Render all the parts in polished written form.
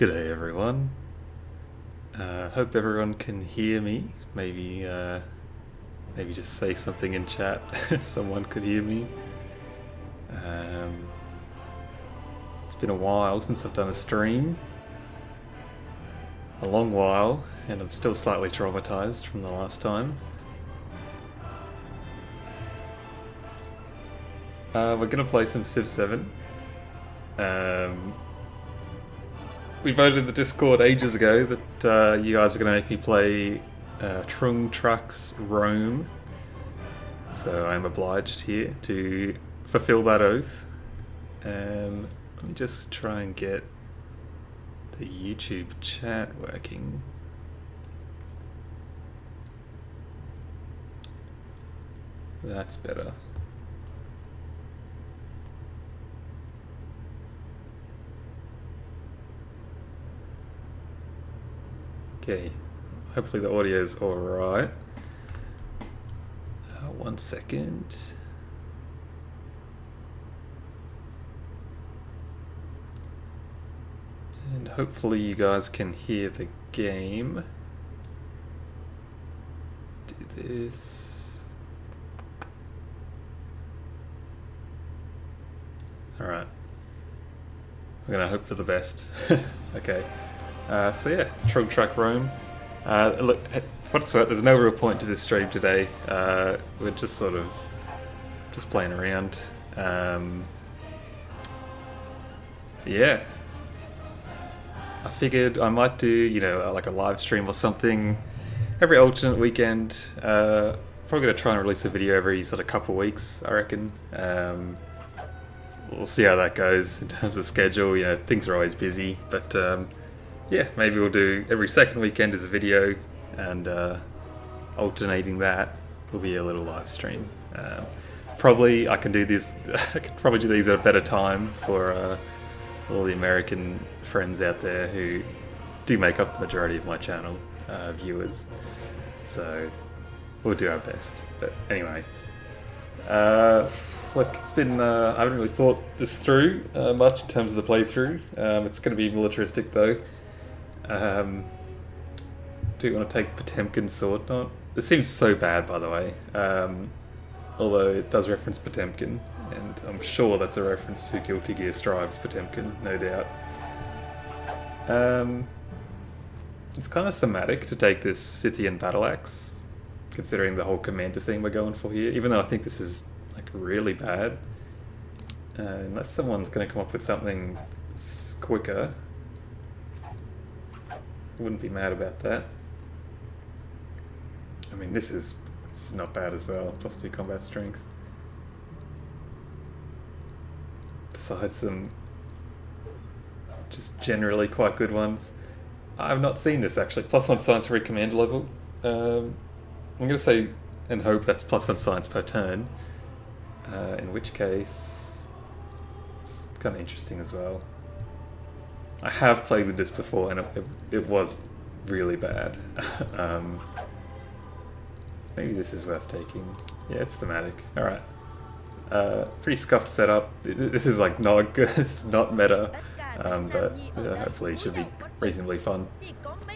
G'day everyone. Hope everyone can hear me. Maybe just say something in chat if someone could hear me. Um, it's been a while since I've done a stream. A long while, and I'm still slightly traumatized from the last time. We're gonna play some Civ 7. We voted in the Discord ages ago that you guys were going to make me play Trung Trucks Rome. So I'm obliged here to fulfill that oath. Let me just try and get the YouTube chat working. That's better. Okay, hopefully the audio is alright. 1 second. And hopefully you guys can hear the game. Do this. Alright. I'm gonna hope for the best. Okay. So yeah, Trung Truck Rome. Look, what's worth, there's no real point to this stream today. We're just sort of just playing around. Yeah. I figured I might do, like a live stream or something every alternate weekend. Probably gonna try and release a video every sort of couple weeks, I reckon. We'll see how that goes in terms of schedule. Things are always busy, but yeah, maybe we'll do every second weekend as a video, and alternating that will be a little live stream. Probably I can do this. I could probably do these at a better time for all the American friends out there who do make up the majority of my channel viewers. So we'll do our best. But anyway, look, it's been. I haven't really thought this through much in terms of the playthrough. It's going to be militaristic though. Do you want to take Potemkin's sword knot? This seems so bad, by the way. Although it does reference Potemkin, and I'm sure that's a reference to Guilty Gear Strive's Potemkin, no doubt. It's kind of thematic to take this Scythian battle axe, considering the whole commander theme we're going for here, even though I think this is like really bad. Unless someone's going to come up with something quicker. Wouldn't be mad about that. I mean, this is not bad as well. +2 combat strength. Besides some just generally quite good ones. I've not seen this actually. +1 science for every commander level. I'm going to say and hope that's +1 science per turn. In which case, it's kind of interesting as well. I have played with this before, and it was really bad. Maybe this is worth taking. Yeah, it's thematic. Alright. Pretty scuffed setup. This is like not good. It's not meta. But hopefully it should be reasonably fun.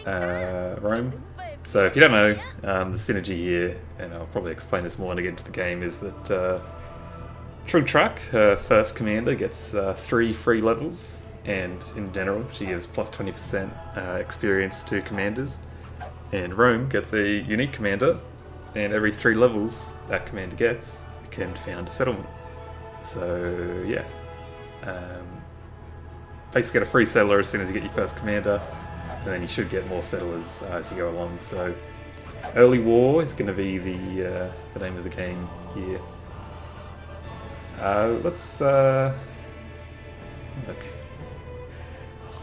Rome. So if you don't know, the synergy here, and I'll probably explain this more when I get into the game, is that Trung Truck, her first commander, gets 3 free levels. And in general, she gives +20% experience to commanders. And Rome gets a unique commander, and every 3 levels that commander gets, it can found a settlement. So yeah, basically get a free settler as soon as you get your first commander, and then you should get more settlers as you go along. So early war is going to be the name of the game here. Let's look.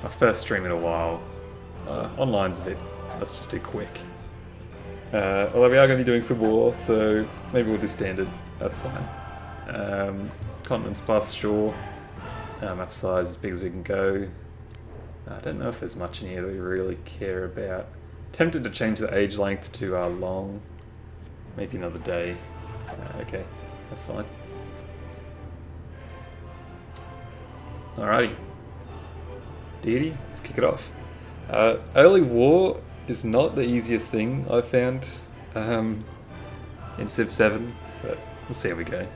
My first stream in a while. Online's a bit, let's just do quick. Although we are going to be doing some war, so maybe we'll do standard, that's fine. Continents plus, sure. Map size as big as we can go. I don't know if there's much in here that we really care about. Tempted to change the age length to long. Maybe another day. Okay, that's fine. Alrighty. deity. Let's kick it off. Early war is not the easiest thing I've found in Civ 7, but we'll see how we go.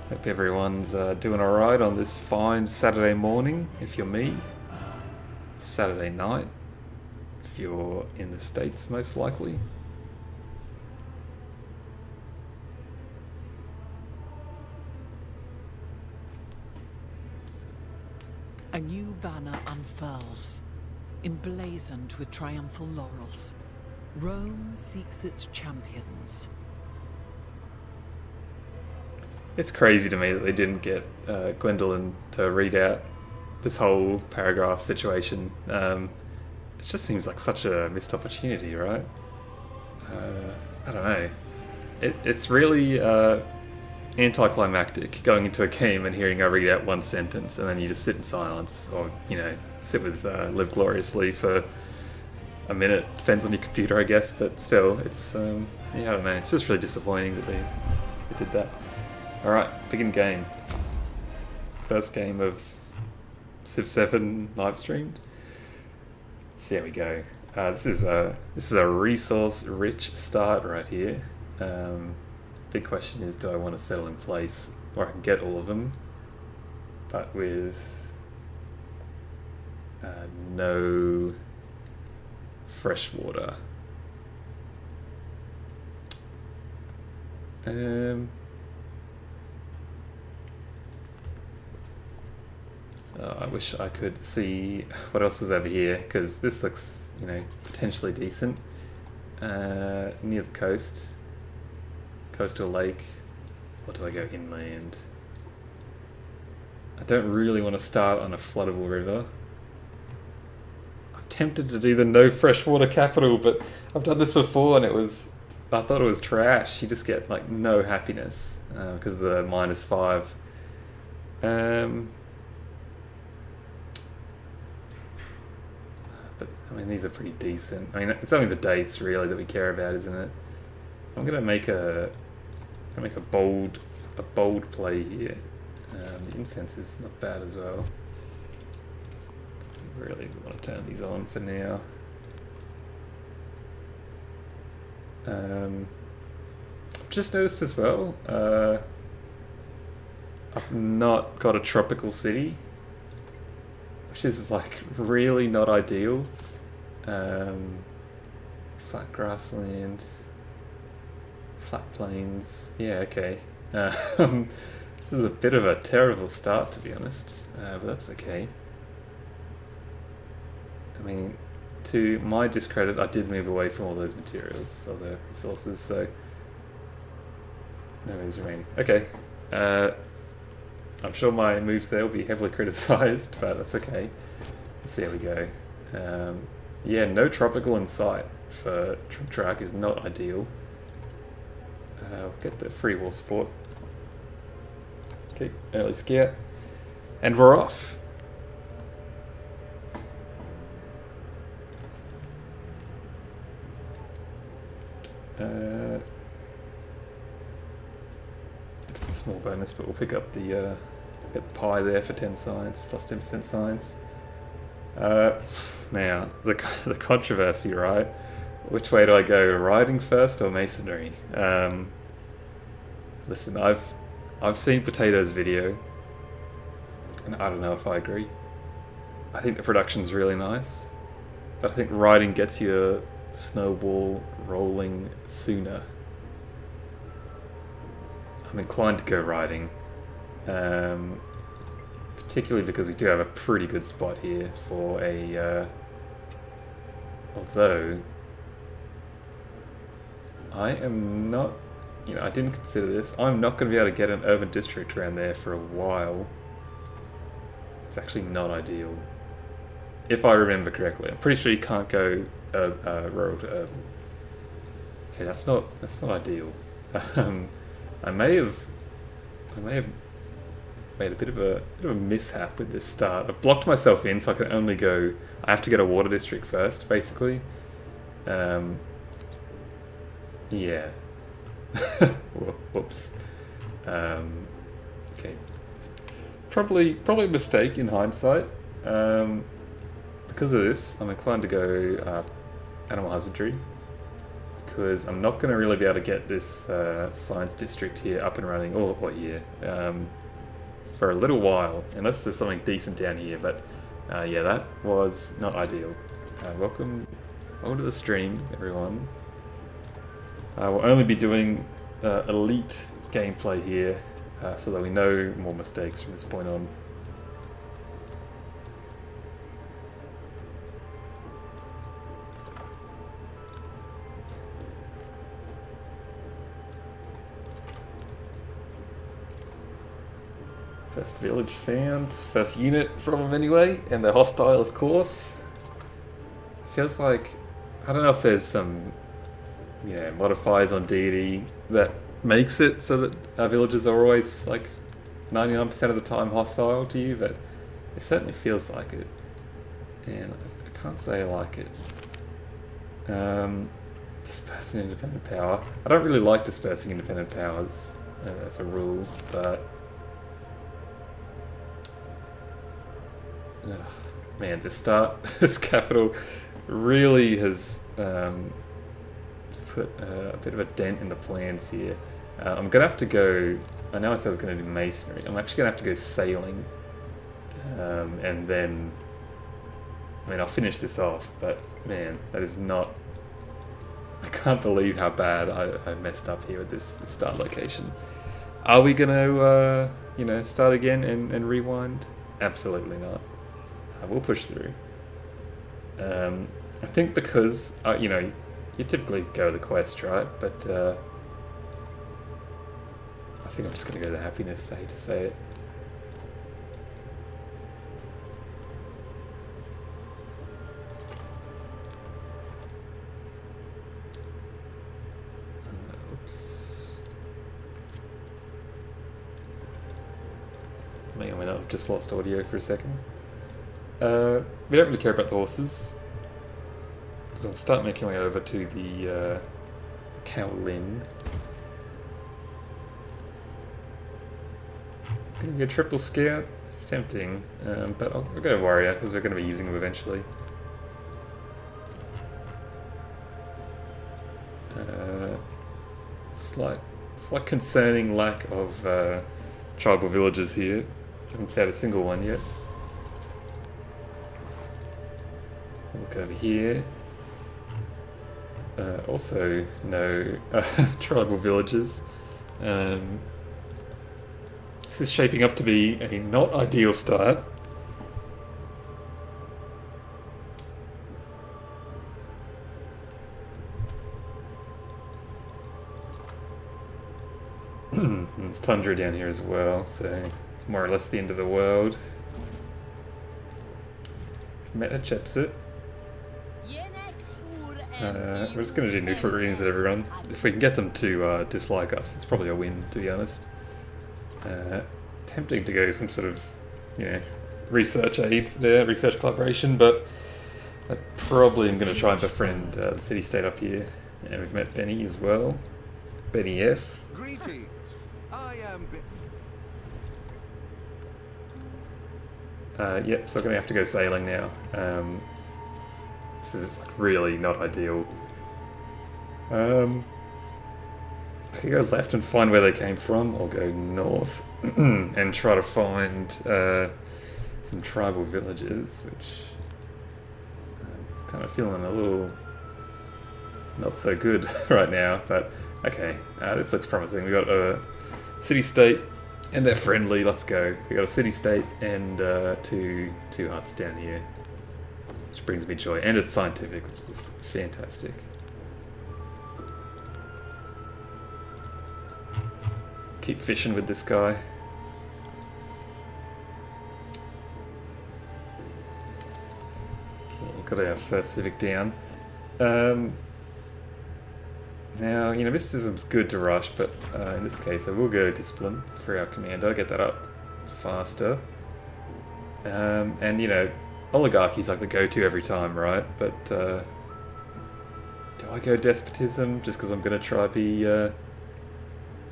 Hope everyone's doing alright on this fine Saturday morning, if you're me. Saturday night, if you're in the States, most likely. A new banner unfurls, emblazoned with triumphal laurels. Rome seeks its champions. It's crazy to me that they didn't get Gwendolyn to read out this whole paragraph situation. It just seems like such a missed opportunity, right? I don't know. It's really anticlimactic going into a game and hearing I read out one sentence and then you just sit in silence, or sit with Live Gloriously for a minute. Depends on your computer, I guess, but still, it's I don't know. It's just really disappointing that they did that. All right, begin game. First game of Civ 7 live streamed. Let's see how we go. This is a resource-rich start right here. Big question is, do I want to settle in place where I can get all of them, but with no fresh water? I wish I could see what else was over here, because this looks, potentially decent. Near the coast. Coastal lake. Or do I go inland? I don't really want to start on a floodable river. I'm tempted to do the no freshwater capital, but I've done this before and I thought it was trash. You just get like no happiness because of the -5. But I mean, these are pretty decent. I mean, it's only the dates really that we care about, isn't it? I'm gonna make a bold play here. The incense is not bad as well. I really want to turn these on for now. I've just noticed as well, I've not got a tropical city, which is like really not ideal. Flat grassland, flat plains, yeah, okay. This is a bit of a terrible start, to be honest, but that's okay. I mean, to my discredit, I did move away from all those materials, all the resources, so no moves remaining. Okay, I'm sure my moves there will be heavily criticised, but that's okay. Let's see how we go. Yeah, no tropical in sight for track is not ideal. We'll get the free war support. Okay, early scout. And we're off. It's a small bonus, but we'll pick up the get the pie there for 10 science, plus 10% science. Now, the controversy, right? Which way do I go, riding first or masonry? Listen, I've seen Potato's video, and I don't know if I agree. I think the production's really nice, but I think riding gets you a snowball rolling sooner. I'm inclined to go riding, particularly because we do have a pretty good spot here for a, although I am not, I didn't consider this. I'm not going to be able to get an urban district around there for a while. It's actually not ideal, if I remember correctly. I'm pretty sure you can't go rural to urban. Okay, that's not ideal. I may have made a bit of a mishap with this start. I've blocked myself in, so I can only go. I have to get a water district first, basically. Yeah. Whoops. Okay. Probably a mistake in hindsight. Because of this, I'm inclined to go animal husbandry, because I'm not going to really be able to get this science district here up and running, or here, for a little while, unless there's something decent down here. But yeah, that was not ideal. Welcome to the stream, everyone. We'll only be doing elite gameplay here, so that we know more mistakes from this point on. First village found, first unit from them anyway, and they're hostile, of course. Feels like, I don't know if there's some, modifiers on deity that makes it so that our villages are always like 99% of the time hostile to you, but it certainly feels like it, and I can't say I like it. Dispersing independent power. I don't really like dispersing independent powers as a rule, but man, this capital really has put a bit of a dent in the plans here. I'm gonna have to go. I know I said I was gonna do masonry. I'm actually gonna have to go sailing, and then I'll finish this off. But man, that is not. I can't believe how bad I messed up here with this start location. Are we gonna start again and rewind? Absolutely not. We'll push through. I think because, you typically go the quest, right? But I think I'm just going to go to the happiness, I hate to say it. Oops. May or may not have just lost audio for a second. We don't really care about the horses, so we'll start making our way over to the Kowlin. Gonna go triple scout. It's tempting, but I'll go warrior because we're going to be using them eventually. Slight concerning lack of tribal villages here. Haven't found a single one yet. Look over here. Also, no tribal villages. This is shaping up to be a not ideal start. There's tundra down here as well, so it's more or less the end of the world. Meta Chepsit. We're just going to do neutral greetings at everyone. If we can get them to dislike us, it's probably a win, to be honest. Tempting to go some sort of, research aid there, research collaboration, but I probably am going to try and befriend the city-state up here. And we've met Benny as well. Benny F. Greetings. I am Yep, so I'm going to have to go sailing now. This is really not ideal. I could go left and find where they came from, or go north and try to find some tribal villages, which I'm kind of feeling a little not so good right now, but okay, this looks promising. We got a city-state, and they're friendly, let's go. We got a city-state and two huts down here, which brings me joy, and it's scientific, which is fantastic. Keep fishing with this guy. Okay, got our first civic down. Now, mysticism's good to rush, but in this case I will go discipline for our commander, get that up faster. And oligarchy's like the go-to every time, right? But do I go despotism just because I'm going to try be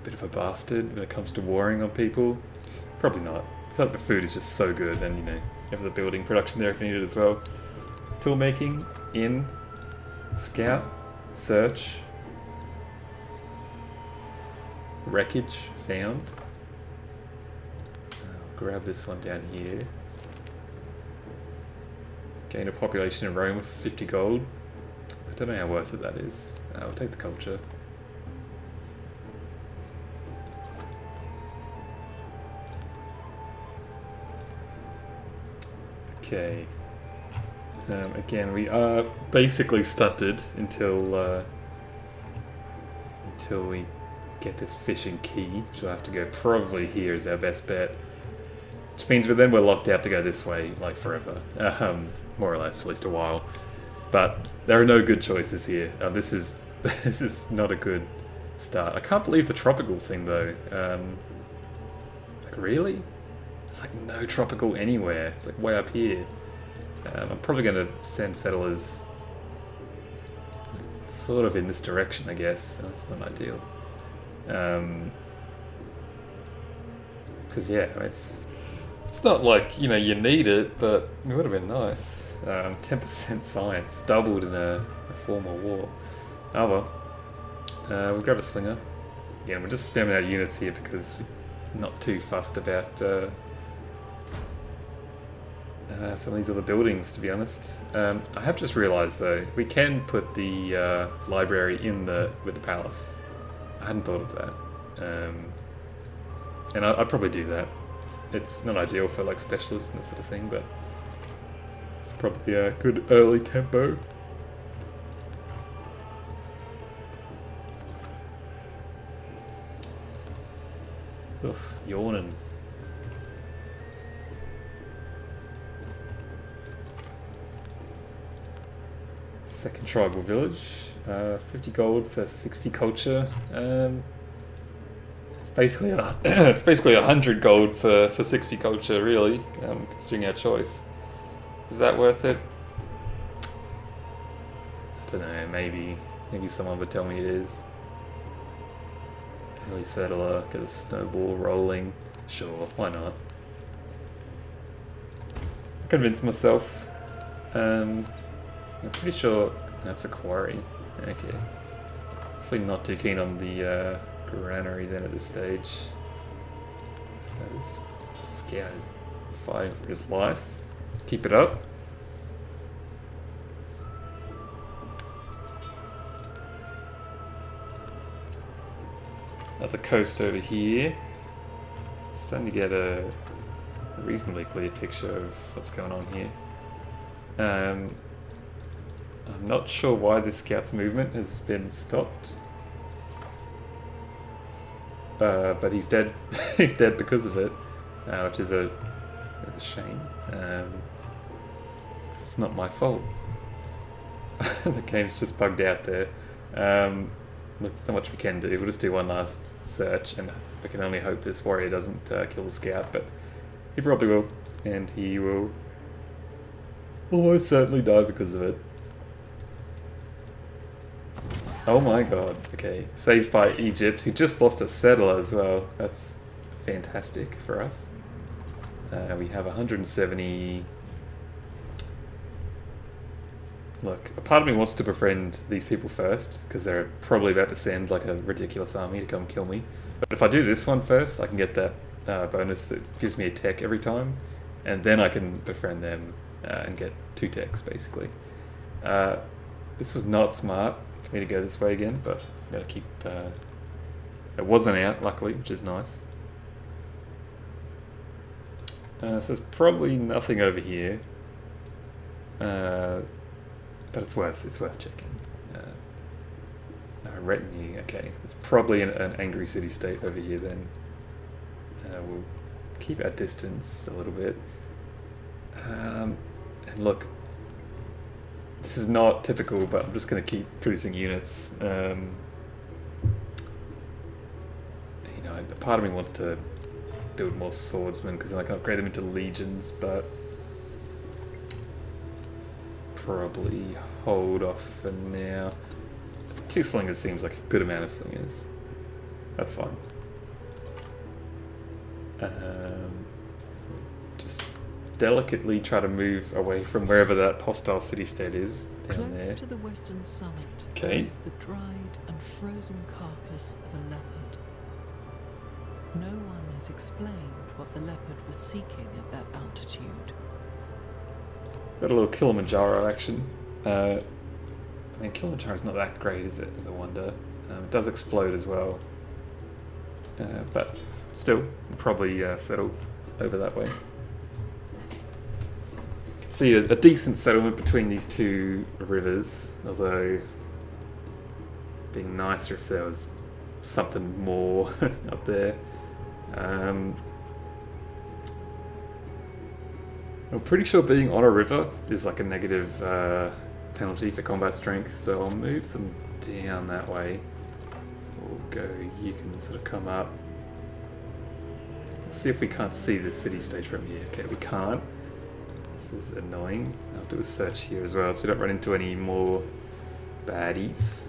bit of a bastard when it comes to warring on people. Probably not. I feel like the food is just so good, and you know, you have the building production there if you need it as well. Tool making, in, scout, search, wreckage, found. I'll grab this one down here. Gain a population in Rome of 50 gold. I don't know how worth it that is. I'll take the culture. Okay. Again, we are basically stunted until we get this fishing key, which we'll have to go probably here is our best bet. Which means then we're locked out to go this way, like forever. More or less, at least a while. But there are no good choices here. This is this is not a good start. I can't believe the tropical thing though. Like really? It's like no tropical anywhere. It's like way up here. I'm probably going to send settlers sort of in this direction, I guess. That's not ideal. Because yeah, it's not like, you know, you need it, but it would have been nice. 10% science, doubled in a formal war. Oh well. We'll grab a slinger. Again, we're just spamming our units here because we're not too fussed about some of these other buildings, to be honest. I have just realised though, we can put the library in with the palace. I hadn't thought of that. And I'd probably do that. It's not ideal for like specialists and that sort of thing, but it's probably a good early tempo. Ugh, yawning. Second tribal village, 50 gold for 60 culture. It's basically it's basically 100 gold for 60 culture, really, considering our choice. Is that worth it? I don't know. Maybe someone would tell me it is. Early settler, get a snowball rolling. Sure, why not? I convinced myself. I'm pretty sure that's a quarry. Okay. Definitely not too keen on the granary then at this stage. This scout is fighting for his life. Keep it up. At the coast over here. Starting to get a reasonably clear picture of what's going on here. I'm not sure why this scout's movement has been stopped. But he's dead. He's dead because of it, which is a shame. It's not my fault. The game's just bugged out there. Look, there's not much we can do. We'll just do one last search, and we can only hope this warrior doesn't kill the scout, but he probably will, and he will almost certainly die because of it. Oh my god, okay. Saved by Egypt, who just lost a settler as well. That's fantastic for us. We have 170... Look, a part of me wants to befriend these people first, because they're probably about to send like a ridiculous army to come kill me. But if I do this one first, I can get that bonus that gives me a tech every time, and then I can befriend them and get 2 techs, basically. This was not smart for me to go this way again, but I'm going to keep... it wasn't out, luckily, which is nice. So there's probably nothing over here. But it's worth checking. Retinue, okay. It's probably an angry city-state over here then. We'll keep our distance a little bit. And look, this is not typical, but I'm just going to keep producing units. You know, a part of me wants to build more swordsmen because then I can upgrade them into legions, but probably hold off for now. 2 slingers seems like a good amount of slingers. That's fine. Just delicately try to move away from wherever that hostile city-state is down Close there. to the western summit Okay. is the dried and frozen carcass of a leopard. No one has explained what the leopard was seeking at that altitude. Got a little Kilimanjaro action. I mean, Kilimanjaro's not that great, is it, as a wonder? It does explode as well. But still, probably settle over that way. Can see a decent settlement between these two rivers, although being nicer if there was something more up there. I'm pretty sure being on a river is like a negative penalty for combat strength, so I'll move them down that way. We'll go, you can sort of come up. Let's see if we can't see this city-state from here. Okay, we can't. This is annoying. I'll do a search here as well so we don't run into any more baddies.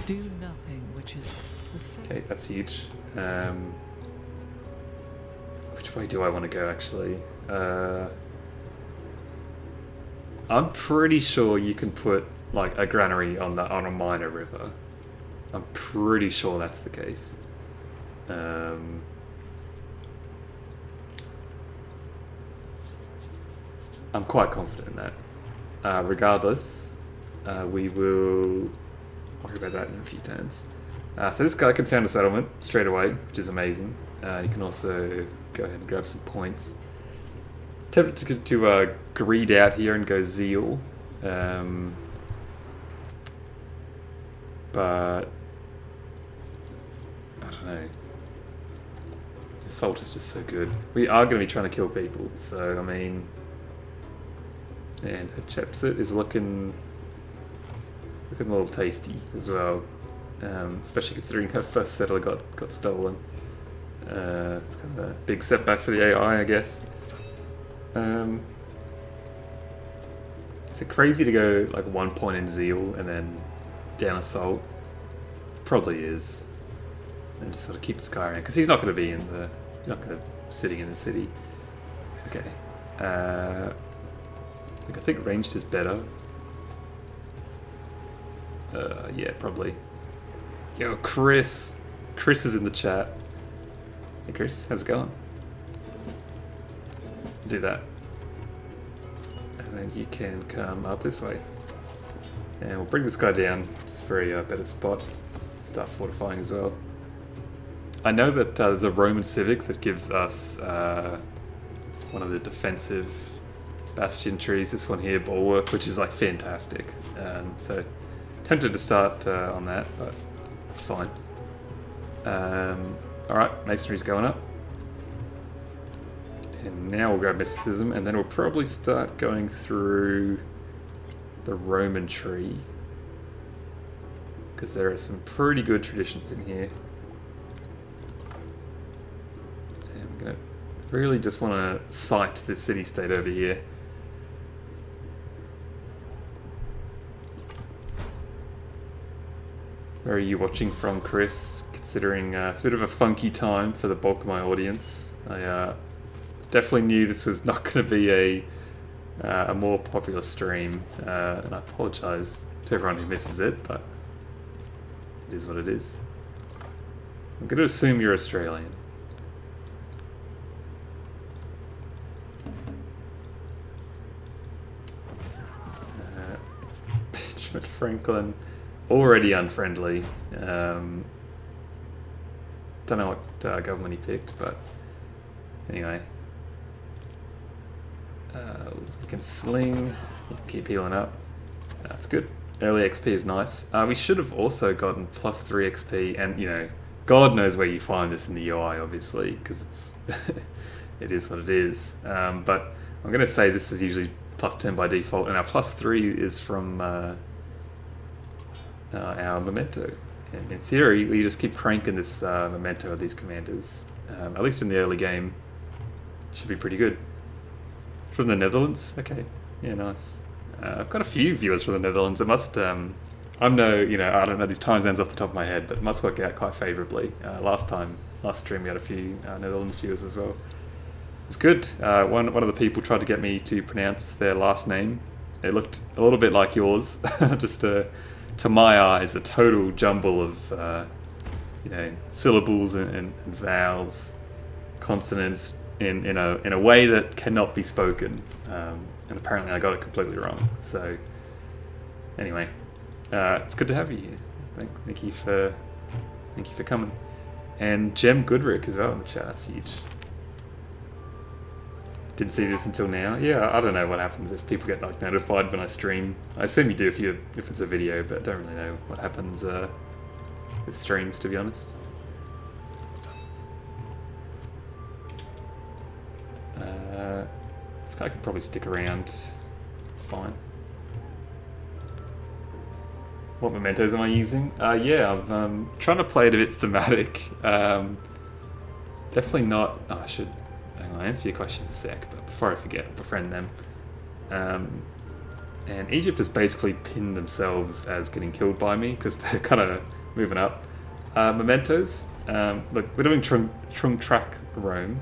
Do nothing which is perfect. Okay, that's huge. Which way do I want to go, actually? I'm pretty sure you can put like a granary on a minor river. I'm pretty sure that's the case. I'm quite confident in that. Regardless, we will worry about that in a few turns. So this guy can found a settlement straight away, which is amazing. You can also go ahead and grab some points. Tempted to greed out here and go zeal, but I don't know. Assault is just so good. We are going to be trying to kill people, so I mean, and Hatshepsut is looking a little tasty as well, especially considering her first settler got stolen. It's kind of a big setback for the AI, I guess. Is it crazy to go like 1 point in zeal and then down assault? Probably is. And just sort of keep this guy around because he's not going to be sitting in the city. Okay. I think ranged is better. Yeah, probably. Yo, Chris. Chris is in the chat. Hey, Chris, how's it going? Do that. And then you can come up this way. And we'll bring this guy down, just for a better spot. Start fortifying as well. I know that there's a Roman civic that gives us one of the defensive bastion trees, this one here, Bulwark, which is like fantastic. So tempted to start on that, but it's fine. Alright, masonry's going up. And now we'll grab mysticism, and then we'll probably start going through the Roman tree, because there are some pretty good traditions in here. And I'm gonna really just want to sight this city-state over here. Where are you watching from, Chris? Considering it's a bit of a funky time for the bulk of my audience. I definitely knew this was not going to be a more popular stream, and I apologise to everyone who misses it, but it is what it is. I'm going to assume you're Australian. Benjamin Franklin, already unfriendly. Don't know what government he picked, but anyway. You can sling, you can keep healing up. That's good. Early XP is nice. We should have also gotten +3 XP, and you know, God knows where you find this in the UI, obviously, because it's it is what it is. But I'm going to say this is usually +10 by default, and our +3 is from our memento. And in theory, we just keep cranking this memento of these commanders. At least in the early game, should be pretty good. From the Netherlands? Okay. Yeah, nice. I've got a few viewers from the Netherlands. It must I'm no, I don't know these time zones off the top of my head, but it must work out quite favourably. Last stream we had a few Netherlands viewers as well. It's good. One of the people tried to get me to pronounce their last name. It looked a little bit like yours, just to my eyes, a total jumble of syllables and vowels, consonants in a way that cannot be spoken. And apparently I got it completely wrong. So anyway, it's good to have you here. Thank you for coming. And Jem Goodrick as well in the chat. That's huge. Didn't see this until now. Yeah, I don't know what happens if people get like notified when I stream. I assume you do if it's a video, but I don't really know what happens with streams, to be honest. This guy can probably stick around. It's fine. What mementos am I using? Yeah, I'm trying to play it a bit thematic. Definitely not... Oh, I should... Hang on, I'll answer your question in a sec, but before I forget, I'll befriend them. And Egypt has basically pinned themselves as getting killed by me, because they're kind of moving up. Mementos. Look, we're doing Trung Track Rome.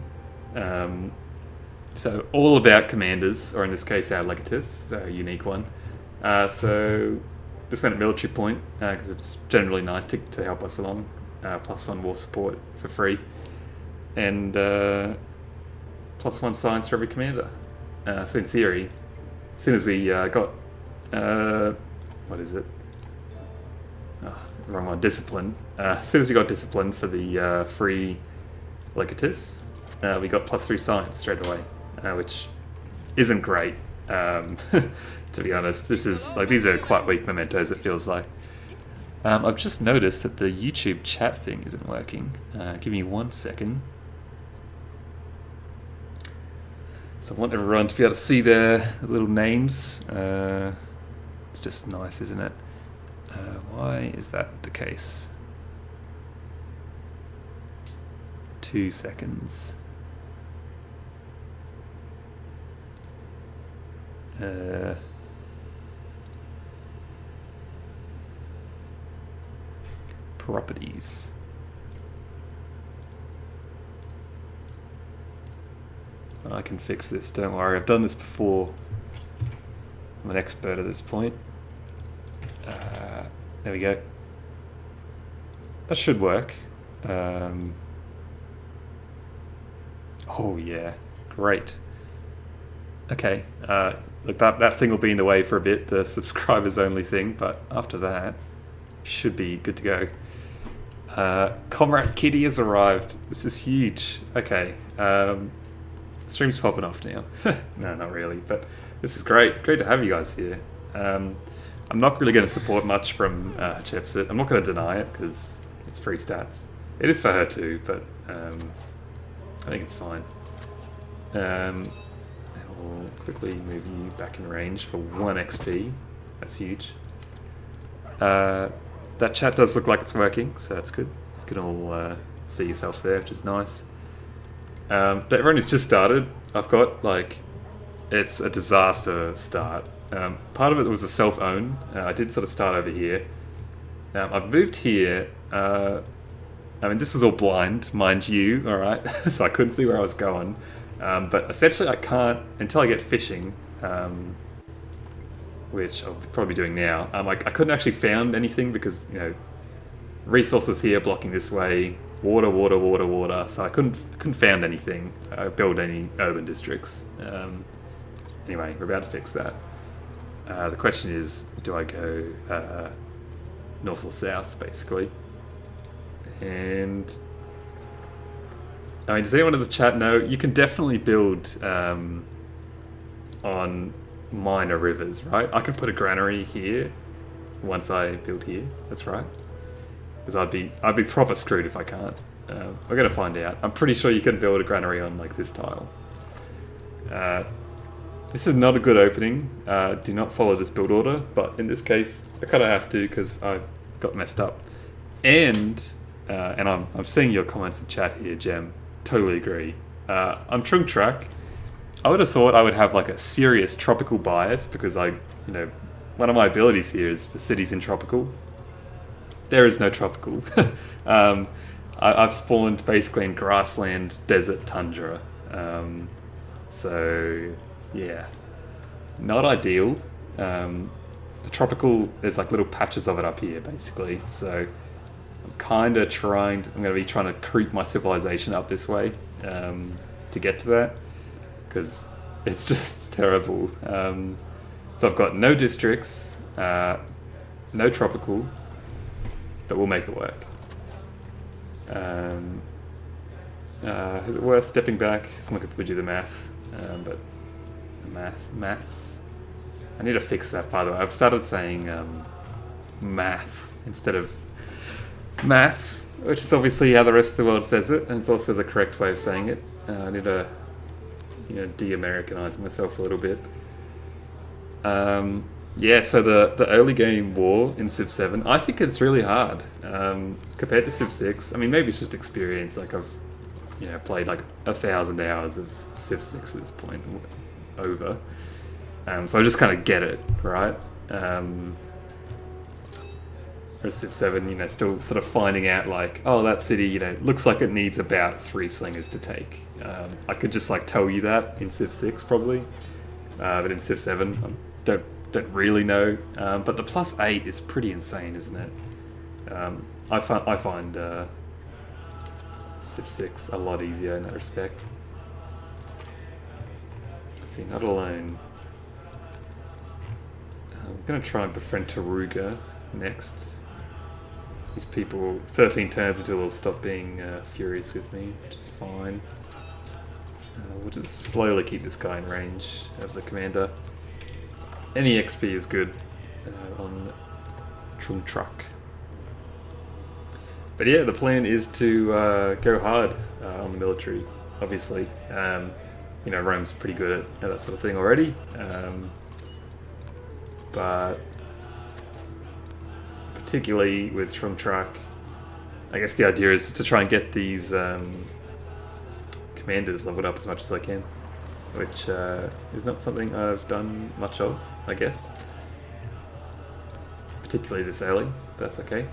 So all about commanders, or in this case our legatus, so a unique one. So just went at military point, because it's generally nice to help us along. +1 war support for free. And +1 science for every commander. So in theory, as soon as we got... what is it? Oh, wrong one, discipline. As soon as we got discipline for the free legatus, we got +3 science straight away, which isn't great, to be honest. These are quite weak mementos, it feels like. I've just noticed that the YouTube chat thing isn't working. Give me 1 second. So I want everyone to be able to see their little names. It's just nice, isn't it? Why is that the case? 2 seconds. Properties. I can fix this, don't worry. I've done this before. I'm an expert at this point. There we go. That should work. Oh yeah, great. Okay, look, that thing will be in the way for a bit, the subscribers only thing, but after that, should be good to go. Comrade Kitty has arrived. This is huge. Okay, stream's popping off now. No, not really, but this is great. Great to have you guys here. I'm not really going to support much from Chefsit. I'm not going to deny it because it's free stats. It is for her too, but I think it's fine. And we'll quickly move you back in range for 1 XP. That's huge. That chat does look like it's working, so that's good. You can all see yourself there, which is nice. But everyone who's just started, I've got it's a disaster start. Part of it was a self-own. I did sort of start over here. I've moved here. I mean, this was all blind, mind you, all right? So I couldn't see where I was going. But essentially I can't, until I get fishing, which I'll probably be doing now, I couldn't actually found anything because, resources here blocking this way, water, so I couldn't found anything, build any urban districts. Anyway, we're about to fix that. The question is, do I go north or south, basically? And I mean, does anyone in the chat know? You can definitely build on minor rivers, right? I could put a granary here once I build here. That's right. Because I'd be proper screwed if I can't. We're gonna find out. I'm pretty sure you can build a granary on this tile. This is not a good opening. Do not follow this build order, but in this case, I kind of have to because I got messed up. And I'm seeing your comments in chat here, Jem. Totally agree. On Trung Track, I would have thought I would have a serious tropical bias because I, one of my abilities here is for cities in tropical. There is no tropical. I've spawned basically in grassland, desert, tundra. So yeah, not ideal. The tropical, there's like little patches of it up here basically. So I'm kind of I'm going to be trying to creep my civilization up this way to get to that, because it's just terrible. So I've got no districts, no tropical, but we'll make it work. Is it worth stepping back? Someone could do the math, but the maths. I need to fix that, by the way. I've started saying math instead of maths, which is obviously how the rest of the world says it, and it's also the correct way of saying it. I need to, de-Americanize myself a little bit. Yeah, so the early game war in Civ 7, I think it's really hard compared to Civ 6. I mean, maybe it's just experience. Like I've, played like 1,000 hours of Civ 6 at this point over. So I just kind of get it, right? Whereas Civ 7, still sort of finding out like, oh, that city, looks like it needs about 3 slingers to take. I could just like tell you that in Civ 6 probably, but in Civ 7, I don't really know. But the +8 is pretty insane, isn't it? I find Civ 6 a lot easier in that respect. Let's see, not alone. I'm going to try and befriend Taruga next. These people, 13 turns until they'll stop being furious with me, which is fine. We'll just slowly keep this guy in range of the commander. Any XP is good on Trumtruck. But yeah, the plan is to go hard on the military, obviously. Rome's pretty good at that sort of thing already. But particularly with Trumtruck, I guess the idea is to try and get these commanders leveled up as much as I can, which is not something I've done much of, I guess. Particularly this early, but that's okay.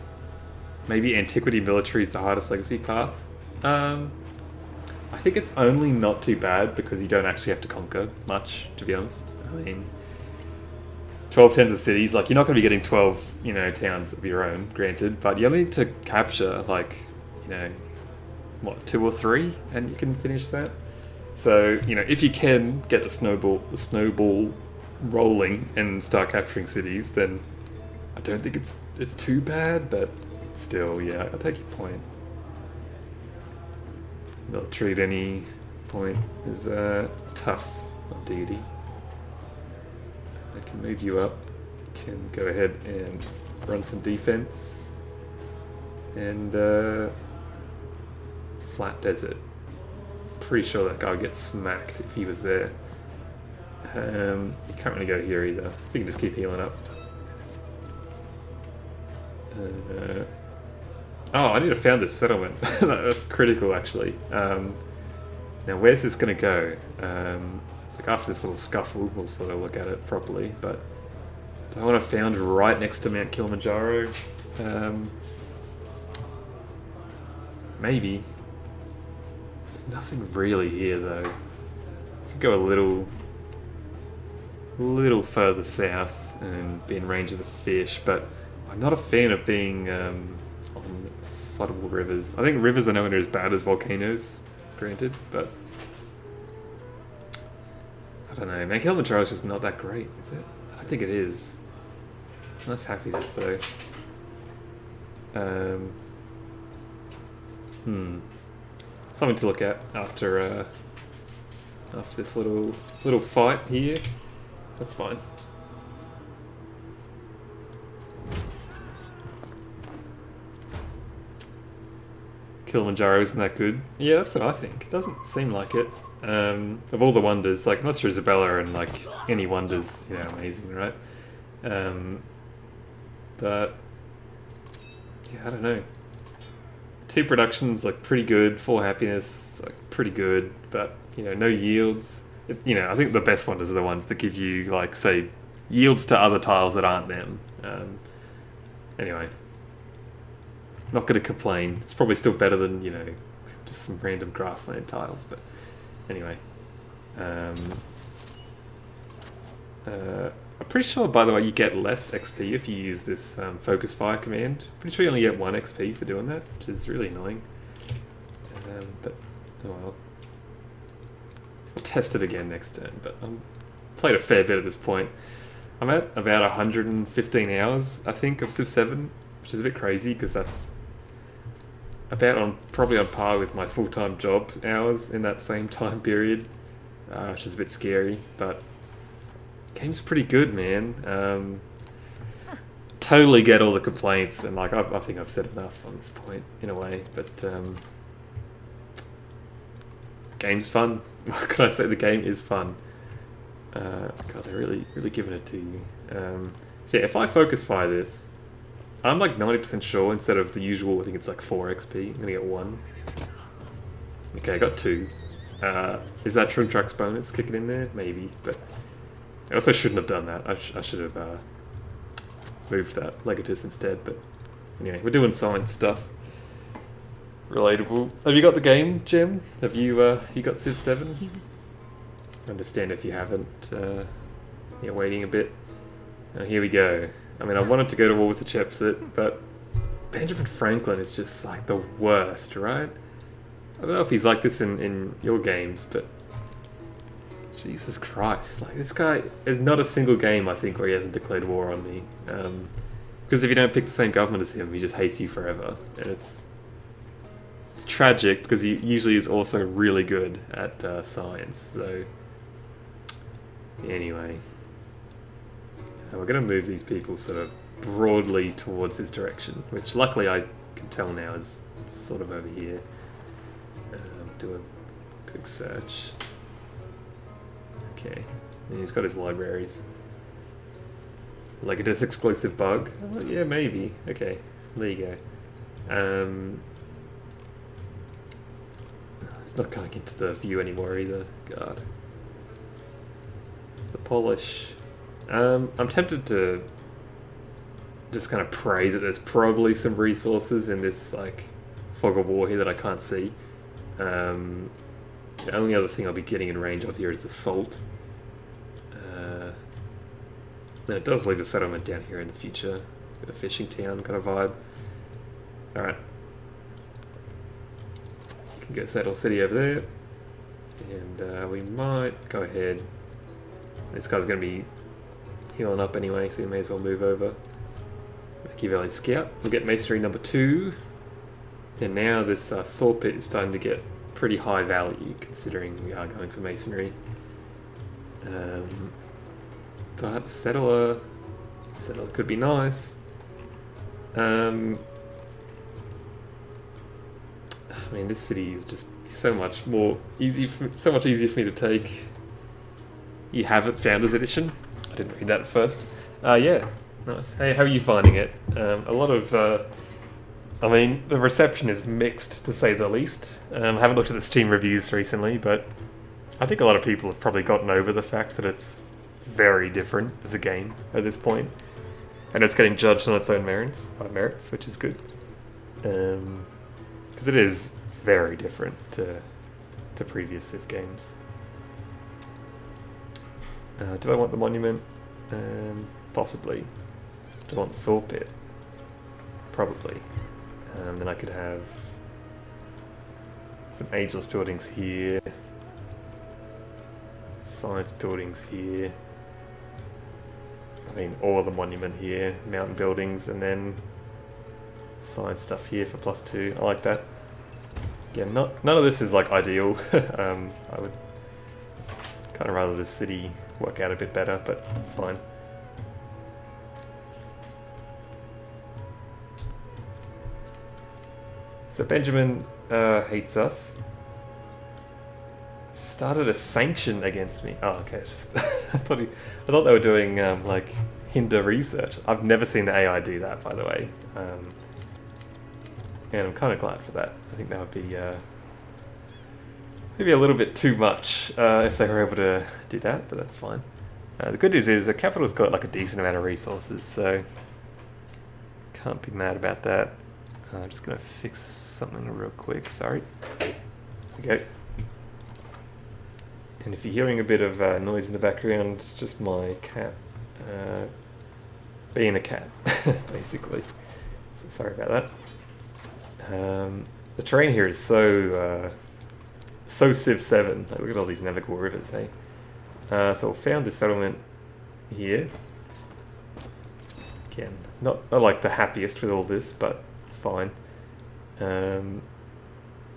Maybe Antiquity Military is the hardest legacy path. I think it's only not too bad because you don't actually have to conquer much, to be honest. I mean, 12 tens of cities, like you're not going to be getting 12, towns of your own, granted, but you only need to capture like, 2 or 3, and you can finish that. So, if you can get the snowball rolling and start capturing cities, then I don't think it's too bad, but still, yeah, I'll take your point. Military at any point is tough on deity. I can move you up, can go ahead and run some defense, and flat desert. Pretty sure that guy would get smacked if he was there. You can't really go here either, so you can just keep healing up. I need to found this settlement. That's critical, actually. Now, where's this going to go? Like after this little scuffle, we'll sort of look at it properly. But do I want to found right next to Mount Kilimanjaro? Maybe. There's nothing really here, though. Could go a little further south and be in range of the fish, but I'm not a fan of being on floodable rivers. I think rivers are nowhere near as bad as volcanoes, granted, but I don't know. Mount Kilimanjaro is just not that great, is it? I don't think it is. Let's happiness though. Something to look at after this little fight here. That's fine. Kilimanjaro isn't that good. Yeah, that's what I think. It doesn't seem like it. Of all the wonders, like I'm not sure Isabella and like any wonders, amazing, right? But yeah, I don't know. 2 productions like pretty good. 4 happiness like pretty good, but no yields. I think the best wonders are the ones that give you like say yields to other tiles that aren't them. Anyway, not going to complain. It's probably still better than, you know, just some random grassland tiles, but anyway. I'm pretty sure, by the way, you get less XP if you use this focus fire command. Pretty sure you only get 1 XP for doing that, which is really annoying. But, oh well. I'll test it again next turn, but I've played a fair bit at this point. I'm at about 115 hours, I think, of Civ 7, which is a bit crazy because that's about probably on par with my full-time job hours in that same time period, which is a bit scary, but game's pretty good, man. Totally get all the complaints, and like I think I've said enough on this point in a way, but game's fun. What can I say? The game is fun. God, they're really giving it to you. So yeah, if I focus fire this, I'm like 90% sure instead of the usual, I think it's like 4 XP, I'm gonna get 1. Okay, I got 2. Is that Trimtrack's bonus kicking in there? Maybe, but I also shouldn't have done that. I should have moved that Legatus instead, but anyway, we're doing science stuff. Relatable. Have you got the game, Jim? Have you got Civ 7? I understand if you haven't. You're waiting a bit. Here we go. I mean, I wanted to go to war with the Chepset, but Benjamin Franklin is just like the worst, right? I don't know if he's like this in your games, but Jesus Christ, like this guy, there's not a single game I think where he hasn't declared war on me. Because if you don't pick the same government as him, he just hates you forever, and it's tragic because he usually is also really good at science. So anyway, we're going to move these people sort of broadly towards his direction, which luckily I can tell now is sort of over here. Do a quick search. Okay, and he's got his libraries. Legatus exclusive bug? Oh, yeah, maybe. Okay, there you go. It's not going into the view anymore either. God. The polish. I'm tempted to just kind of pray that there's probably some resources in this like fog of war here that I can't see. The only other thing I'll be getting in range of here is the salt. Then it does leave a settlement down here in the future. A fishing town kind of vibe. Alright. You can go settle city over there. And we might go ahead. This guy's going to be healing up anyway, so we may as well move over. Machiavelli Scout. We'll get Masonry number 2. And now this saw pit is starting to get pretty high value, considering we are going for Masonry. But settler could be nice. I mean, this city is just so much easier for me to take. You have it, Founders Edition. I didn't read that at first. Yeah, nice. Hey, how are you finding it? A lot of, I mean, the reception is mixed to say the least. I haven't looked at the Steam reviews recently, but I think a lot of people have probably gotten over the fact that it's very different as a game at this point, and it's getting judged on its own merits, which is good. Because it is very different to previous Civ games. Do I want the monument? Possibly. Do I want the saw pit? Probably. Then I could have some ageless buildings here, science buildings here, I mean, or the monument here, mountain buildings, and then science stuff here for +2. I like that. Again, none of this is like ideal. I would kind of rather this city work out a bit better, but it's fine. So Benjamin hates us. Started a sanction against me. Oh, okay. It's just I thought they were doing like hinder research. I've never seen the AI do that, by the way. And I'm kind of glad for that. I think that would be maybe a little bit too much if they were able to do that, but that's fine. The good news is the capital's got like a decent amount of resources, so can't be mad about that. I'm just gonna fix something real quick. Sorry. There we go. And if you're hearing a bit of noise in the background, it's just my cat being a cat, basically. So sorry about that. The terrain here is so Civ 7. Like, look at all these navigable rivers, hey? So I found this settlement here. Again, not like the happiest with all this, but it's fine. Man,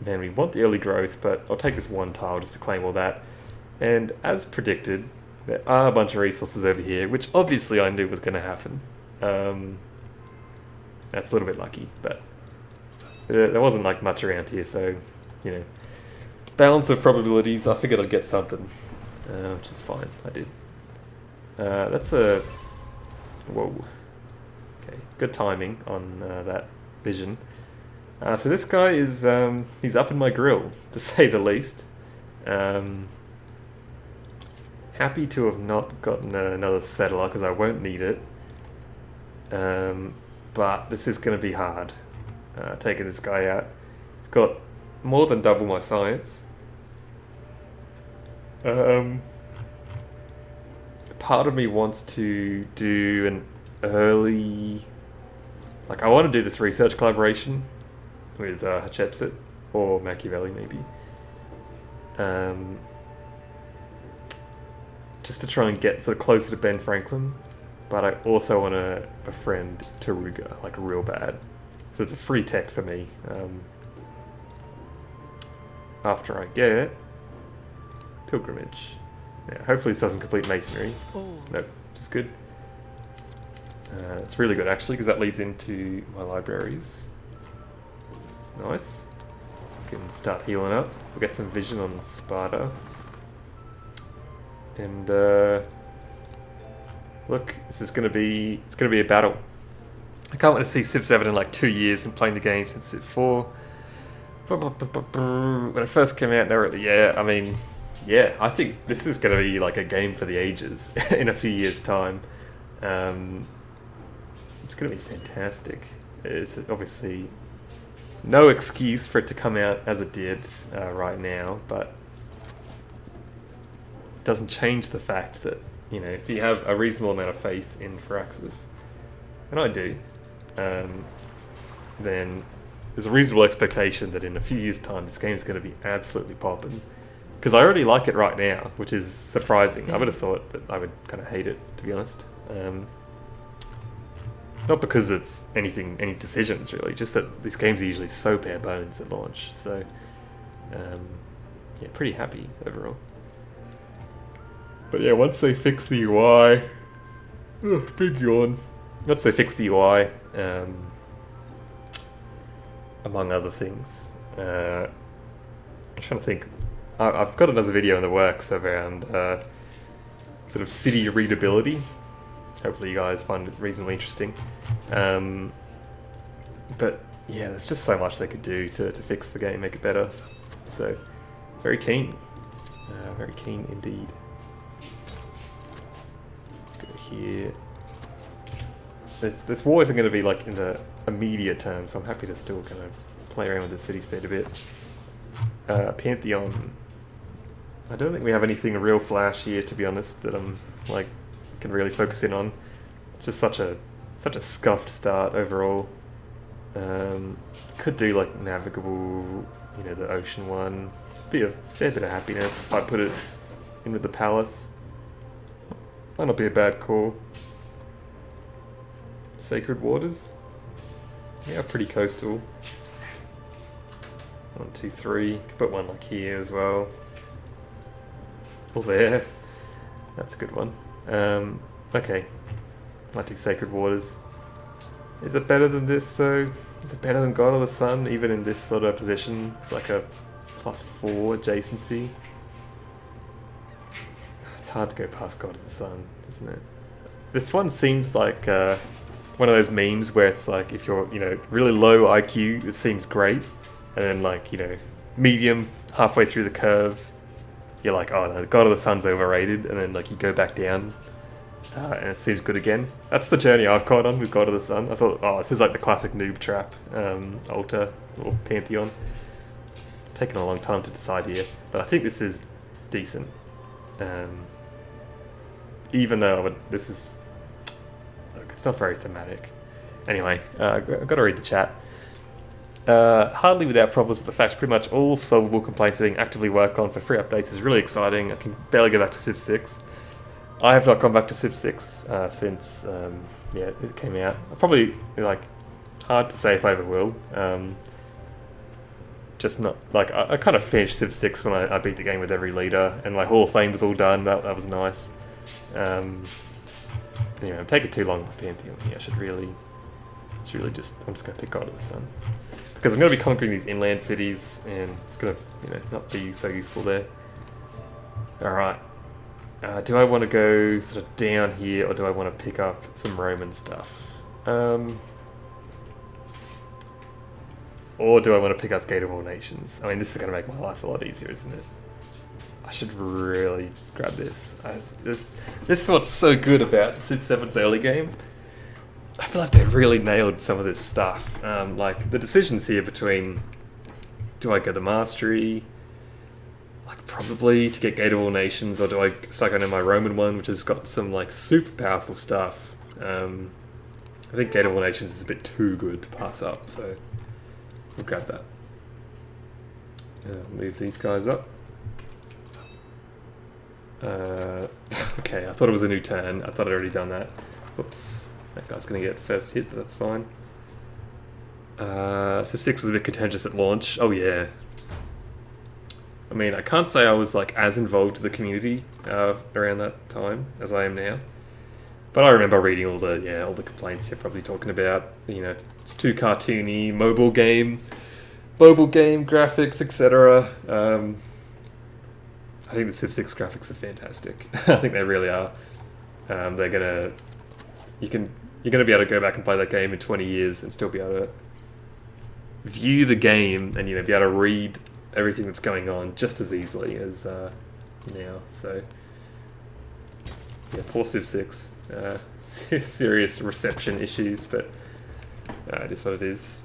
we want the early growth, but I'll take this one tile just to claim all that. And as predicted, there are a bunch of resources over here, which obviously I knew was going to happen. That's a little bit lucky, but there wasn't like much around here, so, you know, balance of probabilities, I figured I'd get something, which is fine, I did. That's a... whoa. Okay, good timing on that vision. So this guy is, he's up in my grill, to say the least. Happy to have not gotten another settler, because I won't need it. But this is going to be hard, taking this guy out. He's got more than double my science. Part of me wants to do an early... Like, I want to do this research collaboration with Hatshepsut, or Machiavelli, maybe. Just to try and get sort of closer to Ben Franklin. But I also want to befriend Taruga, like real bad. So it's a free tech for me. After I get Pilgrimage. Now, hopefully this doesn't complete Masonry. Nope, which is good. It's really good actually, because that leads into my libraries. It's nice. We can start healing up. We'll get some vision on Sparta. And look, this is gonna be a battle. I can't wait to see Civ 7 in like 2 years. Been playing the game since Civ 4. When it first came out, yeah, I think this is gonna be like a game for the ages in a few years' time. It's gonna be fantastic. It's obviously no excuse for it to come out as it did right now, but it doesn't change the fact that, you know, if you have a reasonable amount of faith in Firaxis, and I do, then there's a reasonable expectation that in a few years' time this game's going to be absolutely popping. Because I already like it right now, which is surprising. I would have thought that I would kind of hate it, to be honest. Not because it's any decisions really, just that these games are usually so bare bones at launch. So, yeah, pretty happy overall. But yeah, once they fix the UI, big yawn. Once they fix the UI, among other things, I'm trying to think. I've got another video in the works around sort of city readability. Hopefully you guys find it reasonably interesting. But yeah, there's just so much they could do to fix the game, make it better. So, very keen. Very keen indeed. Go here. This war isn't going to be like in the immediate term, so I'm happy to still kind of play around with the city-state a bit. Pantheon. I don't think we have anything real flash here, to be honest, that I'm like can really focus in on. It's just such a scuffed start overall. Could do like navigable, you know, the ocean one. Be a fair bit of happiness if I put it in with the palace. Might not be a bad call. Sacred Waters. Yeah, pretty coastal. 1, 2, 3. Could put one like here as well. Or there. That's a good one. Okay. Might do Sacred Waters. Is it better than this though? Is it better than God of the Sun, even in this sort of position? It's like a +4 adjacency. It's hard to go past God of the Sun, isn't it? This one seems like one of those memes where it's like if you're, you know, really low IQ, it seems great. And then like, you know, medium, halfway through the curve, you're like, oh no, God of the Sun's overrated. And then like you go back down And it seems good again. That's the journey I've gone on with God of the Sun. I thought, oh, this is like the classic noob trap, altar, or Pantheon. Taken a long time to decide here, but I think this is decent. Even though this is... Look, it's not very thematic. Anyway, I've got to read the chat. Hardly without problems with the fact pretty much all solvable complaints are being actively worked on for free updates is really exciting. I can barely go back to Civ 6. I have not gone back to Civ 6 since it came out. Probably like hard to say if I ever will. Just not like I kind of finished Civ 6 when I beat the game with every leader, and my Hall of Fame was all done. That was nice. Anyway, I'm taking too long with Pantheon here. I should really just I'm just gonna pick God of the Sun because I'm gonna be conquering these inland cities, and it's gonna not be so useful there. All right. Do I want to go sort of down here, or do I want to pick up some Roman stuff? Or do I want to pick up Gate of All Nations? I mean, this is going to make my life a lot easier, isn't it? I should really grab this. This is what's so good about Civ 7's early game. I feel like they really nailed some of this stuff. Like, the decisions here between... Do I go the Mastery... Like, probably to get Gate of All Nations, or do I start going to my Roman one, which has got some, like, super powerful stuff. I think Gate of All Nations is a bit too good to pass up, so we'll grab that. Move these guys up. Okay, I thought it was a new turn. I thought I'd already done that. Whoops. That guy's going to get first hit, but that's fine. Civ 6 was a bit contentious at launch. Oh, yeah. I mean, I can't say I was like as involved with the community around that time as I am now, but I remember reading all the complaints you're probably talking about. It's too cartoony, mobile game graphics, etc. I think the Civ 6 graphics are fantastic. I think they really are. You're gonna be able to go back and play that game in 20 years and still be able to view the game and be able to read everything that's going on just as easily as now. So yeah, poor Civ 6. Serious reception issues, but it is what it is.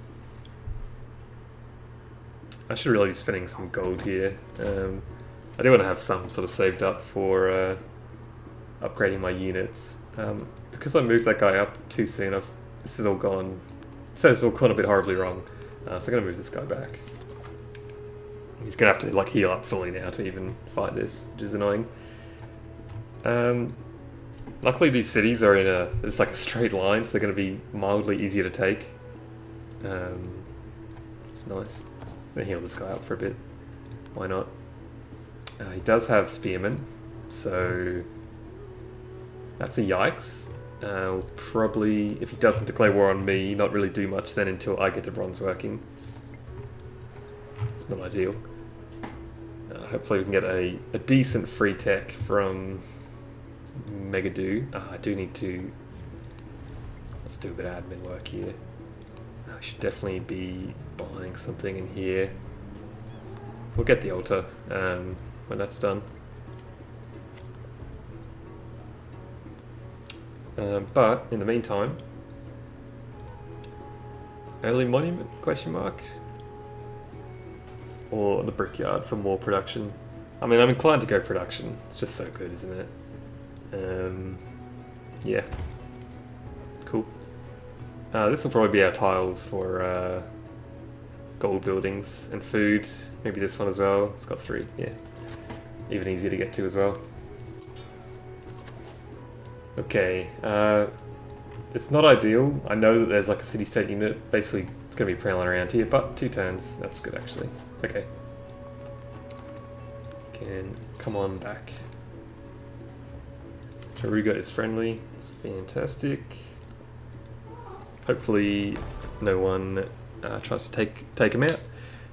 I should really be spending some gold here. I do want to have some sort of saved up for upgrading my units. Because I moved that guy up too soon, this has all gone a bit horribly wrong. So I'm going to move this guy back. He's going to have to like heal up fully now to even fight this, which is annoying. Luckily these cities are in it's like a straight line, so they're going to be mildly easier to take. It's nice. I'm going to heal this guy up for a bit. Why not? He does have Spearmen, so that's a yikes. We'll probably, if he doesn't declare war on me, not really do much then until I get to bronze working. It's not ideal. Hopefully we can get a decent free tech from Megadu. I do need to... Let's do a bit of admin work here. I should definitely be buying something in here. We'll get the altar when that's done. But in the meantime, early monument, question mark? Or the brickyard for more production. I mean, I'm inclined to go production. It's just so good, isn't it? Yeah. Cool. This will probably be our tiles for gold buildings and food. Maybe this one as well. It's got 3, yeah. Even easier to get to as well. Okay. It's not ideal. I know that there's like a city-state unit. Basically, it's going to be prowling around here, but 2 turns. That's good, actually. Okay. Can come on back. Taruga is friendly. It's fantastic. Hopefully no one tries to take him out.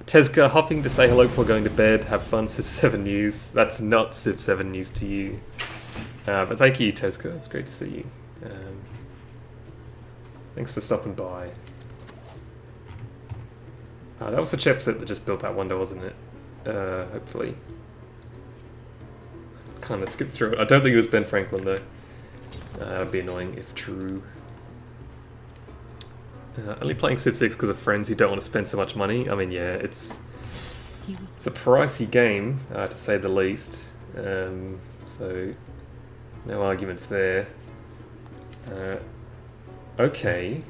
Tezca hopping to say hello before going to bed. Have fun, Civ 7 news. That's not Civ 7 news to you. But thank you, Tezca. It's great to see you. Thanks for stopping by. That was the chipset that just built that wonder, wasn't it? Hopefully. Kind of skipped through it. I don't think it was Ben Franklin, though. That would be annoying if true. Only playing Civ 6 because of friends who don't want to spend so much money. I mean, yeah, it's a pricey game, to say the least. So, no arguments there. Okay.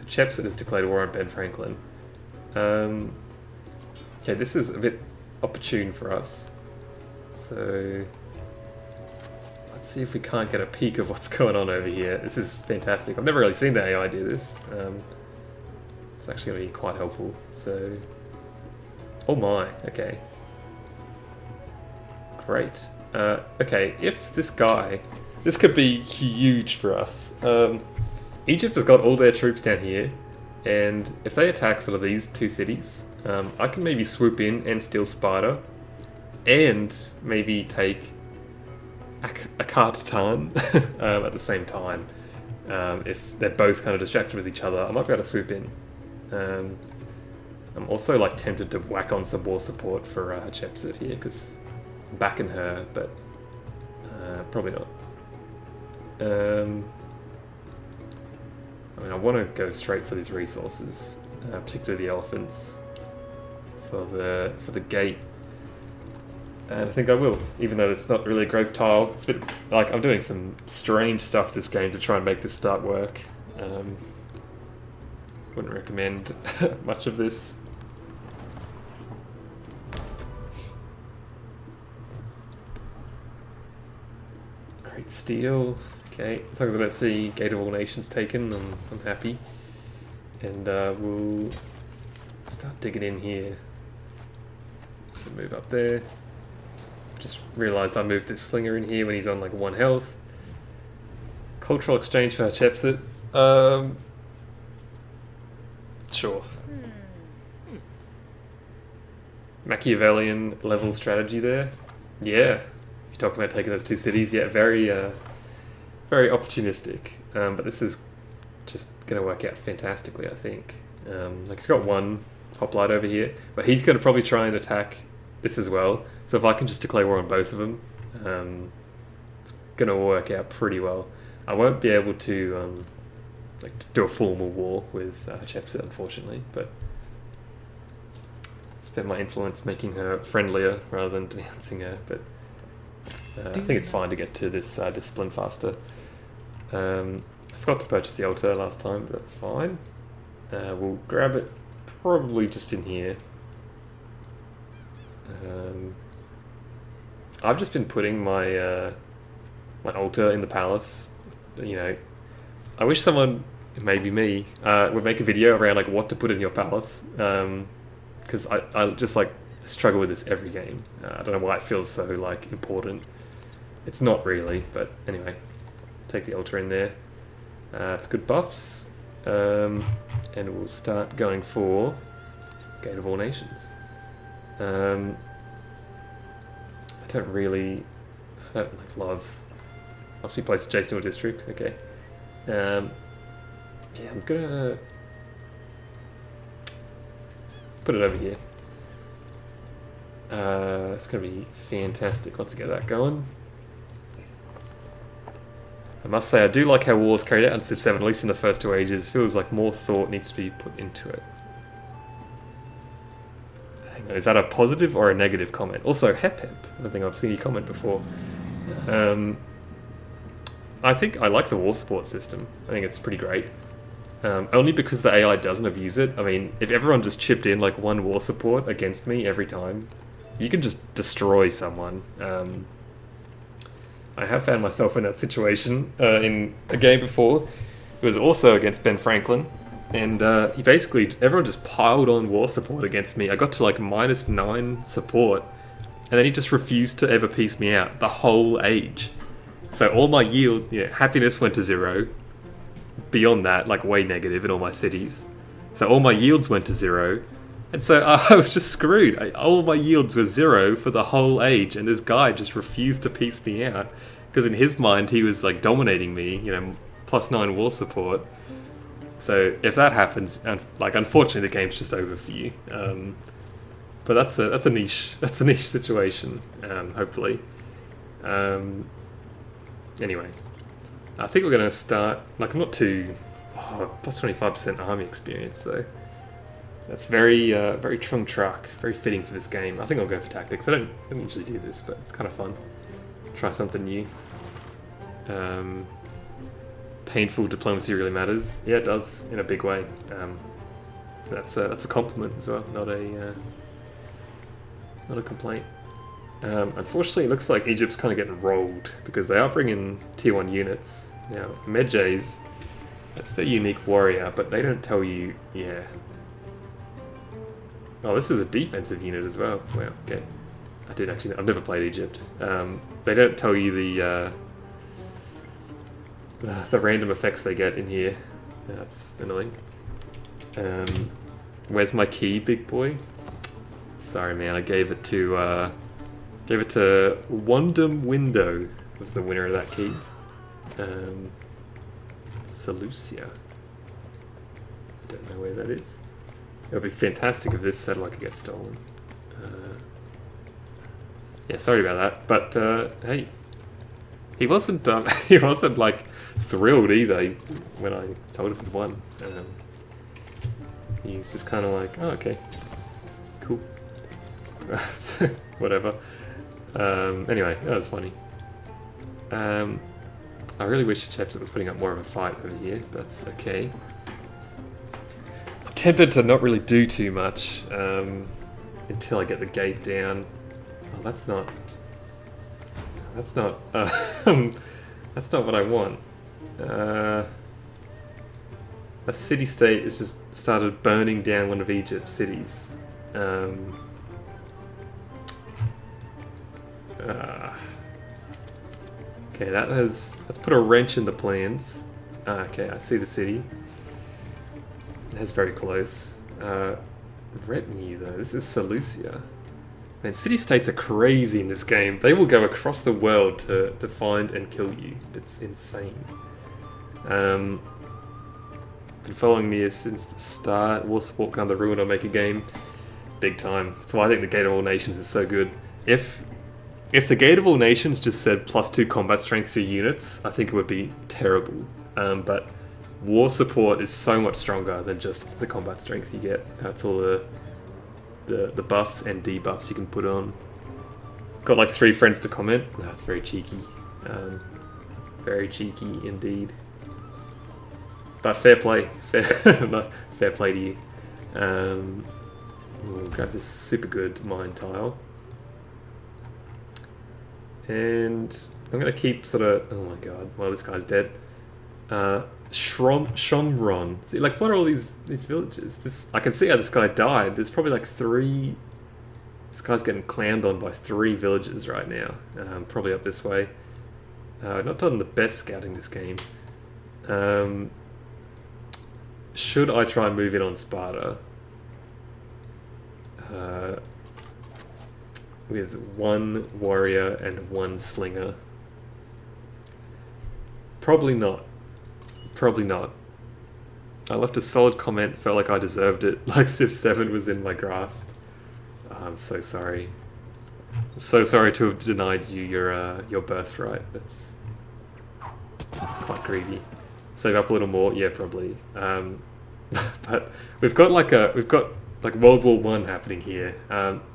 Chepset has declared war on Ben Franklin. Okay, this is a bit opportune for us. So, let's see if we can't get a peek of what's going on over here. This is fantastic. I've never really seen the AI do this. It's actually going to be quite helpful. So, oh my, okay. Great. Okay, if this guy... This could be huge for us. Egypt has got all their troops down here, and if they attack sort of these two cities, I can maybe swoop in and steal Sparta, and maybe take Akhatan at the same time. If they're both kind of distracted with each other, I might be able to swoop in. I'm also like tempted to whack on some war support for Hatshepsut here, because I'm backing her, but probably not. I mean, I want to go straight for these resources, particularly the elephants, for the gate, and I think I will, even though it's not really a growth tile. It's a bit like I'm doing some strange stuff this game to try and make this start work. Wouldn't recommend much of this. Great steel. Okay, as long as I don't see Gate of All Nations taken, I'm happy. And we'll start digging in here. So move up there. Just realised I moved this slinger in here when he's on like 1 health. Cultural exchange for Hatshepsut. Sure. Machiavellian level strategy there. Yeah. If you're talking about taking those two cities, yeah, very opportunistic, but this is just going to work out fantastically, I think. Like, he's got 1 hoplite over here, but he's going to probably try and attack this as well. So if I can just declare war on both of them, it's going to work out pretty well. I won't be able to like to do a formal war with Hatshepsut, unfortunately, but spend my influence making her friendlier rather than denouncing her. But I think it's fine to get to this discipline faster. I forgot to purchase the altar last time, but that's fine. We'll grab it probably just in here. I've just been putting my my altar in the palace. You know, I wish someone, maybe me, would make a video around like what to put in your palace, because I just like struggle with this every game. I don't know why it feels so like important. It's not really, but anyway. Take the altar in there. It's good buffs. And we'll start going for Gate of All Nations. I don't like love. Must be placed adjacent to a district. Okay. Yeah, I'm gonna put it over here. It's gonna be fantastic once I get that going. I must say, I do like how war's carried out in Civ 7, at least in the first 2 ages. Feels like more thought needs to be put into it. Hang on, is that a positive or a negative comment? Also, Hep Hep. I don't think I've seen you comment before. I think I like the war support system. I think it's pretty great. Only because the AI doesn't abuse it. I mean, if everyone just chipped in like 1 war support against me every time, you can just destroy someone. I have found myself in that situation in a game before. It was also against Ben Franklin, and everyone just piled on war support against me. I got to like -9 support, and then he just refused to ever piece me out the whole age. So all my yield, happiness went to 0. Beyond that, like way negative in all my cities. So all my yields went to 0. And so I was just screwed. All my yields were 0 for the whole age, and this guy just refused to piece me out because in his mind he was like dominating me, +9 war support. So if that happens, like unfortunately the game's just over for you. But that's a niche situation. Hopefully. Anyway, I think we're going to start, like I'm not too, plus 25% army experience though. That's very, very Trung Truck, very fitting for this game. I think I'll go for tactics. I don't usually do this, but it's kind of fun. Try something new. Painful diplomacy really matters. Yeah, it does, in a big way. That's a compliment as well, not a complaint. Unfortunately, it looks like Egypt's kind of getting rolled because they are bringing tier 1 units. Now, Medjay's, that's their unique warrior, but they don't tell you, yeah. Oh, this is a defensive unit as well. Wow, okay. I've never played Egypt. They don't tell you the random effects they get in here. That's annoying. Where's my key, big boy? Sorry, man. I gave it to Wondam Window. Was the winner of that key. Seleucia. Don't know where that is. It would be fantastic if this satellite could get stolen. Yeah, sorry about that. But hey, he wasn't he wasn't like thrilled either when I told him he won. He's just kind of like, oh, okay, cool. Whatever. Anyway, that was funny. I really wish Chepset was putting up more of a fight over here, but that's okay. I'm tempted to not really do too much until I get the gate down. Oh, that's not that's not what I want. A city-state has just started burning down one of Egypt's cities. Okay, that's put a wrench in the plans. Okay, I see the city. That's very close. Retinue though, this is Seleucia. Man, city-states are crazy in this game. They will go across the world to find and kill you. It's insane. Been following me since the start. War support kind of ruin or make a game. Big time. That's why I think the Gate of All Nations is so good. If the Gate of All Nations just said +2 combat strength for units, I think it would be terrible. But war support is so much stronger than just the combat strength you get. That's all the buffs and debuffs you can put on. Got like 3 friends to comment. That's very cheeky. Very cheeky indeed. But fair play. Fair play to you. We'll grab this super good mine tile. And I'm going to keep sort of... Oh my god. Well, this guy's dead. Shomron. See, like, what are all these villages? I can see how this guy died. There's probably like 3... This guy's getting clowned on by 3 villages right now. Probably up this way. Not done the best scouting this game. Should I try and move in on Sparta? With 1 warrior and 1 slinger. Probably not. Probably not. I left a solid comment, felt like I deserved it, like Civ 7 was in my grasp. I'm so sorry. I'm so sorry to have denied you your birthright. That's quite greedy. Save up a little more, yeah, probably. But we've got like World War I happening here.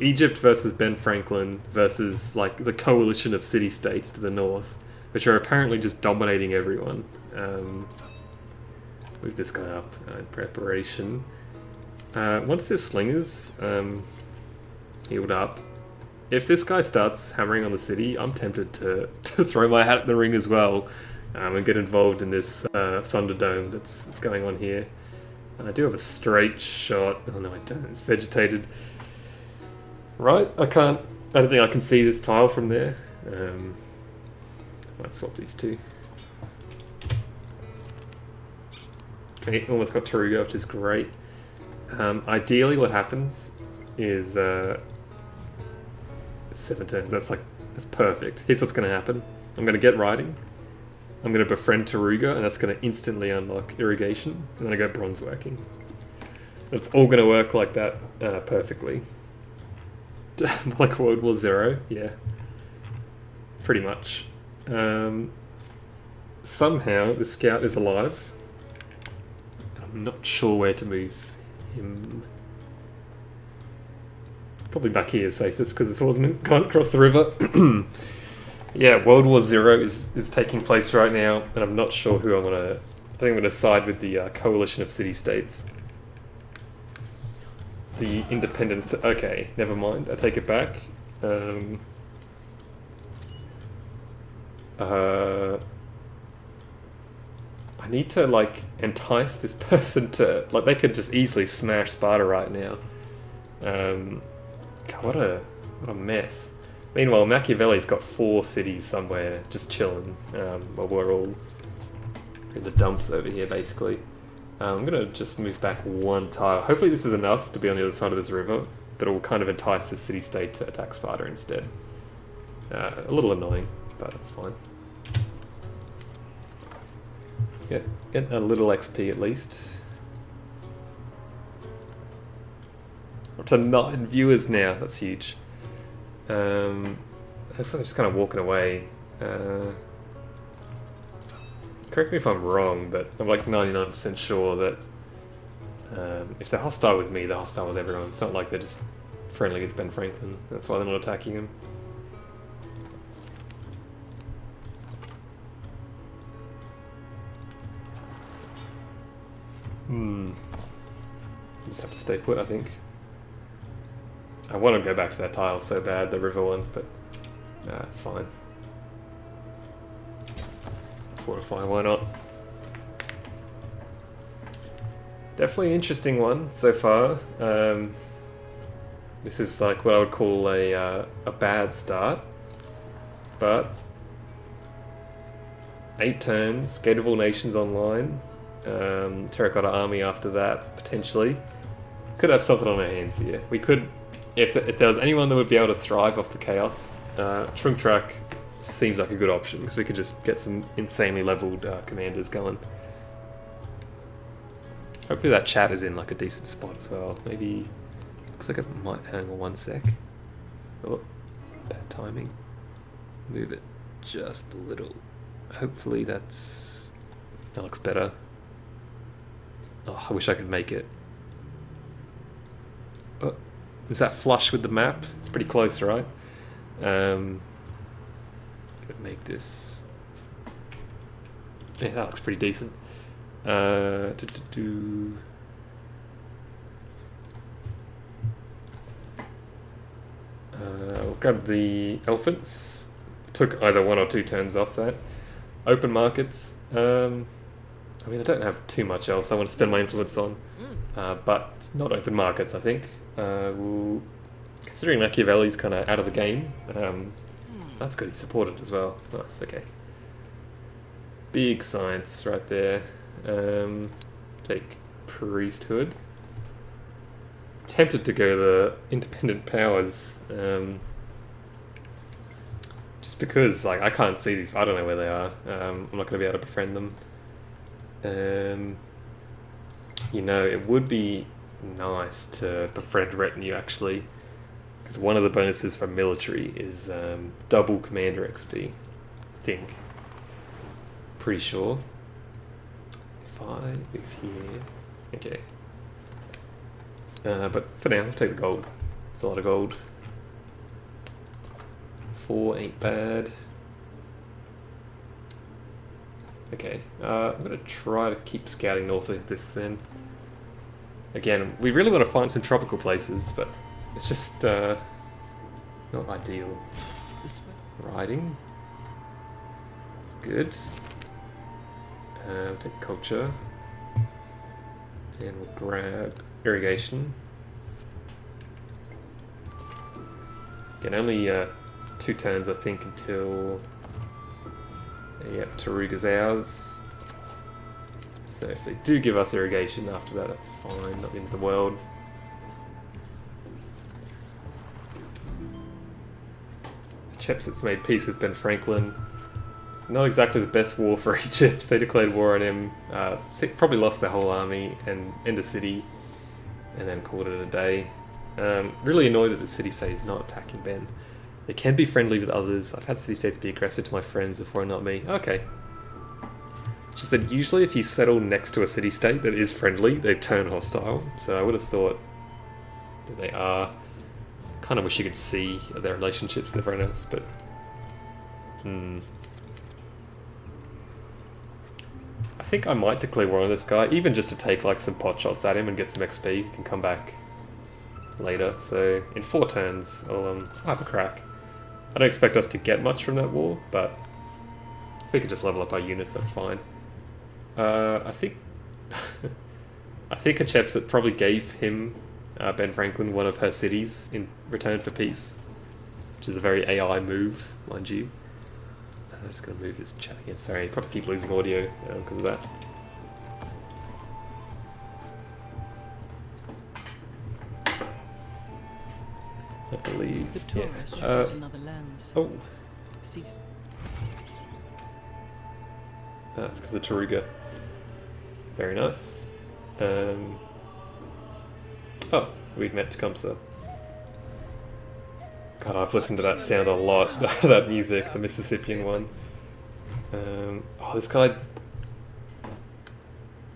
Egypt versus Ben Franklin versus like the coalition of city-states to the north, which are apparently just dominating everyone. Move this guy up in preparation. Once this slingers healed up, if this guy starts hammering on the city, I'm tempted to throw my hat in the ring as well and get involved in this Thunderdome that's going on here. I do have a straight shot. Oh no, I don't. It's vegetated. Right, I don't think I can see this tile from there. Might swap these 2. Okay, almost got Taruga, which is great. Ideally what happens is 7 turns. That's perfect. Here's what's going to happen. I'm going to get riding. I'm going to befriend Taruga, and that's going to instantly unlock irrigation, and then I go bronze working. It's all going to work like that perfectly. Like World War 0, yeah. Pretty much. somehow the scout is alive. I'm not sure where to move him. Probably back here is safest because the swordsman can't cross the river. Yeah, World War Zero is taking place right now, and I'm not sure who I'm gonna. I think I'm gonna side with the coalition of city-states. The independent. Okay, never mind. I take it back. I need to like entice this person to like. They could just easily smash Sparta right now. God, what a mess. Meanwhile, Machiavelli's got 4 cities somewhere just chilling, while we're all in the dumps over here, basically. I'm gonna just move back 1 tile. Hopefully this is enough to be on the other side of this river, that will kind of entice the city-state to attack Sparta instead. A little annoying, but it's fine. Get a little XP at least. Up to 9 viewers now, that's huge. Looks like they're just kind of walking away. Correct me if I'm wrong, but I'm like 99% sure that if they're hostile with me, they're hostile with everyone. It's not like they're just friendly with Ben Franklin. That's why they're not attacking him. Just have to stay put, I think. I want to go back to that tile so bad, the river one, but it's fine. Fortify, why not? Definitely an interesting one so far. This is like what I would call a bad start, but 8 turns, Gate of All Nations online, Terracotta Army after that, potentially. Could have something on our hands here. We could, if there was anyone that would be able to thrive off the chaos, Shrunk Track seems like a good option because we could just get some insanely leveled commanders going. Hopefully that chat is in like a decent spot as well. Maybe, looks like it might hang on 1 sec. Oh, bad timing. Move it just a little. Hopefully that looks better. Oh, I wish I could make it. Oh, is that flush with the map? It's pretty close, right? Could make this. Yeah, that looks pretty decent. We'll grab the elephants. Took either 1 or 2 turns off that. Open markets. I mean, I don't have too much else I want to spend my influence on, but it's not open markets, I think. Considering Machiavelli's kind of out of the game, that's good, he's supported as well. Nice, okay. Big science right there. Take priesthood. Tempted to go the independent powers, just because like I can't see these. I don't know where they are. I'm not going to be able to befriend them. You know, it would be nice to befriend retinue actually, because one of the bonuses for military is double commander XP. I think. Pretty sure. If I move here, okay. But for now, I'll take the gold. It's a lot of gold. 4 ain't bad. Okay, I'm going to try to keep scouting north of this then. Again, we really want to find some tropical places, but it's just not ideal. Riding. It's good. Take culture. And we'll grab irrigation. Again, only 2 turns I think until Taruga's ours. So if they do give us irrigation after that, that's fine, not the end of the world. Chepsit's made peace with Ben Franklin. Not exactly the best war for Egypt. They declared war on him, probably lost their whole army and end a city, and then called it a day. Really annoyed that the city-state is not attacking Ben. They can be friendly with others. I've had city-states be aggressive to my friends before, not me. Okay. Just that usually if you settle next to a city-state that is friendly, they turn hostile. So I would have thought that they are. Kind of wish you could see their relationships with everyone else, but... I think I might declare war on this guy, even just to take like some pot shots at him and get some XP. You can come back later. So in 4 turns, I'll have a crack. I don't expect us to get much from that war, but if we could just level up our units, that's fine. I think I think Hatshepsut probably gave him Ben Franklin one of her cities in return for peace, which is a very AI move, mind you. I'm just going to move this chat again. Sorry, I probably keep losing audio because of that. I believe. The tourist should get another lens. Oh, See, that's because of Taruga. Very nice. Oh, we've met Tecumseh. God, I've listened to that sound a lot. That music, the Mississippian one. Oh, this guy...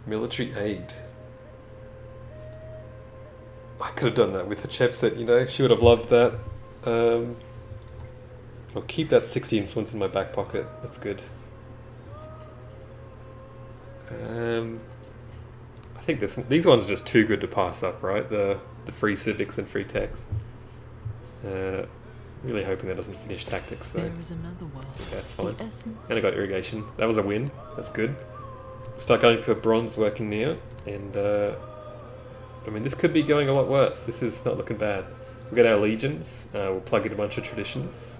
Military aid. I could have done that with Hatshepsut, you know? She would have loved that. I'll keep that 60 influence in my back pocket. That's good. I think these ones are just too good to pass up, right? The free civics and free techs. Really hoping that doesn't finish tactics though. there is another world. Yeah, that's fine. The essence And I got irrigation. That was a win. That's good. Start going for bronze working near, and I mean this could be going a lot worse. This is not looking bad. We'll get our legions. We'll plug in a bunch of traditions,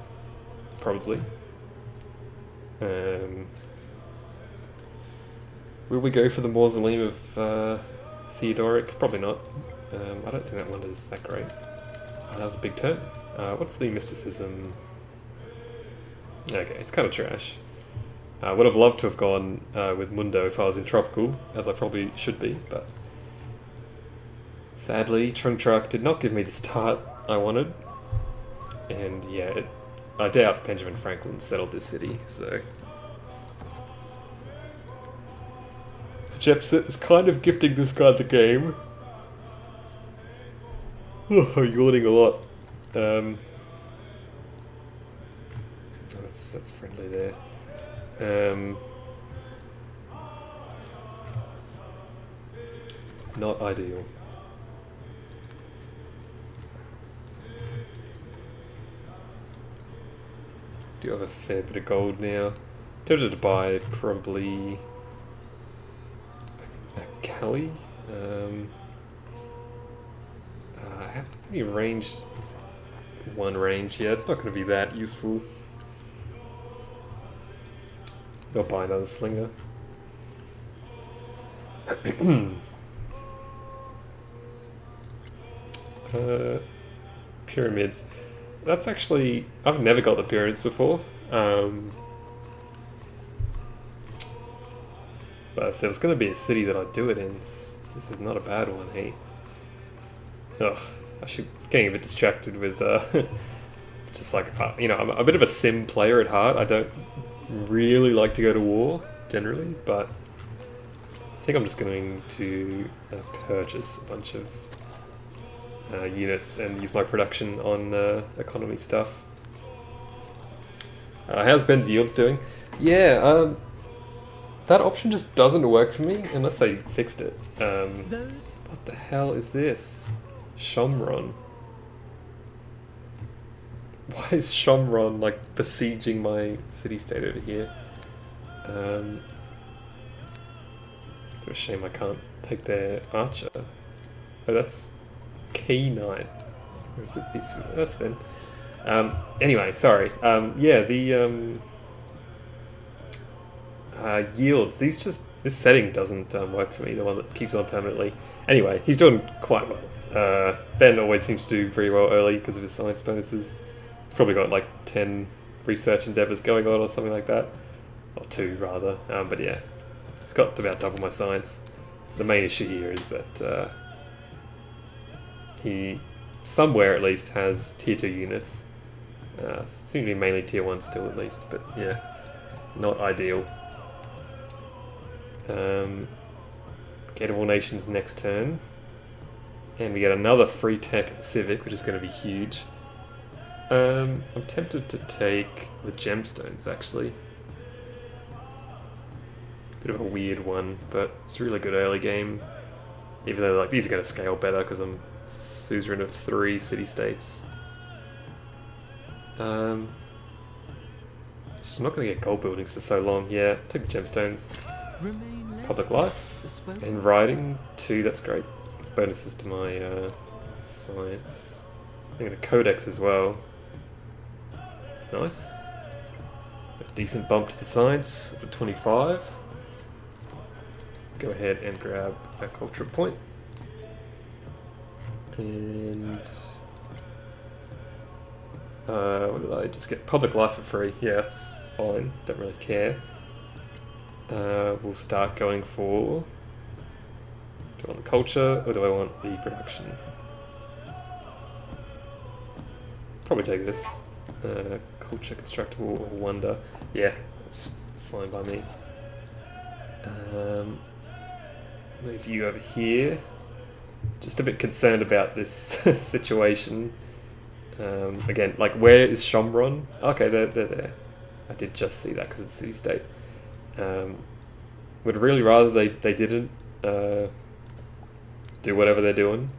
probably. Will we go for the mausoleum of Theodoric? Probably not. I don't think that one is that great. That was a big turn. What's the mysticism? Okay, it's kind of trash. I would have loved to have gone with Mundo if I was in Tropical, as I probably should be, but sadly, Trung Truck did not give me the start I wanted. And yeah, I doubt Benjamin Franklin settled this city, so... Hatshepsut is kind of gifting this guy the game. Oh, yawning a lot. That's friendly there. Not ideal. Do have a fair bit of gold now. Tempted to buy probably a Cali. How many range? One range. Yeah, it's not going to be that useful. I'll buy another slinger. Pyramids. That's actually... I've never got the pyramids before. But if there was going to be a city that I'd do it in, this is not a bad one, hey? Ugh, I should getting a bit distracted with... just like, you know, I'm a bit of a sim player at heart. I don't really like to go to war, generally, but I think I'm just going to purchase a bunch of units and use my production on economy stuff. How's Ben's yields doing? Yeah, that option just doesn't work for me unless they fixed it. What the hell is this? Shomron. Why is Shomron like besieging my city-state over here? It's a shame I can't take their archer. Oh, that's Key Knight. Or is it this? That's them. Anyway, sorry. Yeah, the yields. This setting doesn't work for me. The one that keeps on permanently. Anyway, he's doing quite well. Ben always seems to do very well early because of his science bonuses. He's probably got like 10 research endeavors going on or something like that. Or 2 rather. But yeah, it's got about double my science. The main issue here is that he somewhere at least has tier 2 units. Seem to be mainly tier 1 still at least, but yeah, not ideal. Gate of All Nations next turn. And we get another free tech Civic, which is going to be huge. I'm tempted to take the gemstones, actually. Bit of a weird one, but it's a really good early game. Even though like these are going to scale better because I'm suzerain of 3 city-states. Just not going to get gold buildings for so long. Yeah, take the gemstones. Remain less Public life. bespoken. And riding 2, that's great. Bonuses to my science. I'm going to codex as well. That's nice. A decent bump to the science for 25. Go ahead and grab a culture point. And what did I just get? Public life for free. Yeah, that's fine. Don't really care. We'll start going for... Do I want the culture or do I want the production? Probably take this. Culture, constructible, or wonder. Yeah, that's fine by me. Move you over here. Just a bit concerned about this situation. Again, like, where is Shomron? Okay, they're there. I did just see that because it's city-state. Would really rather they didn't do whatever they're doing.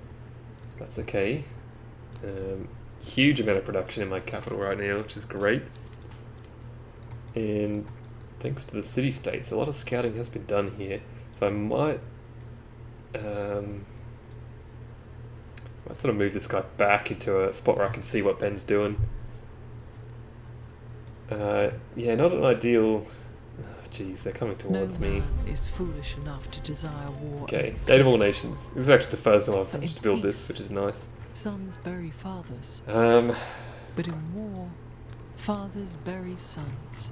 That's okay. Huge amount of production in my capital right now, which is great. And thanks to the city-states, a lot of scouting has been done here. So I might sort of move this guy back into a spot where I can see what Ben's doing. Yeah, not an ideal... Jeez, they're coming towards no me. man is foolish enough to desire war. Okay, over Gate of All peace. Nations. This is actually the first time I've But managed in to build this, peace, which is nice. Sons bury fathers, Um, but in war, fathers bury sons.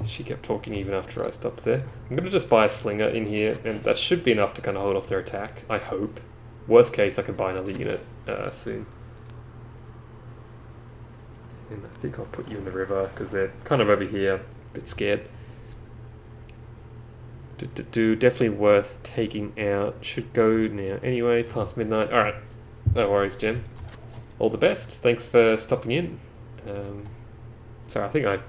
she kept talking even after I stopped there. I'm going to just buy a slinger in here, and that should be enough to kind of hold off their attack, I hope. Worst case, I can buy another unit soon. And I think I'll put you in the river, because they're kind of over here, a bit scared. Definitely worth taking out. Should go now anyway, past midnight. Alright, no worries, Gem. All the best. Thanks for stopping in. Sorry, I think I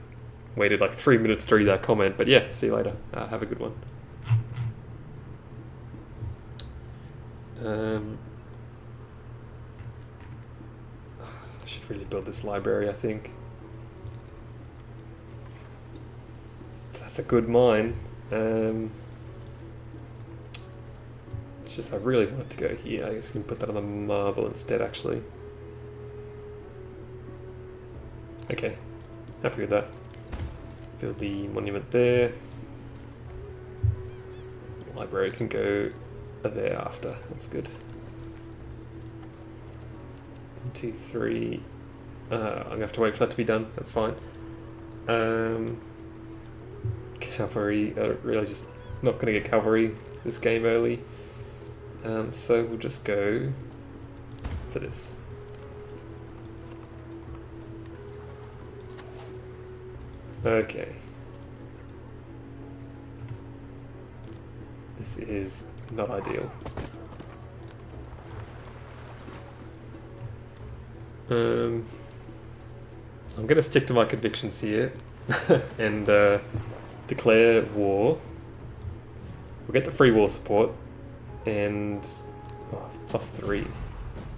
waited like 3 minutes to read that comment, but yeah, see you later. Have a good one. I should really build this library, I think. That's a good mine. It's just I really want to go here. I guess we can put that on the marble instead, actually. Okay, happy with that. Build the monument there. Library can go there after. That's good. 1, 2, 3. I'm gonna have to wait for that to be done. That's fine. Cavalry. Really, just not gonna get cavalry this game early. So we'll just go for this. Okay. This is not ideal. I'm going to stick to my convictions here and declare war. We'll get the free war support and +3.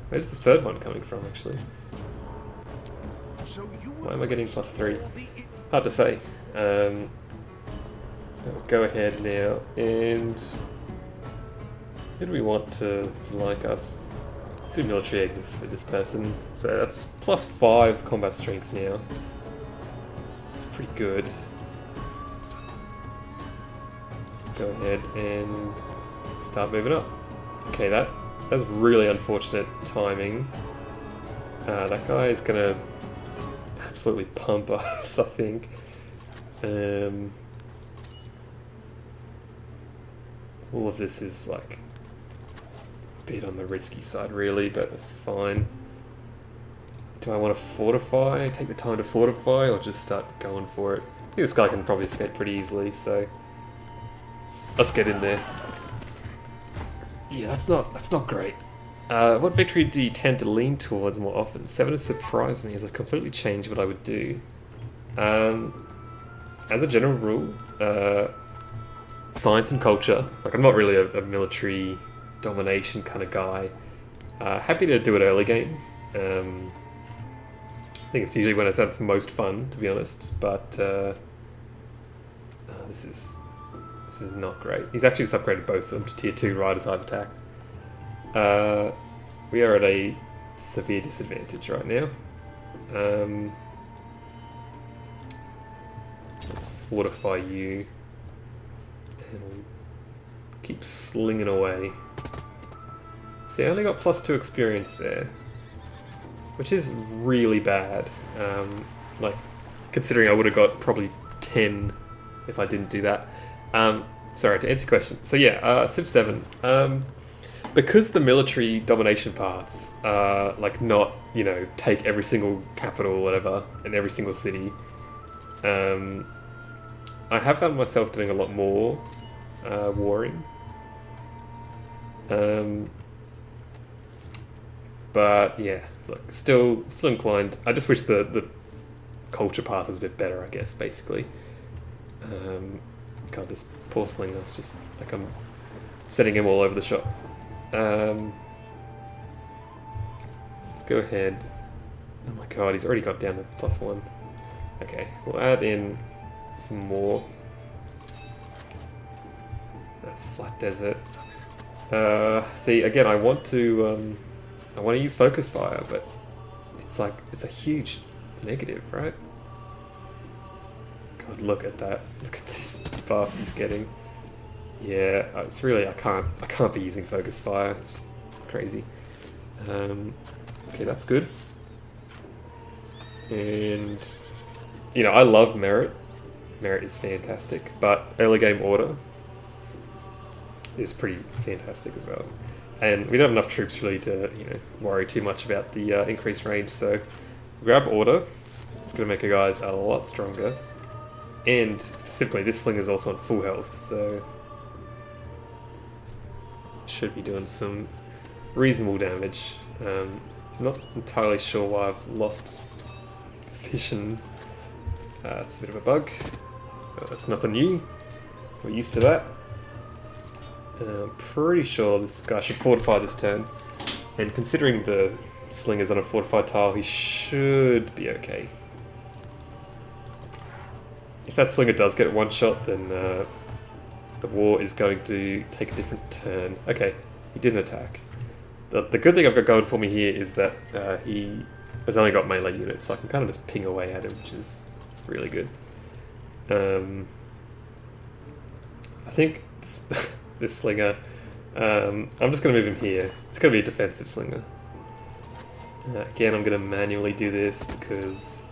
Where's the third one coming from, actually? So you Why am I getting +3? all the Hard to say. I'll go ahead now and who do we want to like us? Do military aid with this person. So that's +5 combat strength now. It's pretty good. Go ahead and start moving up. Okay, that's really unfortunate timing. That guy is gonna absolutely pump us, I think. All of this is like a bit on the risky side, really, but that's fine. Do I want to fortify? Take the time to fortify, or just start going for it? I think this guy can probably escape pretty easily, so Let's get in there. Yeah, that's not great. What victory do you tend to lean towards more often? 7 has surprised me as I've completely changed what I would do. As a general rule, science and culture. Like, I'm not really a military domination kind of guy. Happy to do it early game. I think it's usually when it's at its most fun, to be honest. But this is not great. He's actually just upgraded both of them to tier 2 right as I've attacked. We are at a severe disadvantage right now. Let's fortify you. And we'll keep slinging away. See, I only got +2 experience there, which is really bad. Like, considering I would have got probably 10 if I didn't do that. Sorry, to answer your question. So yeah, Civ 7. Because the military domination parts are like not, you know, take every single capital or whatever in every single city. I have found myself doing a lot more warring. But yeah, look, still inclined. I just wish the culture path was a bit better, I guess, basically. God, this poor slinger is just like I'm setting him all over the shop. Let's go ahead. Oh my god, he's already got down to +1. Okay, we'll add in some more. That's flat desert. See, again, I want to use focus fire, but it's like it's a huge negative, right? God, look at that! Look at these buffs he's getting. Yeah, it's really I can't be using focus fire. It's crazy. Okay, that's good. And you know, I love merit. Merit is fantastic, but early game order is pretty fantastic as well. And we don't have enough troops really to, you know, worry too much about the increased range. So grab order. It's going to make our guys a lot stronger. And specifically, this sling is also on full health, so should be doing some reasonable damage. Not entirely sure why I've lost vision. It's a bit of a bug. That's nothing new. We're used to that. I'm pretty sure this guy should fortify this turn. And considering the slinger's on a fortified tile, he should be okay. If that slinger does get one shot, then the war is going to take a different turn. Okay, he didn't attack. The good thing I've got going for me here is that he has only got melee units, so I can kind of just ping away at him, which is really good. I think this slinger, I'm just going to move him here. It's going to be a defensive slinger. Again, I'm going to manually do this because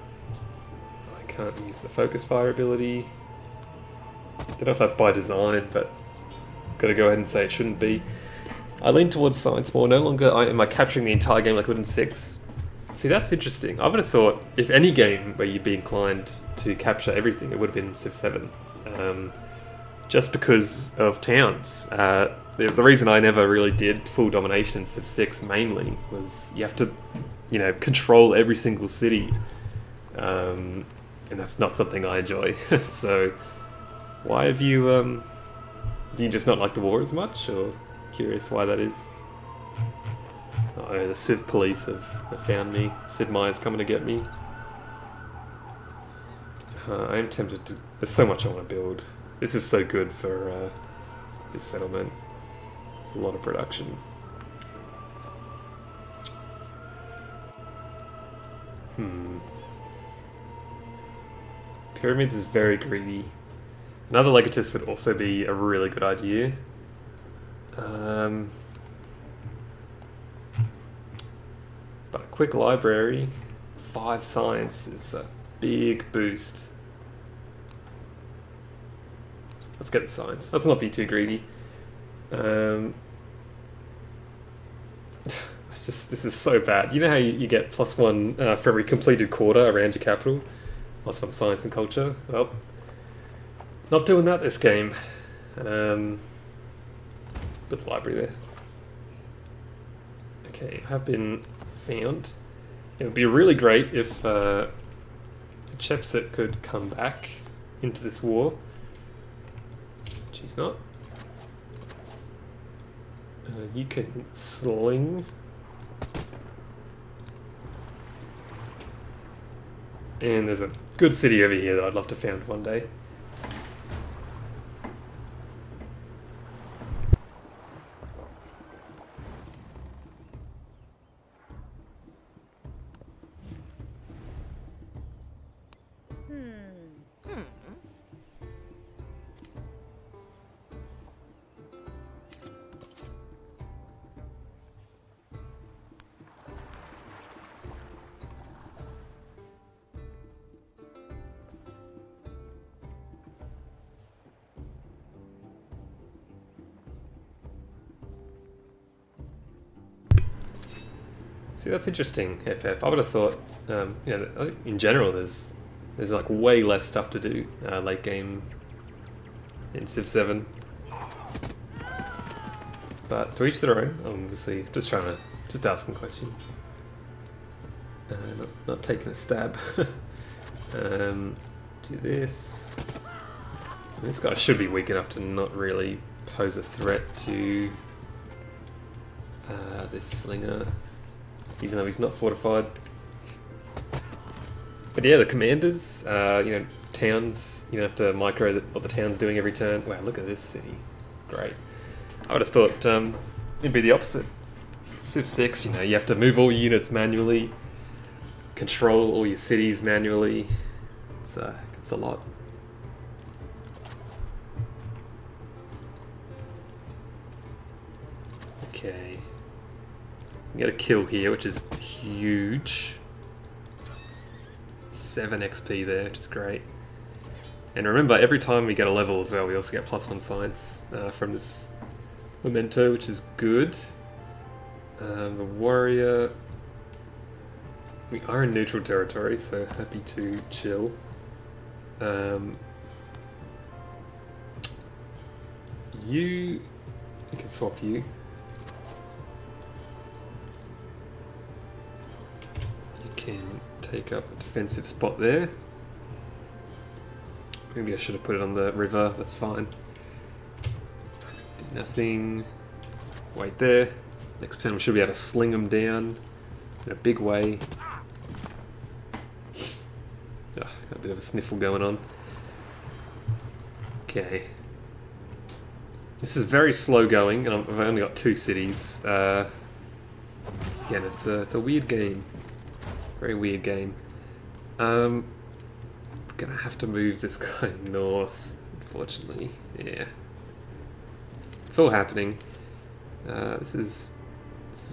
I can't use the focus fire ability. Don't know if that's by design, but I've got to go ahead and say it shouldn't be. I lean towards science more. No longer am I capturing the entire game like I would in 6. See, that's interesting. I would have thought if any game where you'd be inclined to capture everything, it would have been Civ 7. Just because of towns. The reason I never really did full domination in Civ 6 mainly was you have to, you know, control every single city. And that's not something I enjoy. So, why have you, do you just not like the war as much, or curious why that is? Oh, the Civ police have found me. Sid Meier's coming to get me. I am tempted to... There's so much I want to build. This is so good for this settlement. It's a lot of production. Pyramids is very greedy. Another Legatus would also be a really good idea. But a quick library, 5 science is a big boost. Let's get the science. Let's not be too greedy. It's just, this is so bad. You know how you get +1 for every completed quarter around your capital? +1 science and culture? Well, not doing that this game. Put the library there. Okay, have been found. It would be really great if Chepset could come back into this war. She's not. You can sling. And there's a good city over here that I'd love to found one day. See, that's interesting, Pep. I would have thought, I think in general, there's like way less stuff to do late game in Civ 7. But to each their own. Obviously, just asking questions, not taking a stab. Do this. This guy should be weak enough to not really pose a threat to this slinger. Even though he's not fortified. But yeah, the commanders, towns, you don't have to micro what the town's doing every turn. Wow, look at this city. Great. I would have thought it'd be the opposite. Civ 6, you have to move all your units manually, control all your cities manually. It's a lot. Okay. We get a kill here, which is huge. 7 XP there, which is great. And remember, every time we get a level as well, we also get +1 science from this memento, which is good. The warrior... We are in neutral territory, so happy to chill. We can swap you. Can take up a defensive spot there. Maybe I should have put it on the river, that's fine. Do nothing. Wait there. Next turn we should be able to sling them down in a big way. Got a bit of a sniffle going on. Okay. This is very slow going, and I've only got 2 cities. Again, it's a weird game. Very weird game. Gonna have to move this guy north, unfortunately. Yeah. It's all happening. This is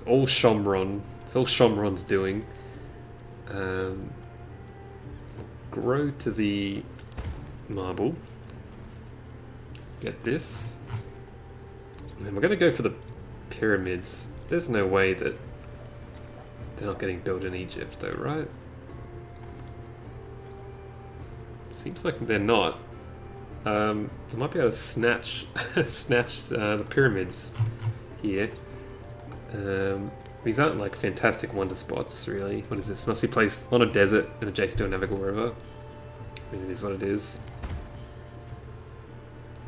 all Shomron. It's all Shomron's doing. Grow to the marble. Get this. And then we're gonna go for the pyramids. There's no way that they're not getting built in Egypt, though, right? Seems like they're not. They might be able to snatch the pyramids here. These aren't like fantastic wonder spots, really. What is this? Must be placed on a desert and adjacent to a navigable river. I mean, it is what it is.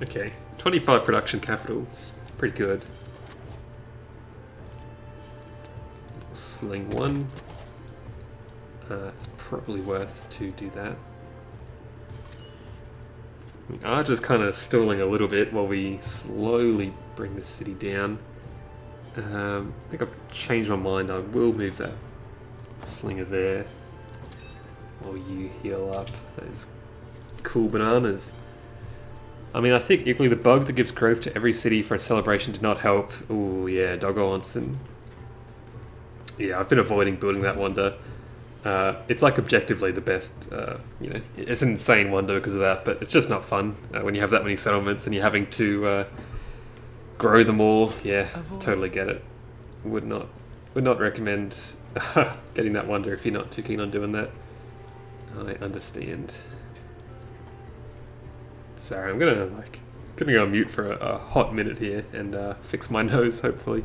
Okay, 25 production capital. It's pretty good. Sling 1. It's probably worth to do that. We are just kind of stalling a little bit while we slowly bring this city down. I think I've changed my mind. I will move that slinger there while you heal up. That is cool bananas. I mean, I think equally the bug that gives growth to every city for a celebration did not help. Oh yeah, Doggo Onsen. Yeah, I've been avoiding building that wonder. It's like objectively the best, it's an insane wonder because of that, but it's just not fun when you have that many settlements and you're having to grow them all. Yeah, totally get it. Would not recommend getting that wonder if you're not too keen on doing that. I understand. Sorry, I'm gonna gonna go on mute for a hot minute here and fix my nose, hopefully.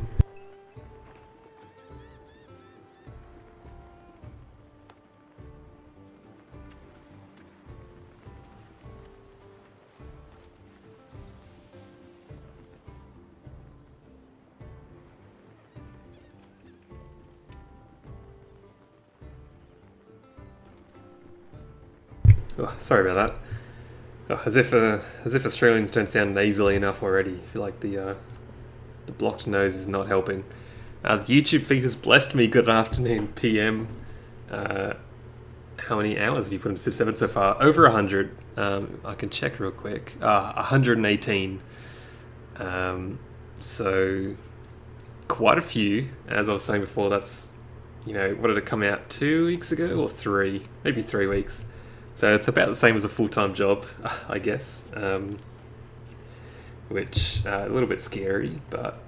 Oh, sorry about that. Oh, as if Australians don't sound nasally enough already. I feel like the blocked nose is not helping. The YouTube feed has blessed me. Good afternoon, PM. How many hours have you put into Civ 7 so far? Over 100. I can check real quick. 118. So quite a few. As I was saying before, that's, you know, what did it come out 2 weeks ago or 3? Maybe 3 weeks. So it's about the same as a full-time job, I guess, which a little bit scary, but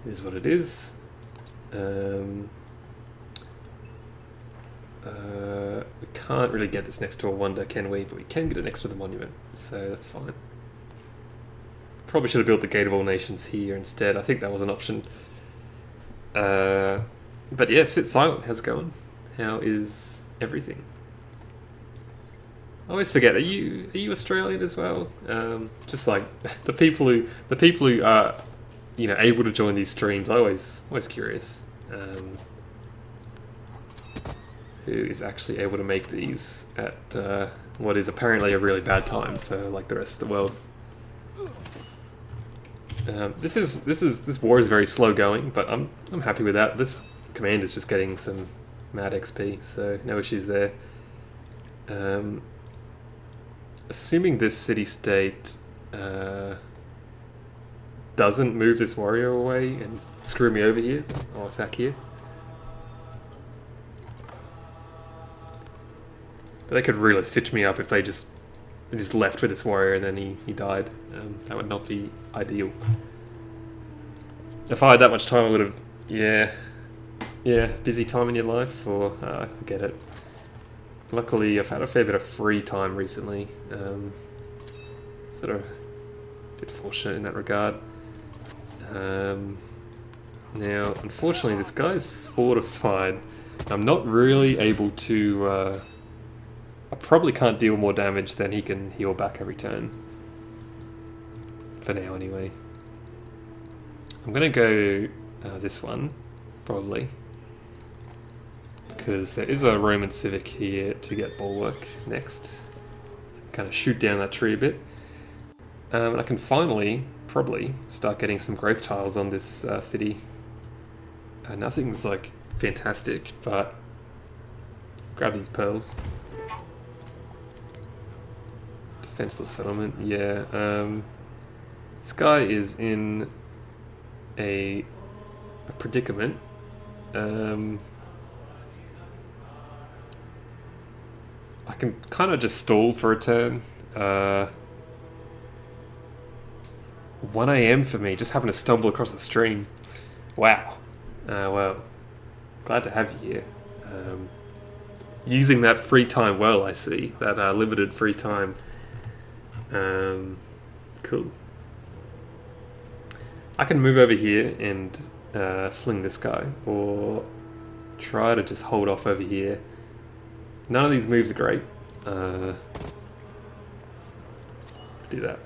it is what it is. We can't really get this next to a wonder, can we? But we can get it next to the monument, so that's fine. Probably should have built the Gate of All Nations here instead. I think that was an option. But yeah, Sit Silent, how's it going? How is everything? I always forget. Are you Australian as well? Just like the people who are, you know, able to join these streams. I always curious. Who is actually able to make these at what is apparently a really bad time for like the rest of the world. This war is very slow going, but I'm happy with that. This command is just getting some mad XP, so no issues there. Assuming this city-state doesn't move this warrior away and screw me over here, I'll attack here. But they could really stitch me up if they just left with this warrior and then he died. That would not be ideal. If I had that much time, I would have... Yeah, busy time in your life, or... I get it. Luckily, I've had a fair bit of free time recently. Sort of a bit fortunate in that regard. Now, unfortunately, this guy is fortified. I'm not really able to... I probably can't deal more damage than he can heal back every turn. For now, anyway. I'm going to go this one, probably. Because there is a Roman Civic here to get Bulwark next. Kind of shoot down that tree a bit. And I can finally, probably, start getting some growth tiles on this city. Nothing's like fantastic, but grab these pearls. Defenseless settlement, yeah. This guy is in a predicament. I can kind of just stall for a turn. 1 AM for me, just having to stumble across the stream. Wow. Well, glad to have you here. Using that free time well, I see. That limited free time. Cool. I can move over here and sling this guy, or try to just hold off over here. None of these moves are great. Do that.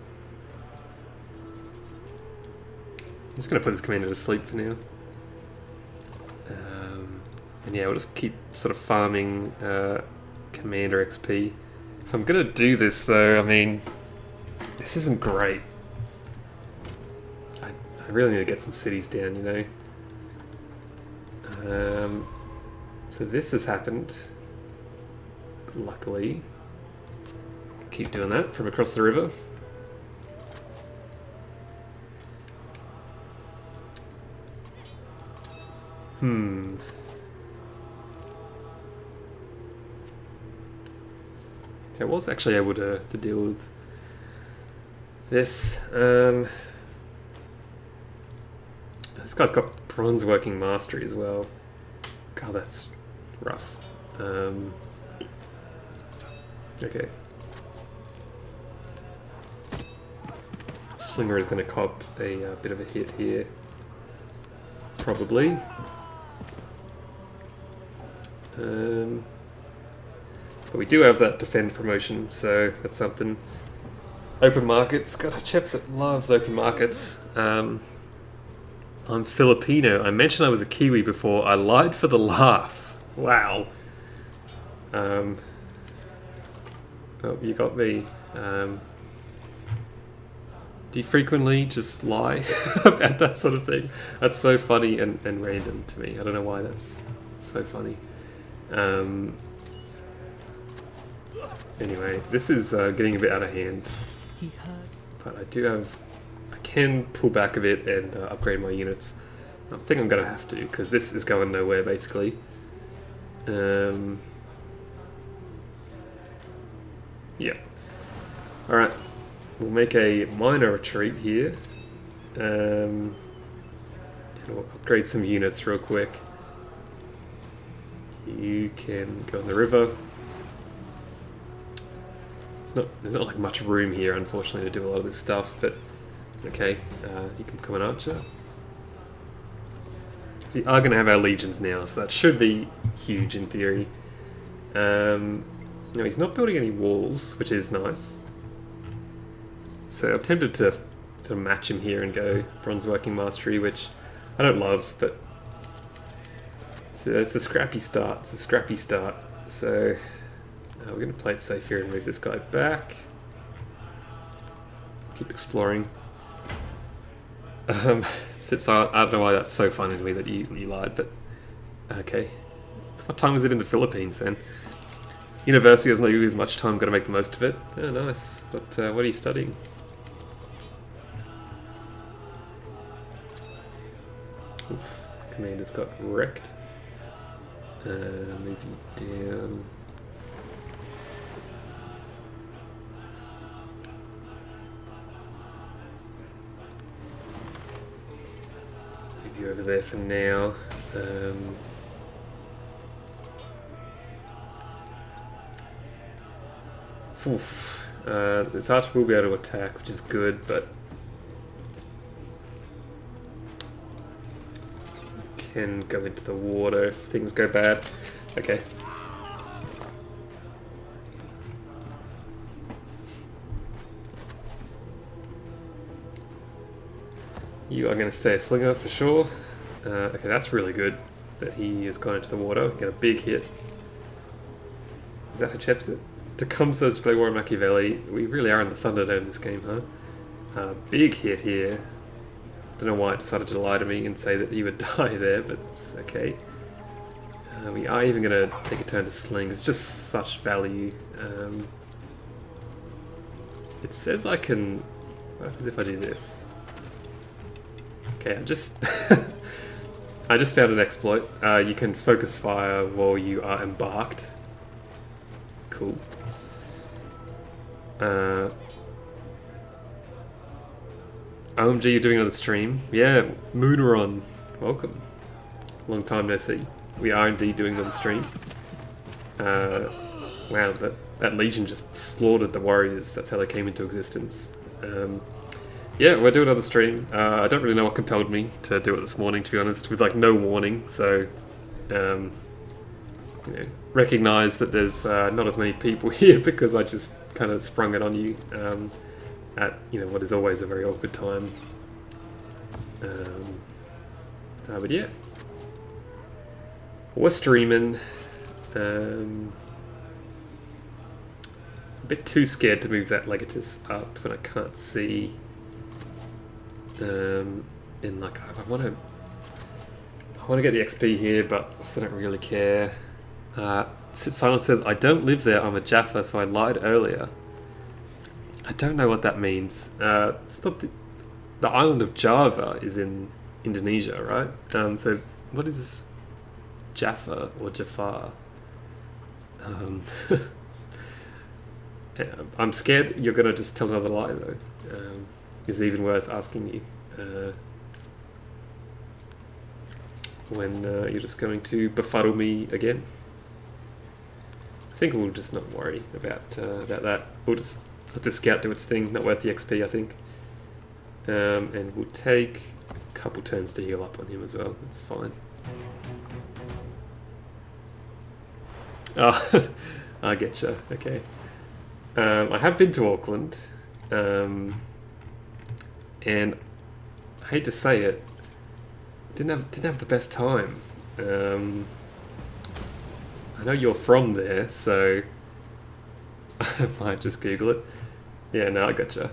I'm just going to put this commander to sleep for now. And yeah, we'll just keep sort of farming commander XP. If I'm going to do this though, I mean, this isn't great. I really need to get some cities down, you know. So this has happened. Luckily, keep doing that from across the river. Okay, I was actually able to deal with this. This guy's got bronze working mastery as well. God, that's rough. Okay. Slinger is going to cop a bit of a hit here. Probably. But we do have that defend promotion, so that's something. Open markets. God, Chepset loves open markets. I'm Filipino. I mentioned I was a Kiwi before. I lied for the laughs. Wow. Oh, you got me. Do you frequently just lie about that sort of thing? That's so funny and random to me. I don't know why that's so funny. Anyway, this is getting a bit out of hand. He heard But I can pull back a bit and upgrade my units. I think I'm going to have to, because this is going nowhere, basically. Yeah. Alright. We'll make a minor retreat here. And we'll upgrade some units real quick. You can go on the river. There's not like much room here, unfortunately, to do a lot of this stuff, but it's okay. You can become an archer. So we are going to have our legions now, so that should be huge in theory. No, he's not building any walls, which is nice. So I'm tempted to match him here and go Bronze Working Mastery, which I don't love, but it's a scrappy start. It's a scrappy start. So we're going to play it safe here and move this guy back. Keep exploring. So I don't know why that's so funny to me that you lied, but okay. So what time is it in the Philippines then? University doesn't leave you with much time, got to make the most of it. Oh, nice. But what are you studying? Oof, commander's got wrecked. Maybe down. Leave you over there for now. This archer will be able to attack, which is good, but can go into the water if things go bad. Okay. You are going to stay a slinger for sure. Okay, that's really good that he has gone into the water. Get a big hit. Is that Hatshepsut? Tecumseh to play War of Machiavelli. We really are in the Thunderdome in this game, huh? Big hit here. Don't know why it decided to lie to me and say that he would die there, but it's okay. We are even going to take a turn to sling. It's just such value. It says I can... What happens if I do this? Okay, I just found an exploit. You can focus fire while you are embarked. Cool. OMG, you're doing another stream? Yeah, Mooneron, welcome. Long time no see. We are indeed doing another stream. Wow, that legion just slaughtered the warriors. That's how they came into existence. Yeah, we're doing another stream. I don't really know what compelled me to do it this morning, to be honest, with like no warning. So, you know, recognise that there's not as many people here because I just kind of sprung it on you at what is always a very awkward time. But yeah, we're streaming. A bit too scared to move that Legatus up when I can't see. And like I want to get the XP here, but I don't really care. Silence says, I don't live there, I'm a Jaffa, so I lied earlier. I don't know what that means. It's not the island of Java is in Indonesia, right? So what is Jaffa or Jafar? Yeah, I'm scared you're going to just tell another lie, though. Is it even worth asking you when you're just going to befuddle me again? I think we'll just not worry about that. We'll just let the scout do its thing. Not worth the XP, I think. And we'll take a couple turns to heal up on him as well. That's fine. Oh, I getcha. Okay. I have been to Auckland, and I hate to say it, didn't have the best time. I know you're from there, so I might just Google it. Yeah, no, I gotcha.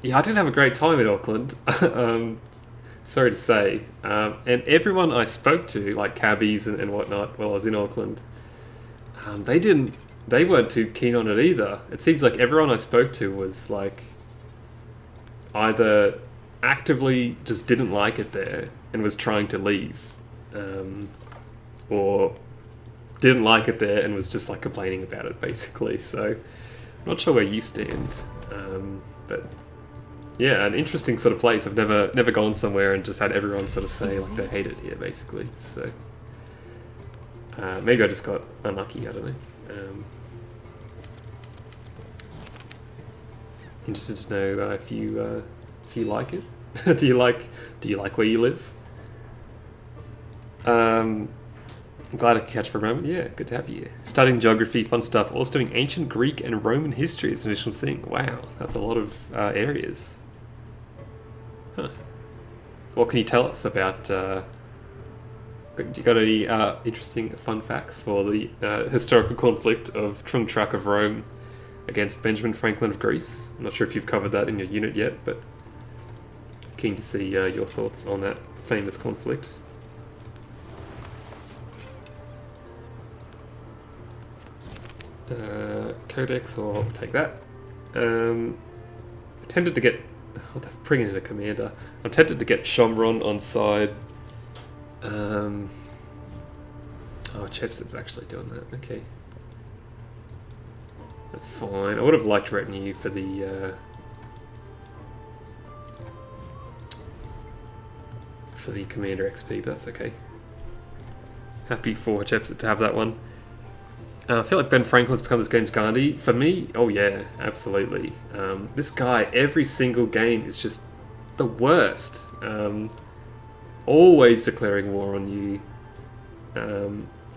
Yeah, I didn't have a great time in Auckland. Sorry to say. And everyone I spoke to, like cabbies and whatnot, while I was in Auckland, they weren't too keen on it either. It seems like everyone I spoke to was like either actively just didn't like it there and was trying to leave, or didn't like it there and was just like complaining about it basically. So I'm not sure where you stand, but yeah, an interesting sort of place. I've never gone somewhere and just had everyone sort of say like they hate it here basically. So maybe I just got unlucky. I don't know. Interested to know if you like it. do you like where you live? I'm glad I could catch for a moment. Yeah, good to have you here. Studying geography, fun stuff. Also doing ancient Greek and Roman history as an additional thing. Wow, that's a lot of areas. Huh. What can you tell us about... you got any interesting fun facts for the historical conflict of Trung Trac of Rome against Benjamin Franklin of Greece? I'm not sure if you've covered that in your unit yet, but keen to see your thoughts on that famous conflict. Codex, or I'll take that. I'm tempted to get... Oh, they're bringing in a commander. I'm tempted to get Shomron on side. Oh, Chepsit's actually doing that. Okay. That's fine. I would have liked retinue for the commander XP, but that's okay. Happy for Chepsit to have that one. I feel like Ben Franklin's become this game's Gandhi. For me, oh yeah, absolutely. This guy, every single game is just the worst. Always declaring war on you,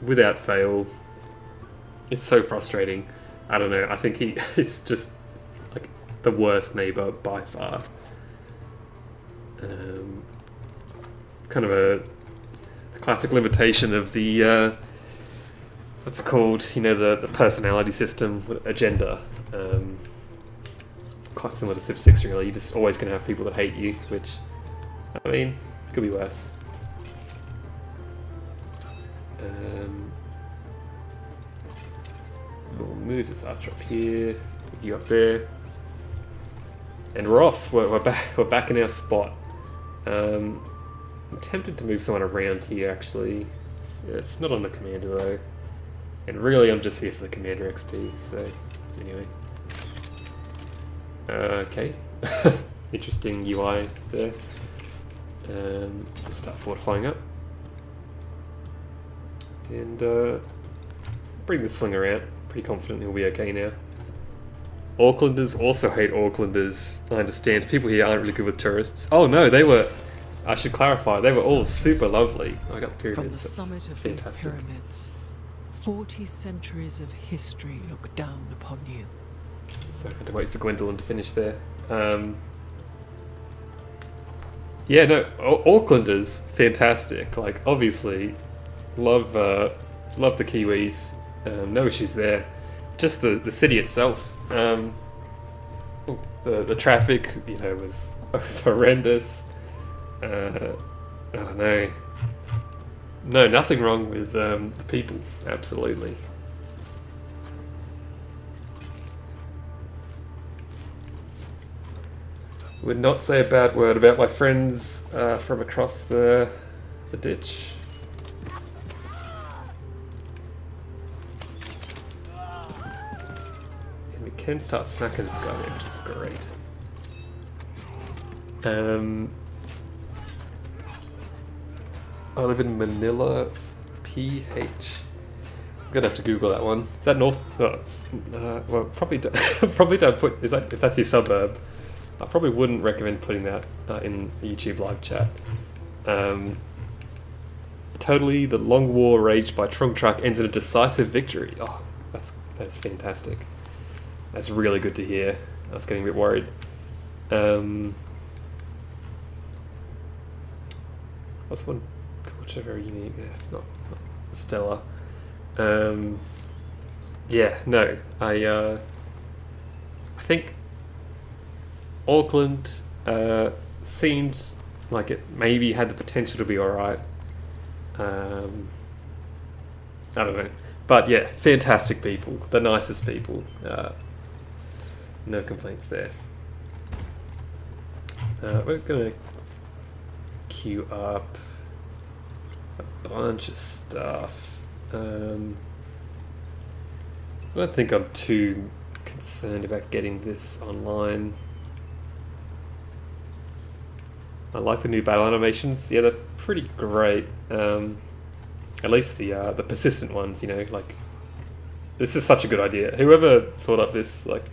without fail. It's so frustrating. I don't know, I think he is just like the worst neighbour by far. Kind of a classic limitation of the what's it called? You know, the personality system agenda. It's quite similar to Civ 6 really. You're just always going to have people that hate you, which, I mean, could be worse. We'll move this archer up here, put you up there, and we're off. We're back in our spot. I'm tempted to move someone around here actually. Yeah, it's not on the commander though, and really I'm just here for the commander XP. So anyway, okay, interesting UI there. We'll start fortifying up. And bring the slinger out. Pretty confident he'll be okay now. Aucklanders also hate Aucklanders. I understand. People here aren't really good with tourists. Oh no, they were... I should clarify, they were all super lovely. I got the pyramids. From the summit of these pyramids, 40 centuries of history look down upon you. So I had to wait for Gwendolyn to finish there. Yeah, no, Aucklanders, fantastic. Like, obviously, love the Kiwis. No issues there. Just the city itself. The traffic, you know, was horrendous. I don't know. No, nothing wrong with the people. Absolutely. Would not say a bad word about my friends from across the ditch. And we can start smacking this guy there, which is great. I live in Manila, PH. I'm gonna have to Google that one. Is that north? Well, probably don't put. Is that if that's your suburb? I probably wouldn't recommend putting that in the YouTube live chat. Totally, the long war raged by Trung Truck ends in a decisive victory. Oh, that's fantastic. That's really good to hear. I was getting a bit worried. What's one culture very unique? Yeah, it's not stellar. Yeah, no, I think Auckland seemed like it maybe had the potential to be alright. I don't know. But yeah, fantastic people. The nicest people. No complaints there. We're going to queue up a bunch of stuff. I don't think I'm too concerned about getting this online. I like the new battle animations. Yeah, they're pretty great. At least the persistent ones, you know, like this is such a good idea. Whoever thought up this like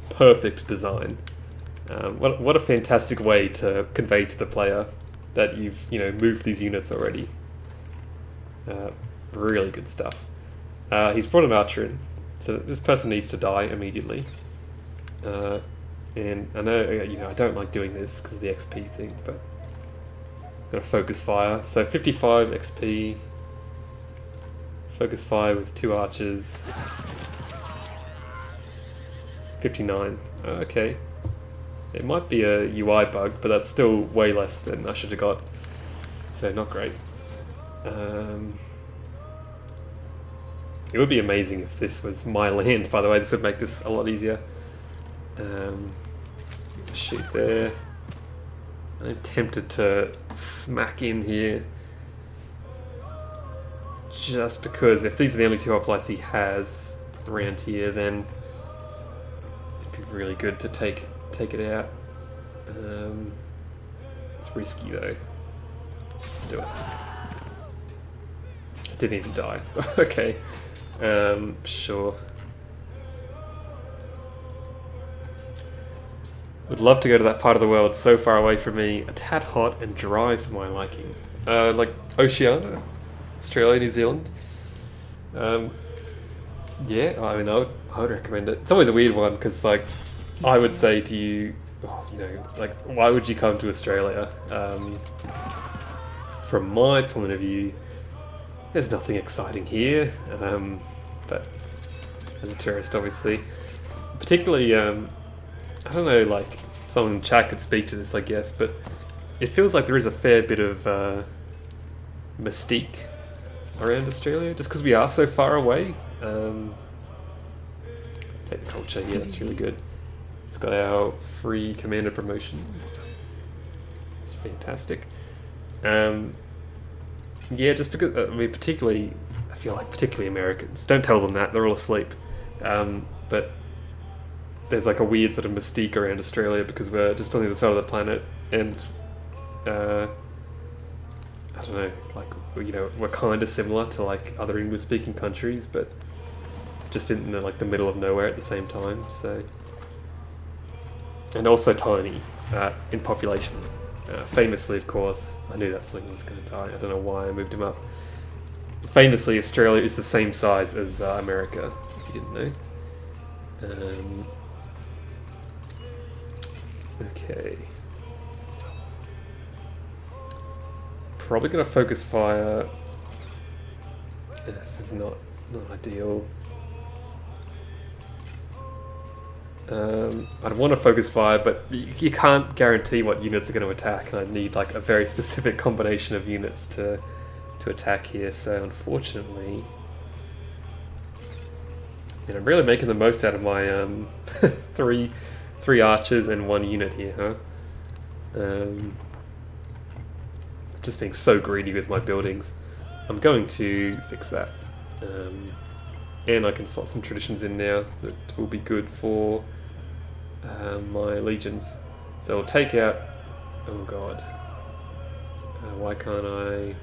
perfect design, what a fantastic way to convey to the player that you've moved these units already. Really good stuff. He's brought an archer in, so this person needs to die immediately. And I know I don't like doing this because of the XP thing, but I'm gonna focus fire. So 55 XP. Focus fire with 2 archers. 59. Okay. It might be a UI bug, but that's still way less than I should have got. So not great. It would be amazing if this was my land, by the way. This would make this a lot easier. Shoot there. I'm tempted to smack in here. Just because if these are the only 2 hoplites he has around here, then it'd be really good to take it out. It's risky though. Let's do it. I didn't even die. Okay. Sure. Would love to go to that part of the world so far away from me, a tad hot and dry for my liking. Like Oceania, Australia, New Zealand. Yeah, I mean, I would recommend it. It's always a weird one because, like, I would say to you, like, why would you come to Australia? From my point of view, there's nothing exciting here, but as a tourist, obviously. Particularly, I don't know, like, someone in chat could speak to this, I guess, but it feels like there is a fair bit of mystique around Australia, just because we are so far away. Take the culture, yeah, that's really good. It's got our free commander promotion. It's fantastic. Yeah, just because, I mean, particularly, I feel like particularly Americans. Don't tell them that, they're all asleep. But there's like a weird sort of mystique around Australia because we're just on the other side of the planet, and I don't know, like, we're kind of similar to like other English-speaking countries, but just in the middle of nowhere at the same time. So, and also tiny in population. Famously, of course, I knew that sling was going to die. I don't know why I moved him up. Famously, Australia is the same size as America, if you didn't know. Okay. Probably going to focus fire. Yeah, this is not ideal. I'd want to focus fire, but you can't guarantee what units are going to attack, and I need like a very specific combination of units to attack here. So unfortunately, I'm really making the most out of my three archers and 1 unit here, huh? Just being so greedy with my buildings. I'm going to fix that, and I can slot some traditions in now that will be good for my legions. So we'll take out, oh god, why can't I?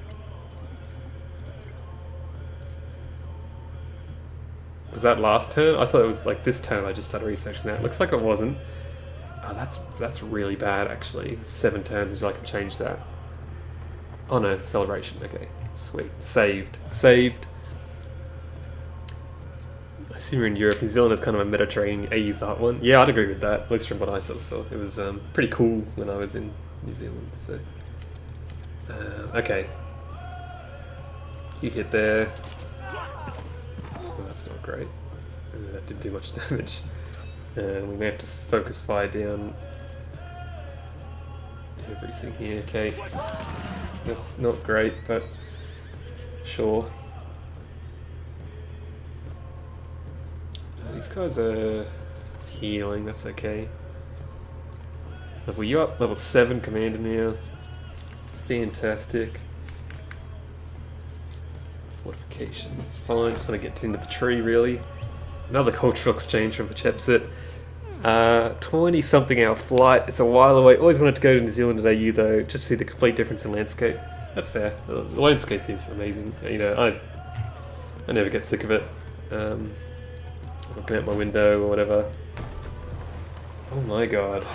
Was that last turn? I thought it was like this turn I just started researching that. Looks like it wasn't. that's really bad actually. 7 turns until I can change that. Oh no, celebration. Okay, sweet. Saved. I assume you're in Europe. New Zealand is kind of a Mediterranean. AU's the hot one. Yeah, I'd agree with that. At least from what I saw. It was pretty cool when I was in New Zealand. So, okay. You hit there. Oh, that's not great. That didn't do much damage. We may have to focus fire down everything here. Okay. That's not great, but sure. These guys are healing, that's okay. Level you up, level 7 commander now. Fantastic. Fortifications, fine, just want to get into the tree really. Another cultural exchange from Hatshepsut. 20 something hour flight, it's a while away. Always wanted to go to New Zealand and AU though, just to see the complete difference in landscape. That's fair, the landscape is amazing. You know, I never get sick of it. Looking out my window or whatever. Oh my god.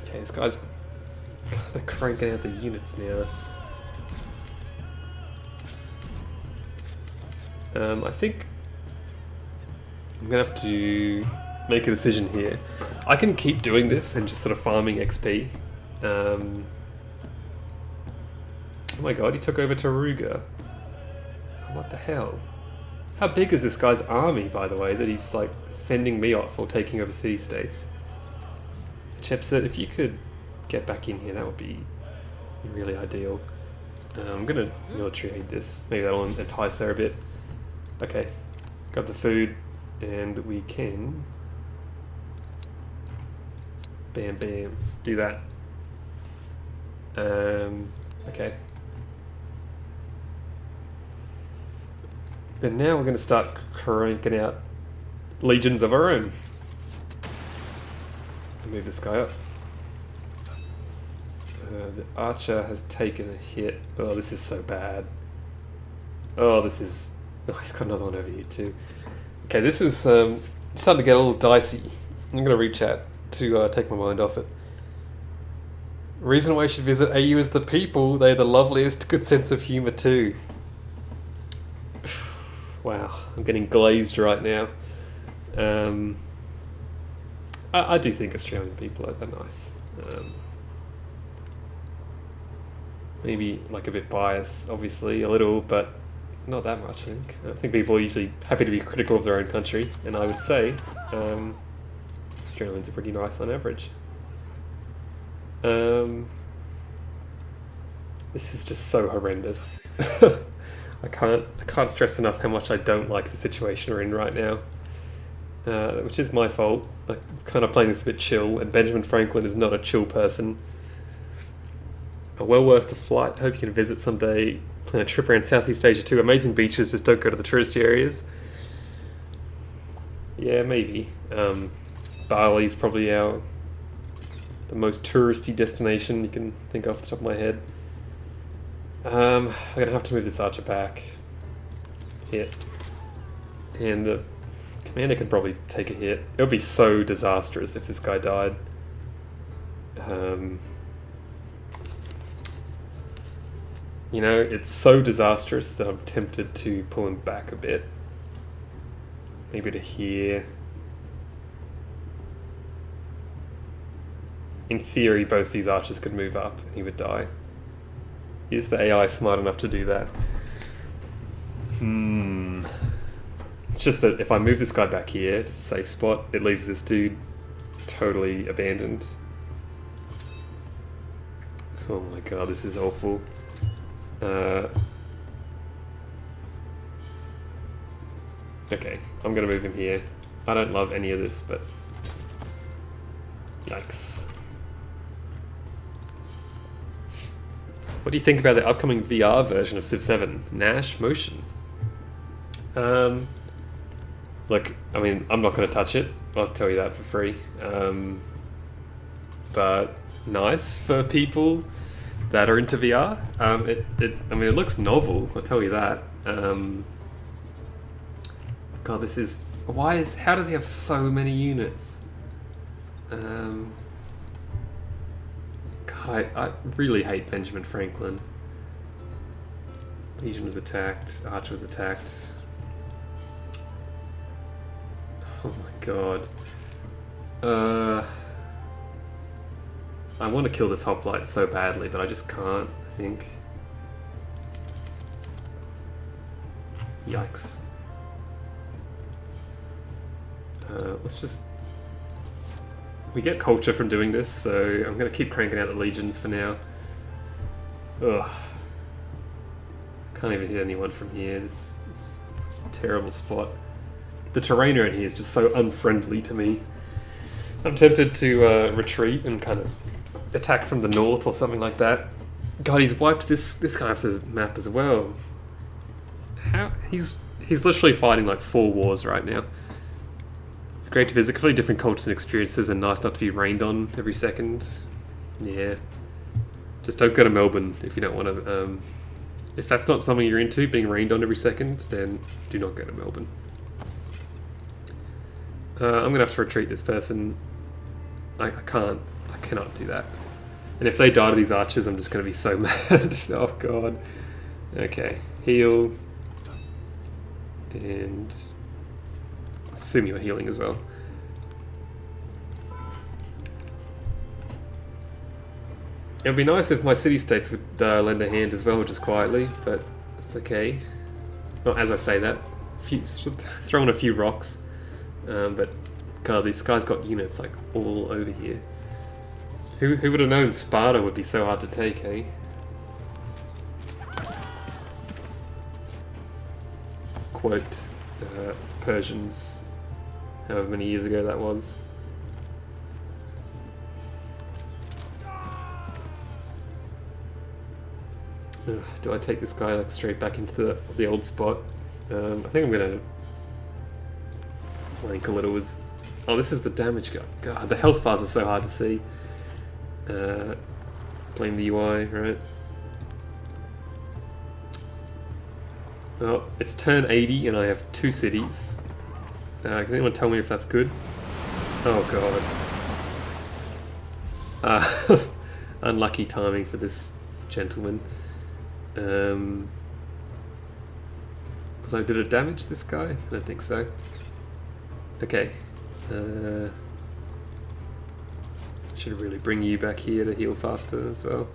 Okay, this guy's kind of cranking out the units now. I think I'm gonna have to make a decision here. I can keep doing this and just sort of farming XP. Oh my god, he took over Taruga. What the hell? How big is this guy's army, by the way, that he's like fending me off or taking over city states? Hatshepsut, if you could get back in here, that would be really ideal. I'm gonna military aid this. Maybe that'll entice her a bit. Okay, got the food, and we can bam do that. Okay. And now we're going to start cranking out legions of our own. Move this guy up. The archer has taken a hit. Oh, this is so bad. Oh, this is... Oh, he's got another one over here too. Okay, this is starting to get a little dicey. I'm going to reach out to take my mind off it. Reason why you should visit AU is the people. They're the loveliest, good sense of humour too. Wow, I'm getting glazed right now. I do think Australian people are nice. Maybe like a bit biased, obviously, a little, but not that much, I think. I think people are usually happy to be critical of their own country, and I would say Australians are pretty nice on average. This is just so horrendous. I can't stress enough how much I don't like the situation we're in right now, which is my fault. I'm kind of playing this a bit chill, and Benjamin Franklin is not a chill person. Well worth the flight. Hope you can visit someday. Plan a trip around Southeast Asia too. Amazing beaches. Just don't go to the touristy areas. Yeah, maybe. Bali's probably the most touristy destination you can think of off the top of my head. I'm gonna have to move this archer back. Hit. And the commander can probably take a hit. It would be so disastrous if this guy died. You know, it's so disastrous that I'm tempted to pull him back a bit. Maybe to here. In theory, both these archers could move up and he would die. Is the AI smart enough to do that? It's just that if I move this guy back here to the safe spot, it leaves this dude totally abandoned. Oh my god, this is awful. Okay, I'm gonna move him here. I don't love any of this, but... Yikes. What do you think about the upcoming VR version of Civ 7? Nash Motion? Look, I mean, I'm not going to touch it. I'll tell you that for free. But nice for people that are into VR. I mean, it looks novel, I'll tell you that. God, this is... How does he have so many units? God, I really hate Benjamin Franklin. Legion was attacked. Archer was attacked. Oh my god. I want to kill this hoplite so badly, but I just can't, I think. Yikes. Let's just... We get culture from doing this, so I'm going to keep cranking out the legions for now. Ugh. Can't even hit anyone from here. This terrible spot. The terrain around here is just so unfriendly to me. I'm tempted to retreat and kind of attack from the north or something like that. God, he's wiped this guy off the map as well. How? He's literally fighting like 4 wars right now. Great to visit. Completely different cultures and experiences, and nice not to be rained on every second. Yeah. Just don't go to Melbourne if you don't want to... if that's not something you're into, being rained on every second, then do not go to Melbourne. I'm going to have to retreat this person. I cannot do that. And if they die to these archers, I'm just going to be so mad. Oh god. Okay. Heal. And... I assume you're healing as well. It would be nice if my city-states would lend a hand as well, just quietly, but it's okay. Well, as I say that, throw in a few rocks, but god, this guy's got units like all over here. Who would have known Sparta would be so hard to take, eh? Quote Persians, however many years ago that was. Do I take this guy like straight back into the old spot? I think I'm gonna flank a little with... Oh, this is the damage guy. God, the health bars are so hard to see. Blame the UI, right? Well, it's turn 80 and I have 2 cities. Can anyone tell me if that's good? Oh god. Unlucky timing for this gentleman. Did it damage this guy? I don't think so. Okay. Should really bring you back here to heal faster as well.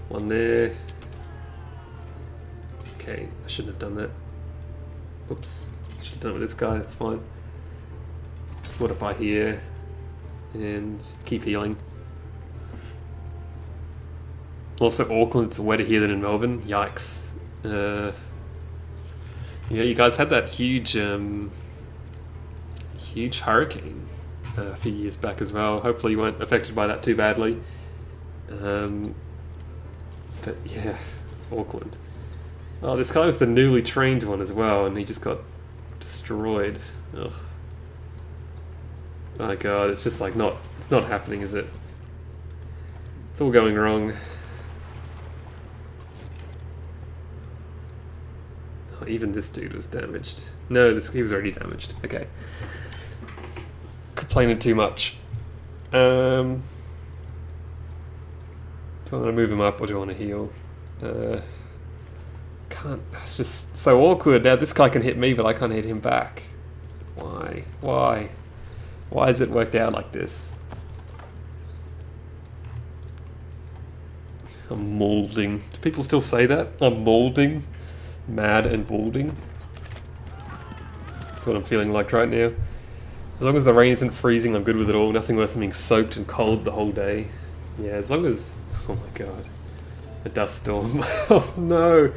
One there. Okay, I shouldn't have done that. Oops. Should have done it with this guy, that's fine. Fortify here. And keep healing. Also, Auckland's wetter here than in Melbourne. Yikes. Yeah, you guys had that huge hurricane a few years back as well. Hopefully you weren't affected by that too badly. But yeah, Auckland. Oh, this guy was the newly trained one as well, and he just got destroyed. Ugh. My god, it's just like it's not happening, is it? It's all going wrong. Oh, even this dude was damaged. No, he was already damaged. Okay. Complaining too much. Do I want to move him up or do I want to heal? Can't. It's just so awkward. Now this guy can hit me, but I can't hit him back. Why? Why? Why has it worked out like this? I'm moulding. Do people still say that? I'm moulding? Mad and balding? That's what I'm feeling like right now. As long as the rain isn't freezing, I'm good with it all. Nothing worse than being soaked and cold the whole day. Yeah, as long as... Oh my god. A dust storm. Oh no!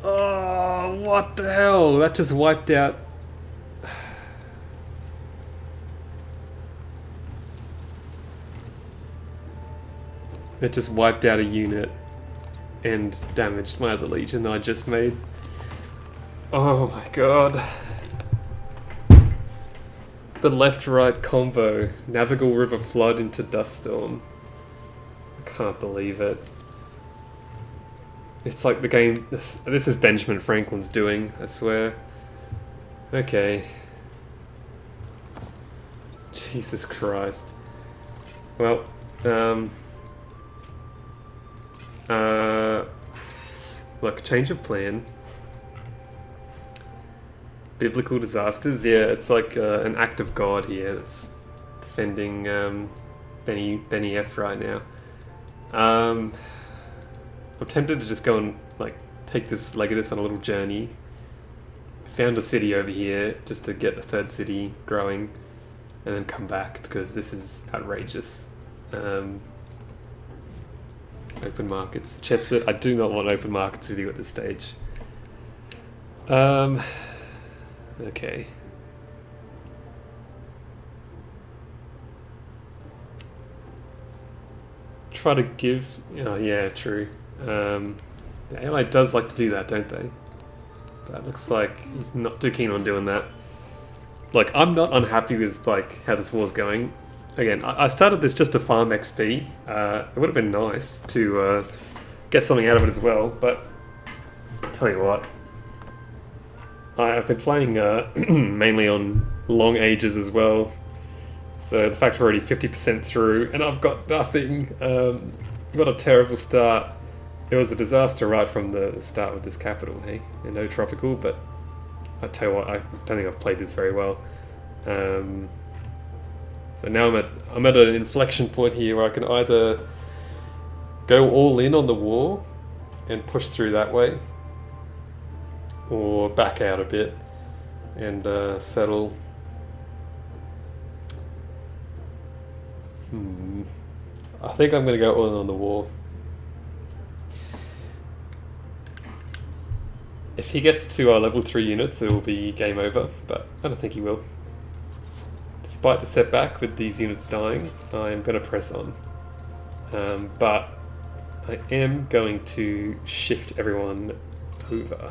Oh, what the hell? That just wiped out... It just wiped out a unit and damaged my other legion that I just made. Oh my god. The left-right combo. Navigal River Flood into Dust Storm. I can't believe it. It's like the game... This is Benjamin Franklin's doing, I swear. Okay. Jesus Christ. Well, look, change of plan. Biblical disasters, yeah, it's like an act of God here that's defending Benny F right now. I'm tempted to just go and like take this Legatus on a little journey. Found a city over here just to get the third city growing, and then come back because this is outrageous. Open markets. Chepset, I do not want open markets with you at this stage. Okay. Try to give... Oh, yeah, true. The AI does like to do that, don't they? But it looks like he's not too keen on doing that. Like, I'm not unhappy with, like, how this war's going. Again, I started this just to farm XP. It would have been nice to get something out of it as well, but... I'll tell you what. I've been playing mainly on long ages as well, so the fact we're already 50% through and I've got nothing, got a terrible start. It was a disaster right from the start with this capital, hey? And no tropical, but I tell you what, I don't think I've played this very well. So now I'm at an inflection point here where I can either go all in on the war and push through that way, or back out a bit and settle. I think I'm going to go all in on the war. If he gets to level 3 units, it will be game over, but I don't think he will. Despite the setback with these units dying, I am going to press on. But I am going to shift everyone over.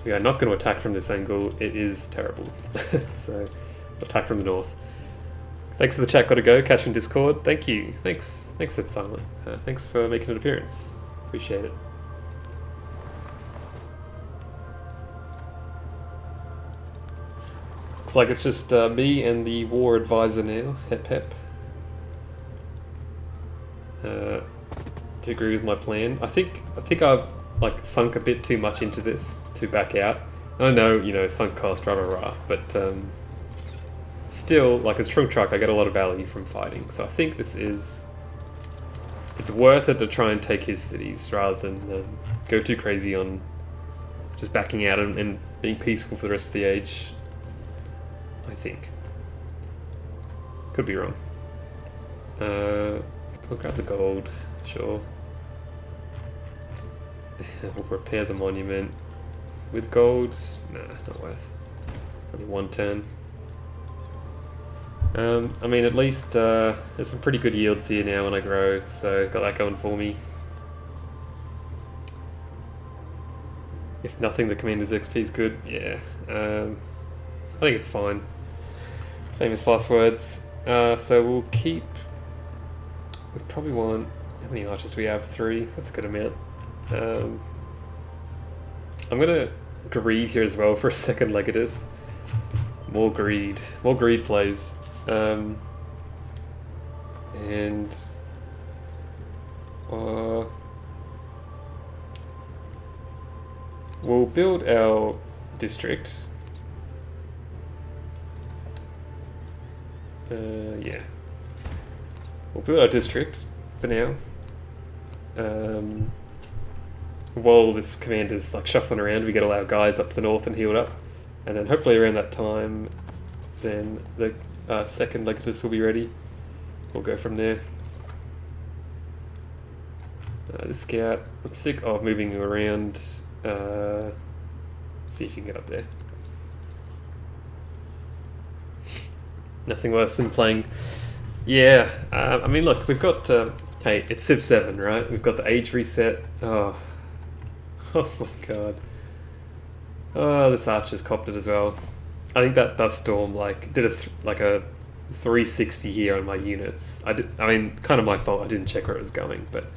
We are not going to attack from this angle, it is terrible. So, attack from the north. Thanks for the chat, gotta go, catch you in Discord. Thank you, thanks Ed Silent. Thanks for making an appearance, appreciate it. Looks like it's just me and the war advisor now, Hep Hep. To agree with my plan. I think I've like sunk a bit too much into this to back out. I know, you know, sunk cost, rah rah rah, but still, like as Trunk Truck, I get a lot of value from fighting. So I think this is, it's worth it to try and take his cities rather than go too crazy on just backing out and being peaceful for the rest of the age. I think. Could be wrong. We'll grab the gold, sure. We'll repair the monument. With gold? Nah, not worth. Only one turn. I mean, at least there's some pretty good yields here now when I grow, so got that going for me. If nothing, the Commander's XP is good. Yeah, I think it's fine. Famous last words. So we'll keep... We probably want... How many archers do we have? 3. That's a good amount. I'm gonna greed here as well for a second Legatus. More greed plays. And we'll build our district. Yeah, we'll build our district for now. While this commander's like shuffling around, we get all our guys up to the north and healed up, and then hopefully around that time, then the second Legatus will be ready. We'll go from there. The scout, I'm sick of moving you around. See if you can get up there. Nothing worse than playing. Yeah, I mean, look, we've got. Hey, it's Civ 7, right? We've got the age reset. Oh my god. Oh, this archer's copped it as well. I think that Dust Storm like did like a 360 here on my units. I mean, kind of my fault. I didn't check where it was going, but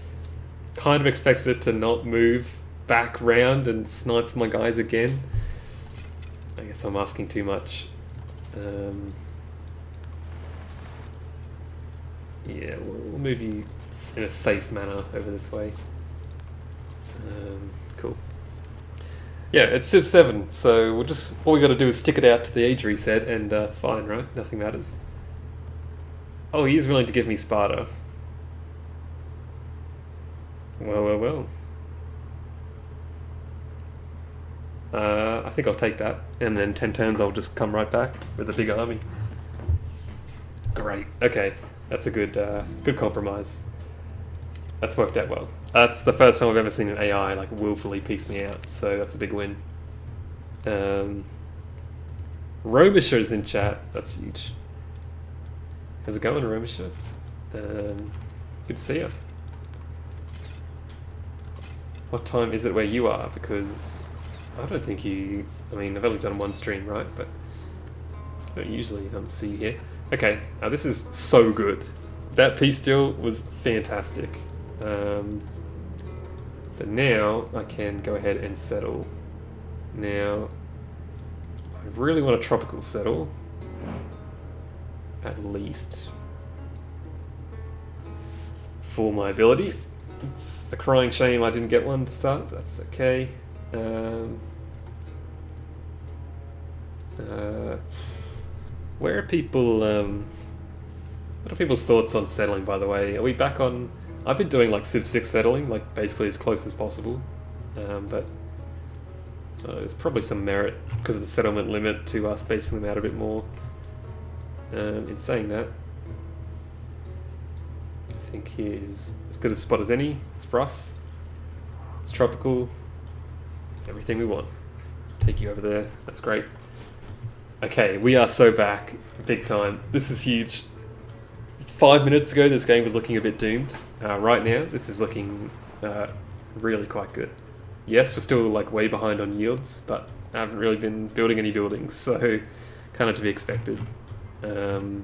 kind of expected it to not move back round and snipe my guys again. I guess I'm asking too much. Yeah, we'll move you in a safe manner over this way. Cool. Yeah, it's Civ 7, so all we got to do is stick it out to the age reset, and it's fine, right? Nothing matters. Oh, he is willing to give me Sparta. Well. I think I'll take that, and then 10 turns I'll just come right back with a big army. Great. Okay, that's a good compromise. That's worked out well. That's the first time I've ever seen an AI like willfully piece me out, so that's a big win. Romisher's in chat. That's huge. How's it going, Romisher? Good to see you. What time is it where you are? Because I don't think you... I mean, I've only done one stream, right? But I don't usually see you here. Okay, this is so good. That peace deal was fantastic. So now I can go ahead and settle. Now, I really want a tropical settle. At least. For my ability. It's a crying shame I didn't get one to start, but that's okay. Where are people, what are people's thoughts on settling, by the way? Are we back on... I've been doing like Civ 6 settling, like basically as close as possible. But there's probably some merit because of the settlement limit to spacing them out a bit more. In saying that, I think here's as good a spot as any. It's rough, it's tropical, everything we want. Take you over there, that's great. Okay, we are so back, big time. This is huge. 5 minutes ago this game was looking a bit doomed. Right now this is looking really quite good. Yes, we're still like way behind on yields, but I haven't really been building any buildings, so kind of to be expected. I'm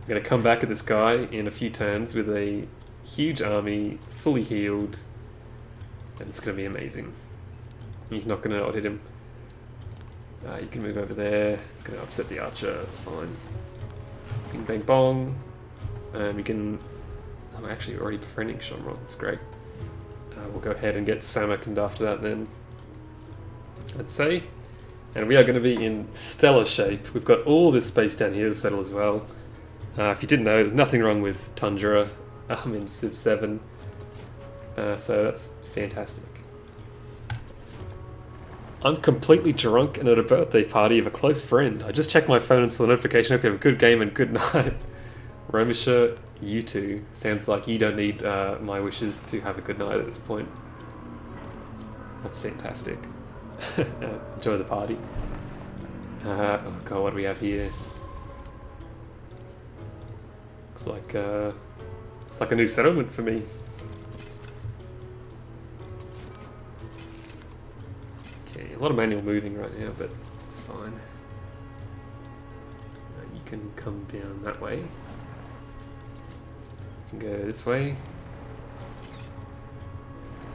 going to come back at this guy in a few turns with a huge army, fully healed, and it's going to be amazing. He's not going to not hit him. You can move over there. It's going to upset the archer. It's fine. Bing bang bong. We can... I'm actually already befriending Shamrock. That's great. We'll go ahead and get Samarkand after that then. I'd say. And we are going to be in stellar shape. We've got all this space down here to settle as well. If you didn't know, there's nothing wrong with Tundra in Civ 7. So that's fantastic. I'm completely drunk and at a birthday party of a close friend. I just checked my phone and saw the notification. Hope you have a good game and good night. Romisher, you too. Sounds like you don't need my wishes to have a good night at this point. That's fantastic. Enjoy the party. Oh god, what do we have here? Looks like a new settlement for me. Okay, a lot of manual moving right now, but it's fine. You can come down that way. You can go this way.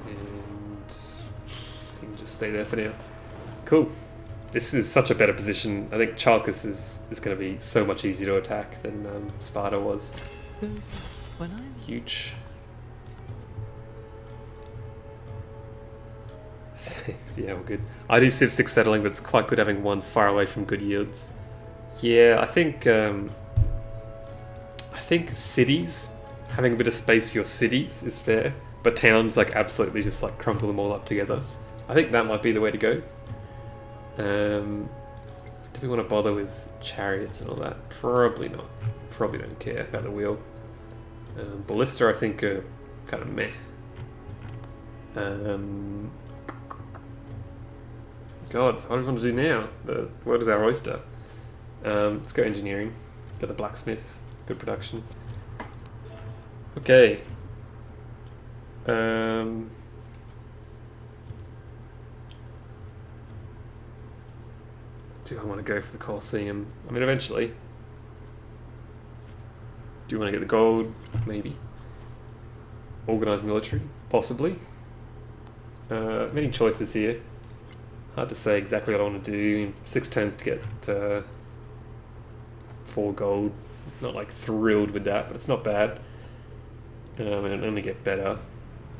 And you can just stay there for now. Cool. This is such a better position. I think Chalkis is going to be so much easier to attack than Sparta was. Huge. Yeah, we're good. I do Civ 6 settling, but it's quite good having ones far away from good yields. Yeah, I think cities, having a bit of space for your cities is fair, but towns like absolutely just like crumple them all up together. I think that might be the way to go. Do we want to bother with chariots and all that? Probably not. Probably don't care about the wheel. Ballista, I think, are kind of meh. God, so what do we want to do now? What is our oyster? Let's go engineering. Get the blacksmith. Good production. Okay. Do I want to go for the Colosseum? I mean, eventually. Do you want to get the gold? Maybe. Organised military? Possibly. Many choices here. Hard to say exactly what I want to do. 6 turns to get 4 gold. Not like thrilled with that, but it's not bad. And it'll only get better.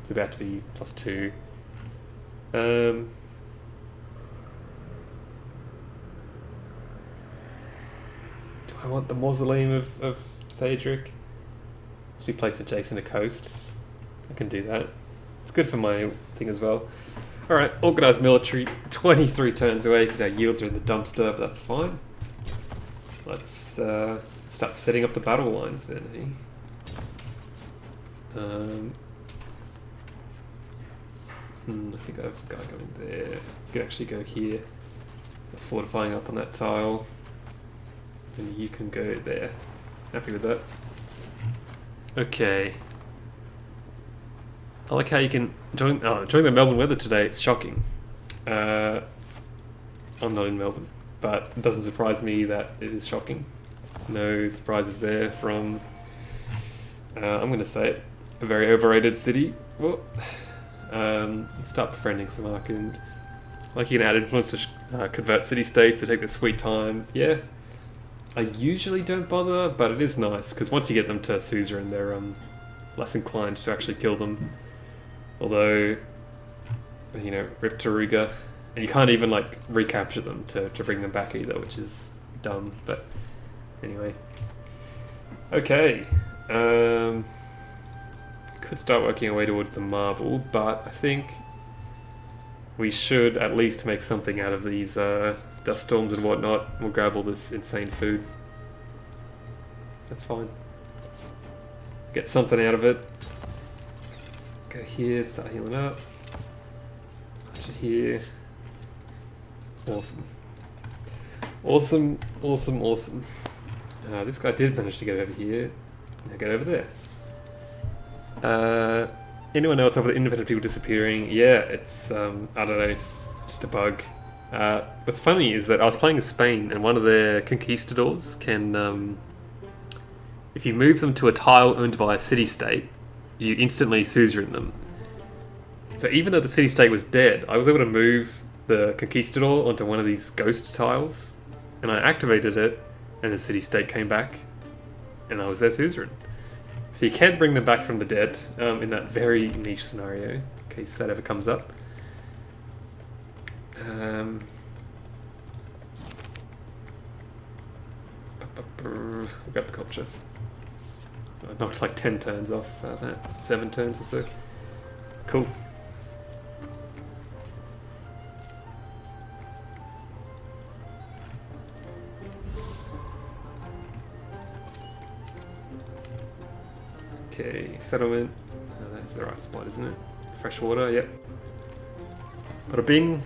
It's about to be +2. Do I want the mausoleum of Thaedric? Should we place adjacent to coast? I can do that. It's good for my thing as well. Alright, organised military, 23 turns away because our yields are in the dumpster, but that's fine. Let's start setting up the battle lines then, I think I've got to go in there. I can actually go here. Fortifying up on that tile. And you can go there. Happy with that. Okay. I like how you can enjoying the Melbourne weather today. It's shocking. I'm not in Melbourne, but it doesn't surprise me that it is shocking. No surprises there from I'm going to say it, a very overrated city. Well, start befriending Samarkand. Like you can add influence to convert city-states to take their sweet time. Yeah, I usually don't bother, but it is nice because once you get them to suzerain, they're less inclined to actually kill them. Although, you know, rip Taruga, and you can't even like recapture them to bring them back either, which is dumb. But anyway, okay. Could start working our way towards the marble, but I think we should at least make something out of these dust storms and whatnot. We'll grab all this insane food. That's fine. Get something out of it. Go here, start healing up. Actually here. Awesome. Awesome, awesome, awesome. This guy did manage to get over here. Now get over there. Anyone know what's up with independent people disappearing? Yeah, it's, I don't know, just a bug. What's funny is that I was playing as Spain and one of their conquistadors can, if you move them to a tile owned by a city-state, you instantly suzerain them. So even though the city-state was dead, I was able to move the conquistador onto one of these ghost tiles, and I activated it, and the city-state came back, and I was their suzerain. So you can bring them back from the dead in that very niche scenario, in case that ever comes up. We'll grab the culture. I knocked like 10 turns off that, 7 turns or so. Cool. Okay, settlement. That's the right spot, isn't it? Fresh water, yep. Bada bing.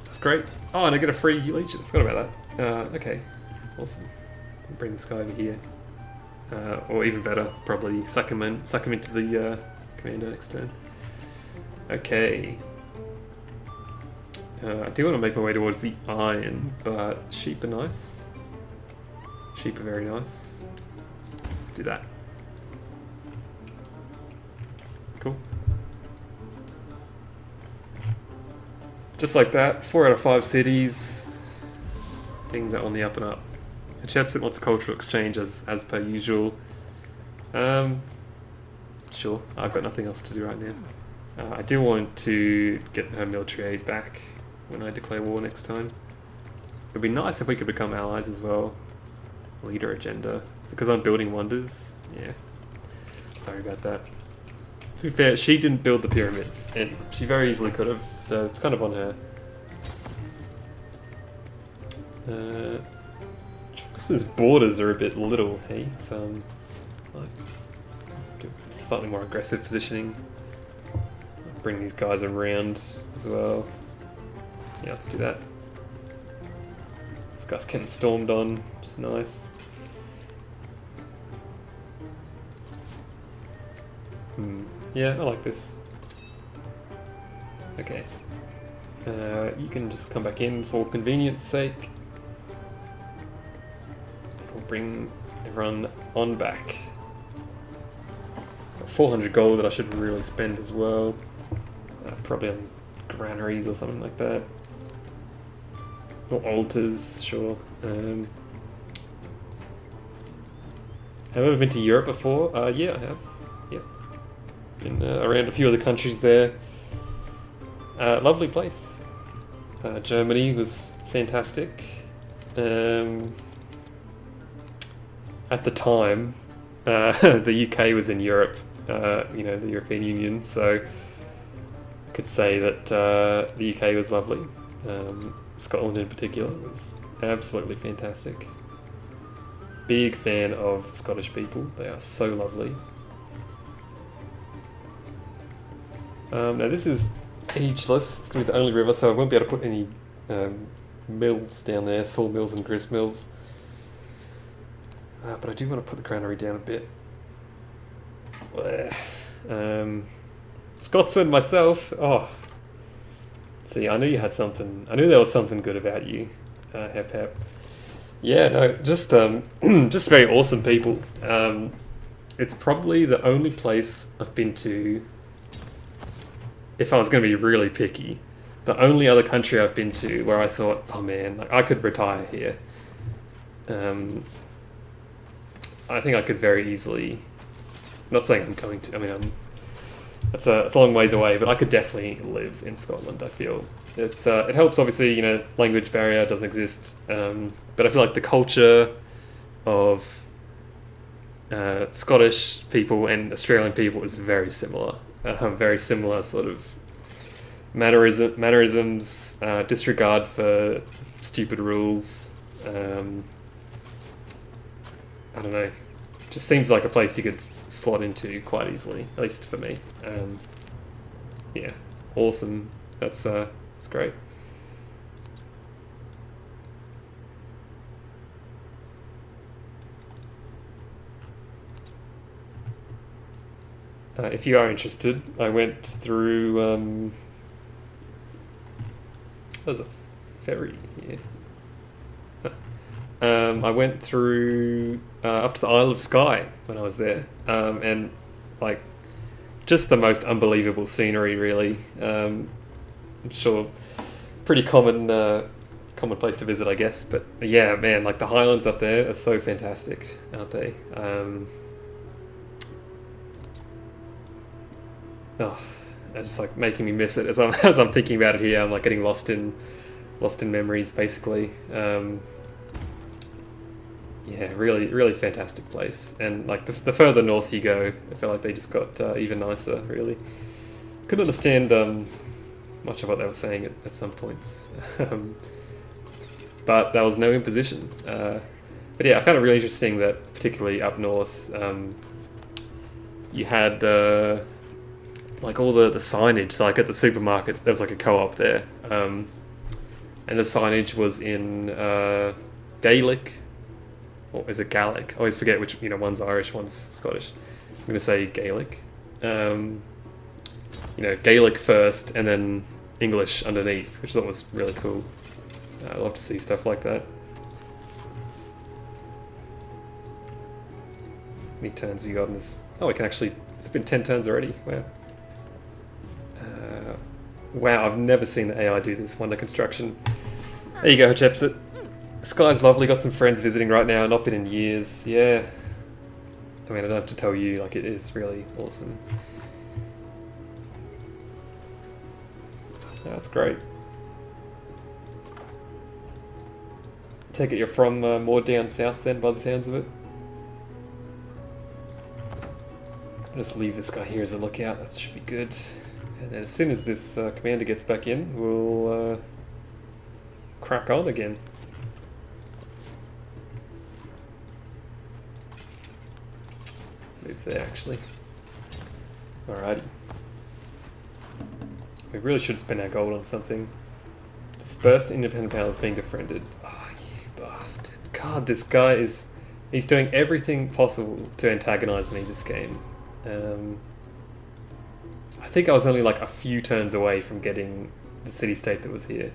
That's great. Oh, and I get a free legion. I forgot about that. Okay, awesome. Bring this guy over here. Or even better, probably suck him into the commander next turn. Okay. I do want to make my way towards the iron, but sheep are nice. Sheep are very nice. Do that. Cool. Just like that, 4 out of 5 cities. Things are on the up and up. Hatshepsut wants a cultural exchange as per usual. Sure, I've got nothing else to do right now. I do want to get her military aid back when I declare war next time. It'd be nice if we could become allies as well. Leader agenda. Is it because I'm building wonders? Yeah. Sorry about that. To be fair, she didn't build the pyramids, and she very easily could have, so it's kind of on her. Chokos's borders are a bit little, hey? So, like, slightly more aggressive positioning. Bring these guys around as well. Yeah, let's do that. This guy's getting stormed on, which is nice. Yeah, I like this. Okay. You can just come back in for convenience sake. We'll bring everyone on back. Got 400 gold that I should really spend as well. Probably on granaries or something like that. Or altars, sure. Have I ever been to Europe before? Yeah, I have. Yep. Been around a few other countries there. Lovely place. Germany was fantastic. At the time, the UK was in Europe, you know, the European Union, so I could say that the UK was lovely. Scotland in particular was absolutely fantastic. Big fan of Scottish people, they are so lovely. Now this is ageless, it's going to be the only river, so I won't be able to put any mills down there, sawmills and grist mills. But I do want to put the granary down a bit. Scotsman myself. Oh, see, I knew you had something. I knew there was something good about you, Hep Hep. Yeah, no, just just very awesome people. It's probably the only place I've been to. If I was going to be really picky, the only other country I've been to where I thought, oh man, like I could retire here. I think I could very easily. I'm not saying I'm going to. I mean, it's a long ways away, but I could definitely live in Scotland. I feel it's it helps. Obviously, you know, language barrier doesn't exist, but I feel like the culture of Scottish people and Australian people is very similar. Very similar sort of mannerisms, disregard for stupid rules. I don't know. Just seems like a place you could slot into quite easily, at least for me. Yeah, awesome. That's great. If you are interested, I went through. There's a ferry here. I went through up to the Isle of Skye when I was there, and like just the most unbelievable scenery, really. I'm sure pretty common place to visit, I guess. But yeah, man, like the Highlands up there are so fantastic, aren't they? Oh, it's just like making me miss it as I'm thinking about it here. I'm like getting lost in memories, basically. Yeah, really, really fantastic place. And like the further north you go, I feel like they just got even nicer. Really, couldn't understand much of what they were saying at some points, but that was no imposition. But yeah, I found it really interesting that particularly up north, you had like all the signage. So like at the supermarkets, there was like a co-op there, and the signage was in Gaelic. Or is it Gaelic? I always forget which, one's Irish, one's Scottish. I'm going to say Gaelic. Gaelic first and then English underneath, which I thought was really cool. I love to see stuff like that. How many turns have you got in this? Oh, we can actually... It's been 10 turns already. Wow. Wow, I've never seen the AI do this wonder construction. There you go, Hatshepsut. Sky's lovely, got some friends visiting right now, not been in years, yeah. I mean, I don't have to tell you, like, it is really awesome. Oh, that's great. Take it you're from more down south then, by the sounds of it? I'll just leave this guy here as a lookout, that should be good. And then as soon as this commander gets back in, we'll crack on again. Move there, actually. Alrighty. We really should spend our gold on something. Dispersed independent powers being defriended. Oh, you bastard. God, this guy is... He's doing everything possible to antagonize me this game. I think I was only like a few turns away from getting the city-state that was here.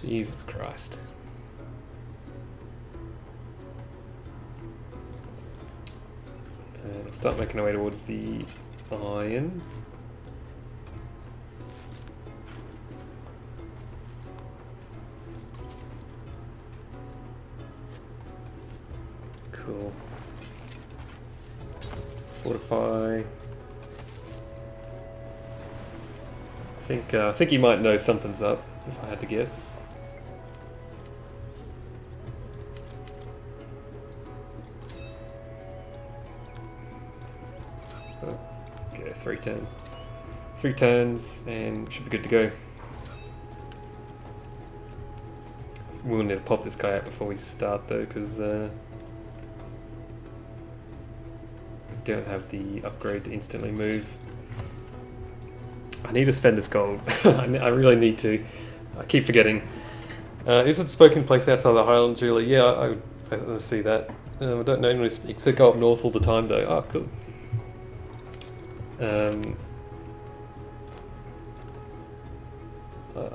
Jesus Christ. And we'll start making our way towards the iron. Fortify. I think you might know something's up, if I had to guess. Oh, okay, 3 turns. 3 turns, and should be good to go. We'll need to pop this guy out before we start though, because we don't have the upgrade to instantly move. I need to spend this gold. I really need to. I keep forgetting. Is it spoken place outside the Highlands really? Yeah, I see that. I don't normally speak, so go up north all the time though. Oh, cool.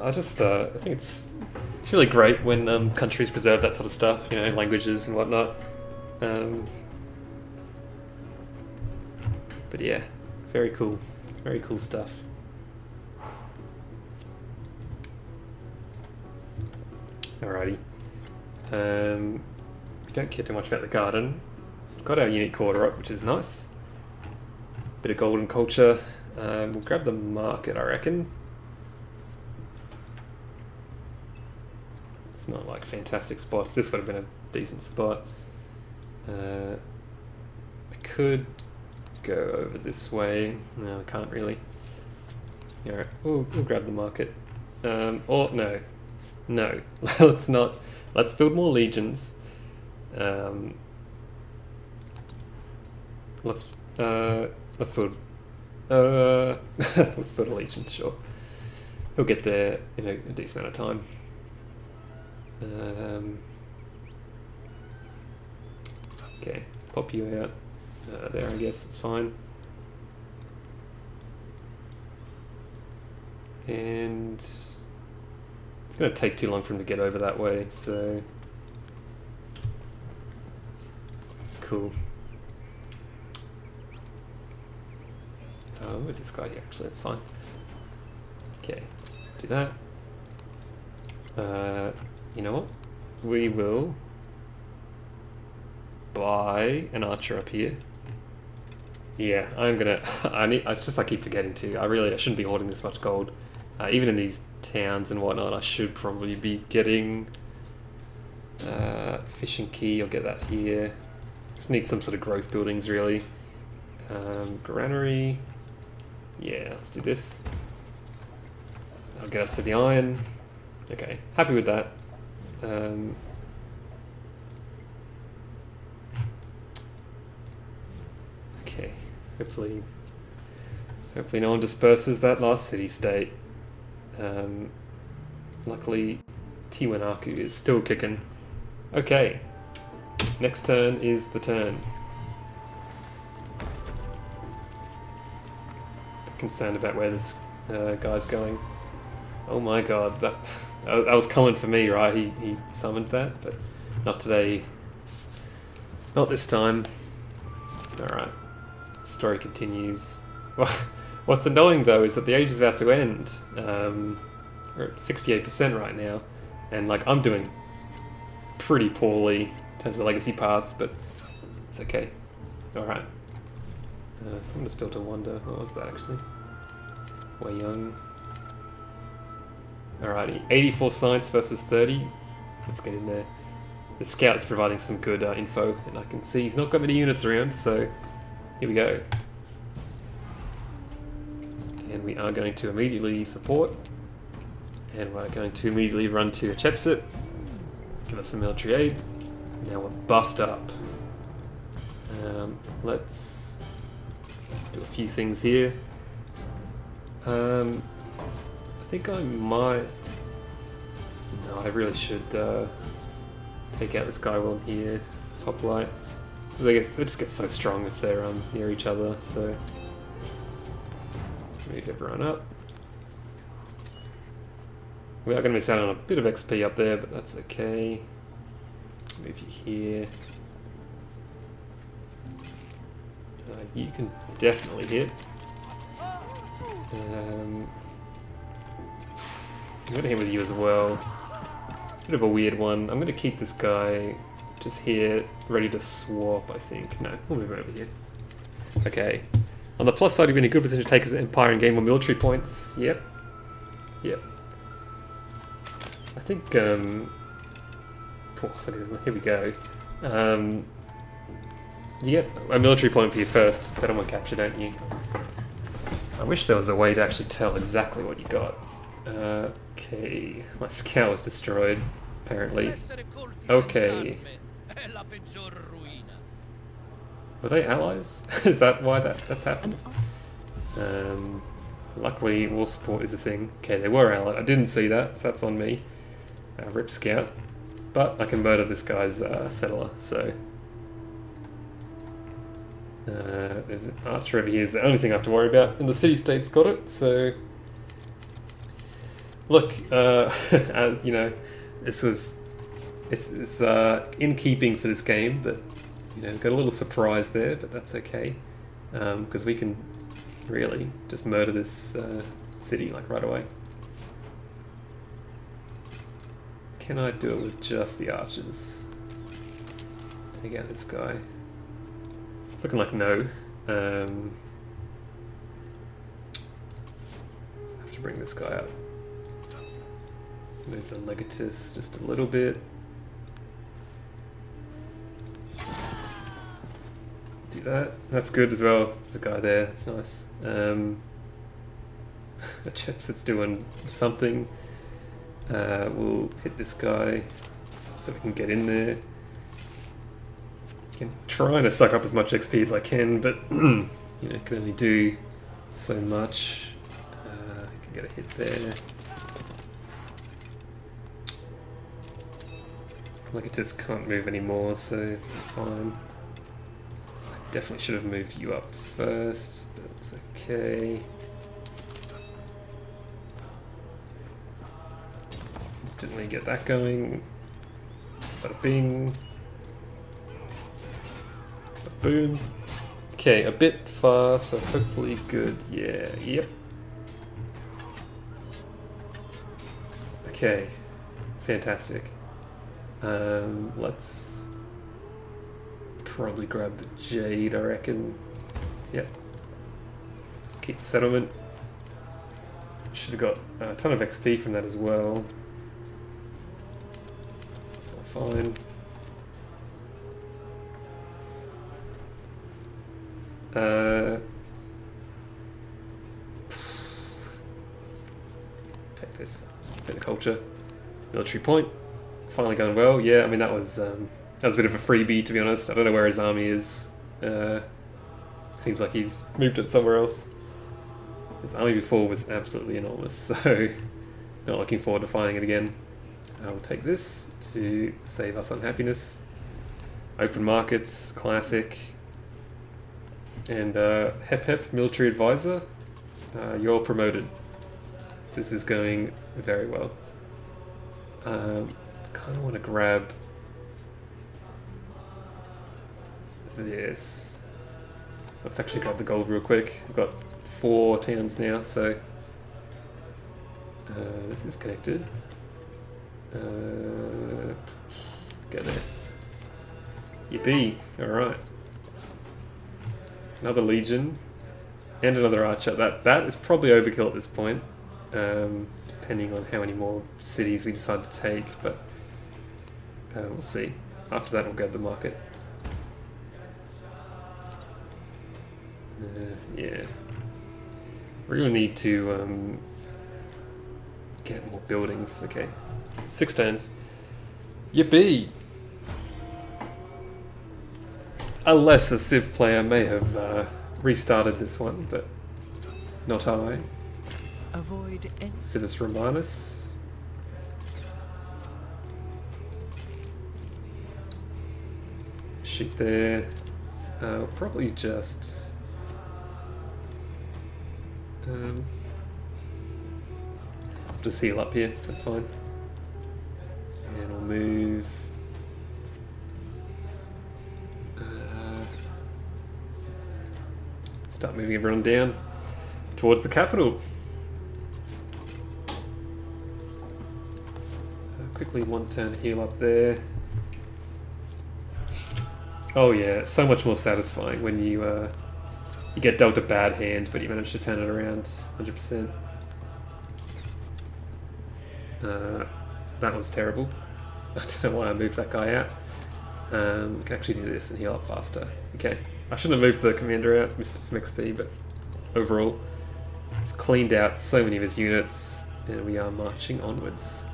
I think it's really great when countries preserve that sort of stuff, you know, languages and whatnot. But yeah, very cool stuff. Alrighty. We don't care too much about the garden. We've got our unique quarter up, which is nice. Bit of golden culture. We'll grab the market, I reckon. It's not like fantastic spots. This would have been a decent spot. I could go over this way. No, I can't really. Alright, we'll grab the market. Or no. No, let's not. Let's build more legions. Let's build. Let's build a legion. Sure, we'll get there in a decent amount of time. Okay, pop you out there. I guess it's fine. And it's going to take too long for him to get over that way, so cool. With this guy here, actually, that's fine. Okay, do that. You know what? We will buy an archer up here. Yeah, I'm gonna. It's just I keep forgetting to. I shouldn't be hoarding this much gold. Even in these towns and whatnot, I should probably be getting fishing key. I'll get that here. Just need some sort of growth buildings, really. Granary. Yeah, let's do this. That'll get us to the iron. Okay, happy with that. Okay, hopefully no one disperses that last city-state. Luckily, Tiwanaku is still kicking. Okay, next turn is the turn. Concerned about where this guy's going. Oh my god, that was coming for me, right? He summoned that, but not today. Not this time. Alright, story continues. What's annoying though is that the age is about to end. We're at 68% right now, and like I'm doing pretty poorly in terms of legacy parts, but it's okay. Alright. Someone just built a wonder. What was that actually? Wei Young. Alrighty, 84 science versus 30. Let's get in there. The scout's providing some good info, and I can see he's not got many units around, so here we go. And we are going to immediately support, and we're going to immediately run to Chepset, give us some military aid. Now we're buffed up. Let's do a few things here. I think I might. No, I really should take out this guy while I'm here. This hoplite, because I guess they just get so strong if they're near each other. So move everyone up. We are going to miss out on a bit of XP up there, but that's okay. Move you here. You can definitely hit. I'm going to hit with you as well. It's a bit of a weird one. I'm going to keep this guy just here, ready to swap, I think. No, we'll move him over here. Okay. On the plus side, you've been in a good position to take as an empire and gain more military points. Yep. Yep. I think, here we go. You get a military point for your first settlement capture, don't you? I wish there was a way to actually tell exactly what you got. Okay, my scout was destroyed, apparently. Okay. Were they allies? Is that why that's happened? Luckily, war support is a thing. Okay, they were allied. I didn't see that, so that's on me. Rip scout. But I can murder this guy's settler, so... there's an archer over here is the only thing I have to worry about. And the city-state's got it, so... Look, as you know, this was... It's in keeping for this game that, you know, got a little surprise there, but that's okay. Because we can really just murder this city, like, right away. Can I do it with just the archers? Take out this guy. It's looking like no. So I have to bring this guy up. Move the legatus just a little bit. Do that. That's good as well. There's a guy there. That's nice. The chipset's doing something. We'll hit this guy so we can get in there. I'm trying to suck up as much XP as I can, but you know, can only do so much. I can get a hit there. Legatus can't move anymore, so it's fine. I definitely should have moved you up first, but it's okay. Instantly get that going. Bada bing. Bada boom. Okay, a bit far, so hopefully good. Yeah, yep. Okay, fantastic. Let's probably grab the jade, I reckon. Yep. Keep the settlement. Should have got a ton of XP from that as well. That's all fine. Take this. Take the culture. Military point. It's finally going well. Yeah, I mean that was a bit of a freebie, to be honest. I don't know where his army is. Seems like he's moved it somewhere else. His army before was absolutely enormous, so not looking forward to finding it again. I will take this to save us unhappiness. Open markets, classic. And Hep Hep, military advisor. You're promoted. This is going very well. Kind of want to grab this. Let's actually grab the gold real quick. We've got 4 towns now, so this is connected. Get there. Yippee! Alright. Another legion. And another archer. That is probably overkill at this point. Depending on how many more cities we decide to take, but we'll see. After that we'll go to the market. Yeah. Really need to get more buildings. Okay. 6 turns. Yippee! Unless a Civ player may have restarted this one, but not I. Avoid any Civis Romanus. Shoot there. Probably just... just heal up here, that's fine. And we'll move... start moving everyone down towards the capital. Quickly 1 turn heal up there. Oh yeah, it's so much more satisfying when you You get dealt a bad hand, but you manage to turn it around 100%. That was terrible. I don't know why I moved that guy out. Can actually do this and heal up faster. Okay, I shouldn't have moved the commander out, missed some XP, but overall, I've cleaned out so many of his units, and we are marching onwards.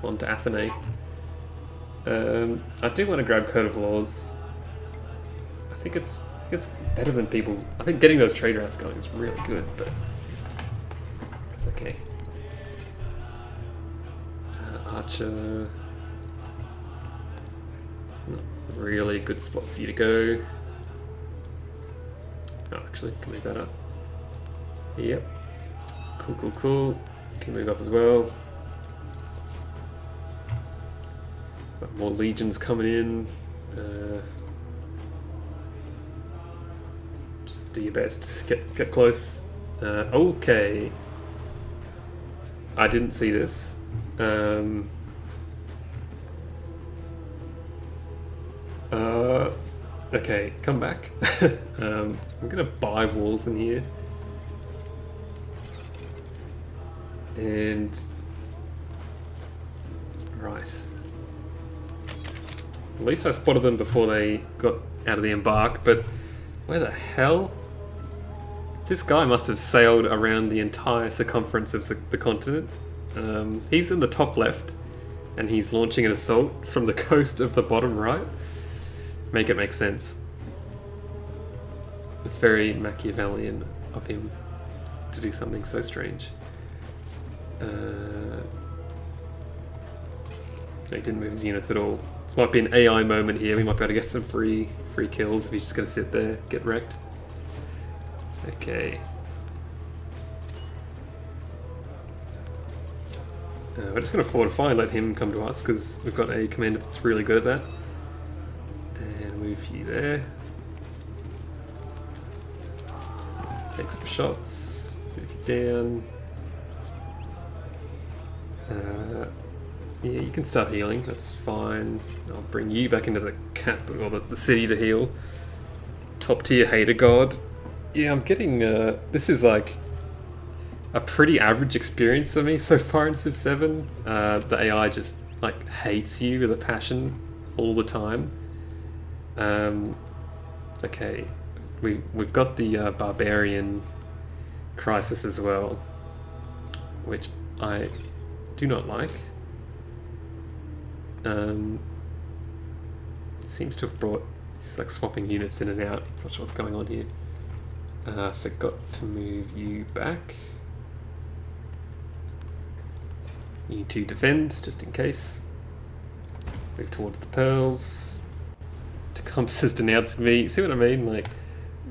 On to Athenae. I do want to grab Code of Laws. I think it's better than people. I think getting those trade routes going is really good, but it's okay. Archer. It's not really a good spot for you to go. Oh, actually, can move that up. Yep. Cool, cool, cool. You can move up as well. Got more legions coming in. Just do your best. Get close. Okay. I didn't see this. Okay, come back. I'm gonna buy walls in here. And... right. At least I spotted them before they got out of the embark, but where the hell? This guy must have sailed around the entire circumference of the continent. He's in the top left, and he's launching an assault from the coast of the bottom right. Make it make sense. It's very Machiavellian of him to do something so strange. He didn't move his units at all. This might be an AI moment here. We might be able to get some free kills if he's just gonna sit there, get wrecked. Okay. We're just going to fortify and let him come to us because we've got a commander that's really good at that. And move you there. Take some shots. Move you down. Yeah, you can start healing. That's fine. I'll bring you back into the capital or the city to heal. Top tier hater god. Yeah, I'm getting. This is like a pretty average experience for me so far in Civ 7. The AI just like hates you with a passion all the time. Okay, we've got the barbarian crisis as well, which I do not like. Seems to have brought, it's like swapping units in and out. Not sure what's going on here. Forgot to move you back. You need to defend, just in case. Move towards the pearls. Tecumseh's denouncing me. See what I mean? Like,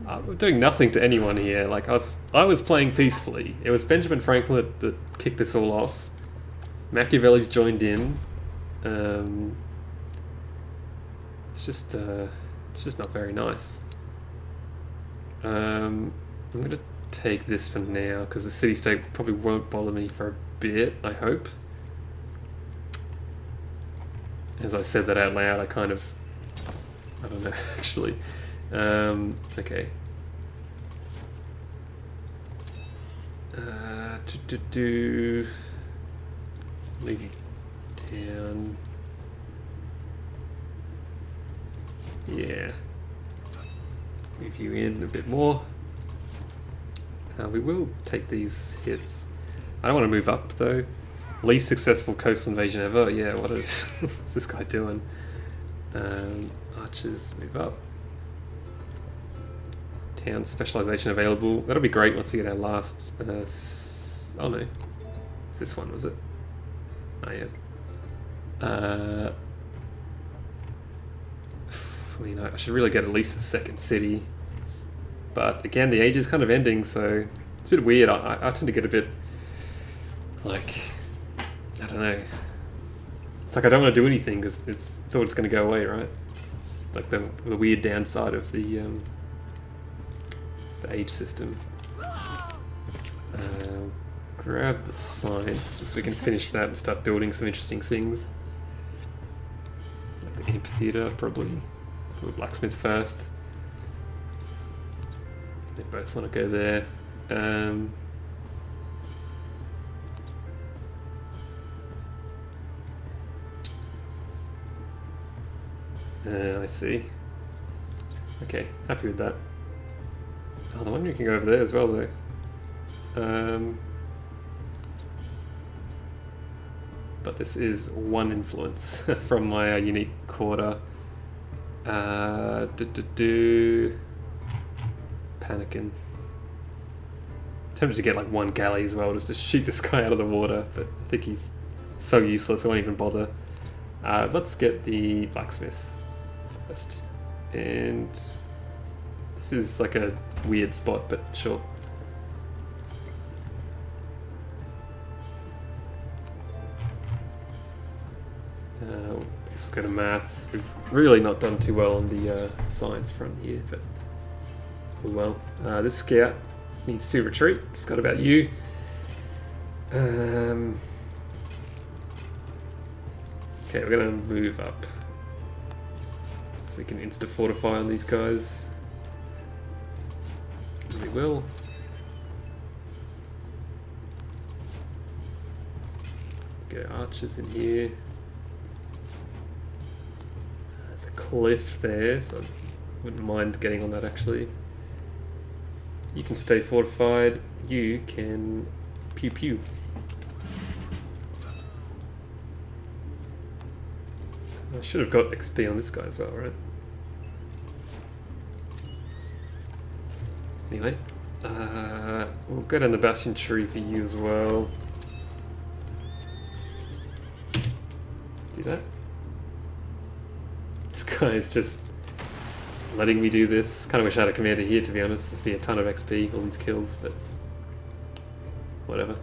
I'm doing nothing to anyone here. Like, I was playing peacefully. It was Benjamin Franklin that kicked this all off. Machiavelli's joined in. It's just not very nice. I'm gonna take this for now because the city-state probably won't bother me for a bit, I hope. As I said that out loud, I don't know, actually. Okay. Leave you down. Yeah. Move you in a bit more. We will take these hits. I don't want to move up though. Least successful coastal invasion ever. Yeah, what's this guy doing? Archers move up. Town specialization available. That'll be great once we get our last. Oh no, it's this one, was it? Oh yeah. I mean, I should really get at least a second city. But again, the age is kind of ending, so it's a bit weird. I tend to get a bit, like, I don't know. It's like I don't want to do anything because it's all just going to go away, right? It's like the weird downside of the age system. Grab the science just so we can finish that and start building some interesting things. Like the amphitheater, probably. Blacksmith first. They both want to go there. I see. Okay, happy with that. Oh, the one you can go over there as well, though. But this is one influence from my unique quarter. Panicking. Tempted to get like one galley as well, just to shoot this guy out of the water, but I think he's so useless I won't even bother. Let's get the blacksmith first. And this is like a weird spot, but sure. I guess we'll go to maths. We've really not done too well on the science front here, but oh well. This scout needs to retreat. Forgot about you. Okay, we're gonna move up so we can insta-fortify on these guys. We will. Get archers in here. There's a cliff there, so I wouldn't mind getting on that actually. You can stay fortified. You can pew pew. I should have got XP on this guy as well, right? Anyway, we'll go down the bastion tree for you as well. Do that. This guy is just letting me do this. Kind of wish I had a commander here, to be honest. This would be a ton of XP, all these kills, but whatever.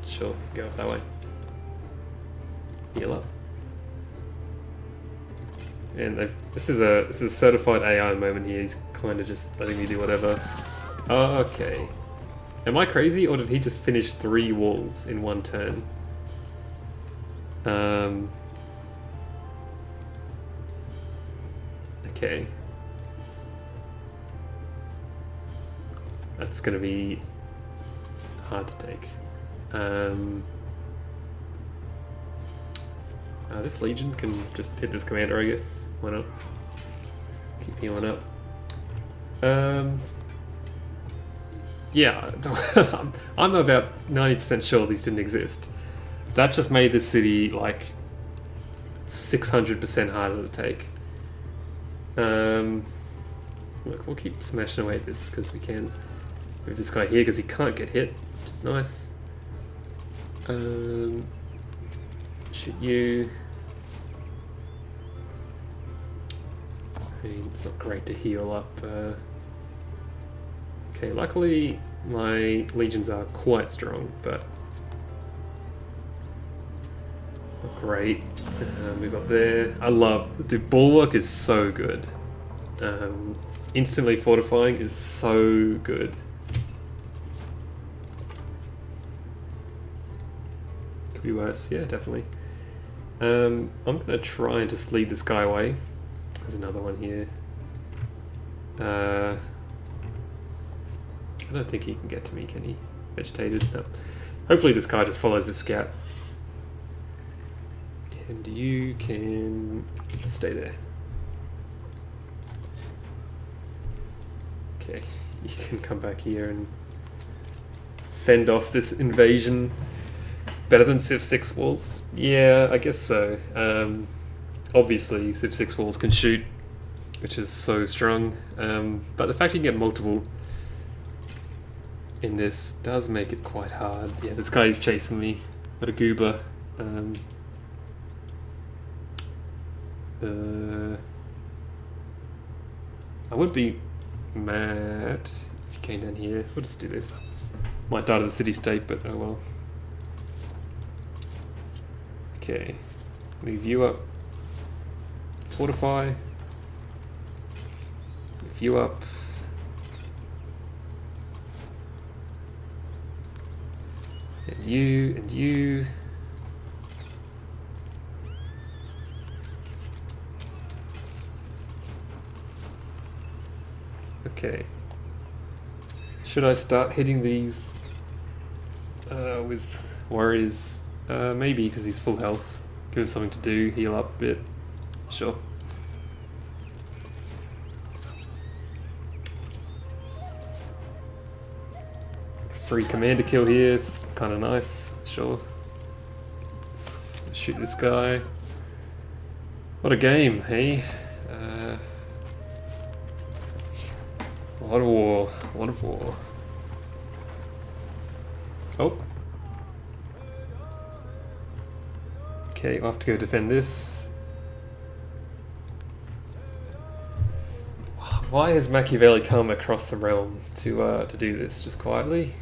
Sure, go up that way. Heal up. And this is a certified AI moment here. He's kind of just letting me do whatever. Okay. Am I crazy, or did he just finish 3 walls in one turn? Okay. That's gonna be hard to take. This Legion can just hit this commander, I guess. Why not? Keep healing up. Yeah, I'm about 90% sure these didn't exist. That just made this city like 600% harder to take. Look, we'll keep smashing away at this because we can. Move this guy here because he can't get hit, which is nice. Shoot you. I mean, it's not great to heal up. Okay, luckily my legions are quite strong, but not great. Move up there. I love, dude, Bulwark is so good. Instantly fortifying is so good. Could be worse, yeah, definitely. I'm gonna try and just lead this guy away. There's another one here. I don't think he can get to me, can he? Vegetated? No. Hopefully this guy just follows the scout. And you can stay there. Okay, you can come back here and fend off this invasion. Better than Civ 6 walls? Yeah, I guess so. Obviously, Civ 6 walls can shoot, which is so strong. But the fact you can get multiple in this does make it quite hard. Yeah, this guy is chasing me. What a goober. I would be mad if you came down here. We'll just do this. Might die to the city-state, but oh well. Okay, move you up. Fortify. Move you up. And you, and you. Okay. Should I start hitting these with warriors? Maybe, because he's full health. Give him something to do, heal up a bit. Sure. Free commander kill here, it's kind of nice. Sure. Let's shoot this guy. What a game, hey? A lot of war, a lot of war. Oh. Okay, I'll have to go defend this. Why has Machiavelli come across the realm to do this just quietly?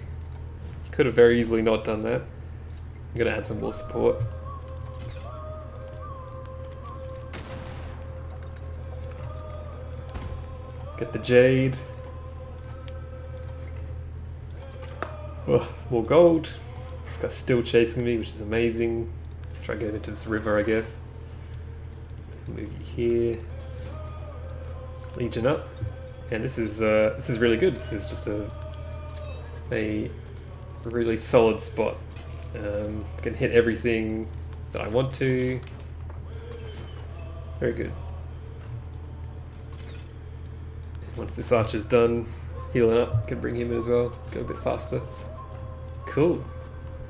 He could have very easily not done that. I'm gonna add some more support. Get the Jade. Oh, more gold. This guy's still chasing me, which is amazing. Try getting into this river, I guess. Move you here. Legion up. And this is really good. This is just a really solid spot. Can hit everything that I want to. Very good. Once this archer's done healing up, can bring him in as well. Go a bit faster. Cool.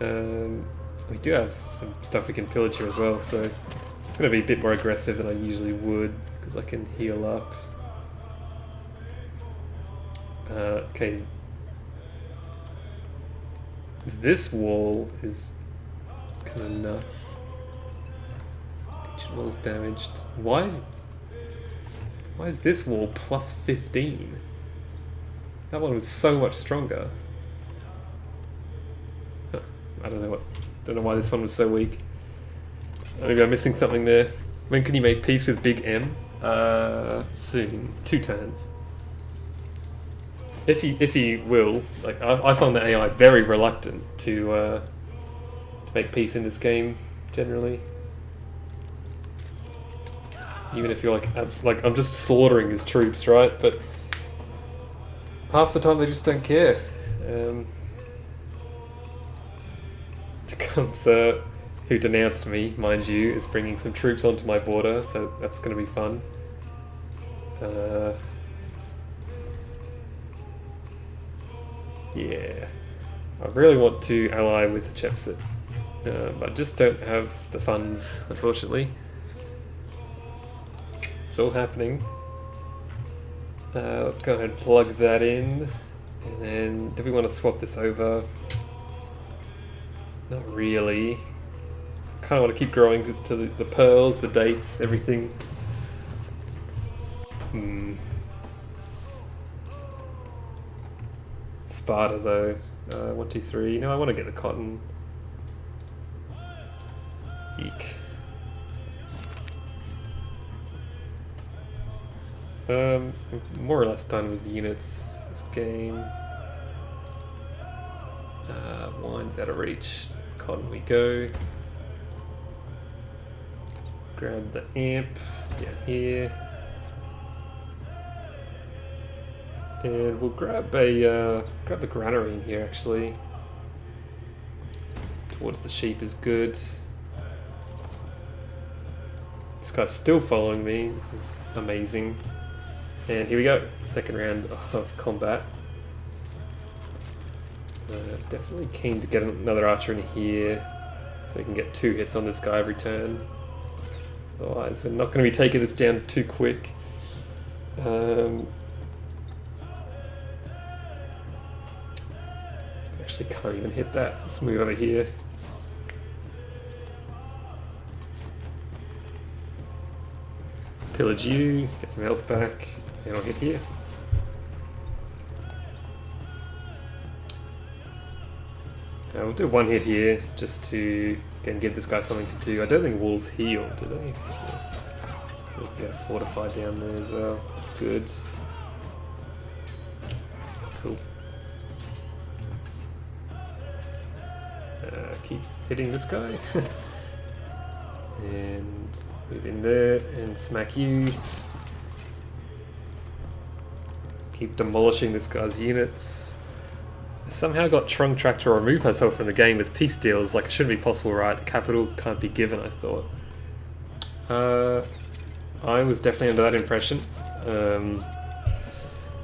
We do have some stuff we can pillage here as well, so I'm going to be a bit more aggressive than I usually would because I can heal up. Okay. This wall is kind of nuts. Ancient wall's damaged. Why is this wall plus 15? That one was so much stronger. Huh, I don't know why this one was so weak. Maybe I'm missing something there. When can you make peace with Big M? Soon. 2 turns. If he will, like I find the AI very reluctant to make peace in this game generally. Even if you're like I'm just slaughtering his troops, right? But half the time they just don't care. Tecumseh, who denounced me, mind you, is bringing some troops onto my border, so that's going to be fun. Yeah, I really want to ally with Chepset, but I just don't have the funds, unfortunately. It's all happening. Let's go ahead and plug that in, and then do we want to swap this over? Not really. Kind of want to keep growing to the pearls, the dates, everything. Sparta though. 1, 2, 3. No, I want to get the cotton. Eek. More or less done with units this game. Wine's out of reach. Cotton we go. Grab the amp down here. And we'll grab the granary in here actually. Towards the sheep is good. This guy's still following me. This is amazing. And here we go. Second round of combat. Definitely keen to get another archer in here so we can get 2 hits on this guy every turn. Otherwise, we're not going to be taking this down too quick. Actually can't even hit that. Let's move over here. Pillage you, get some health back, and I'll hit here. We'll do 1 hit here just to again give this guy something to do. I don't think walls heal, do they? So we'll get a fortify down there as well. It's good. Cool. Keep hitting this guy. And move in there and smack you. Keep demolishing this guy's units. I somehow got Trung Track to remove herself from the game with peace deals. Like, it shouldn't be possible, right? The capital can't be given, I thought. I was definitely under that impression.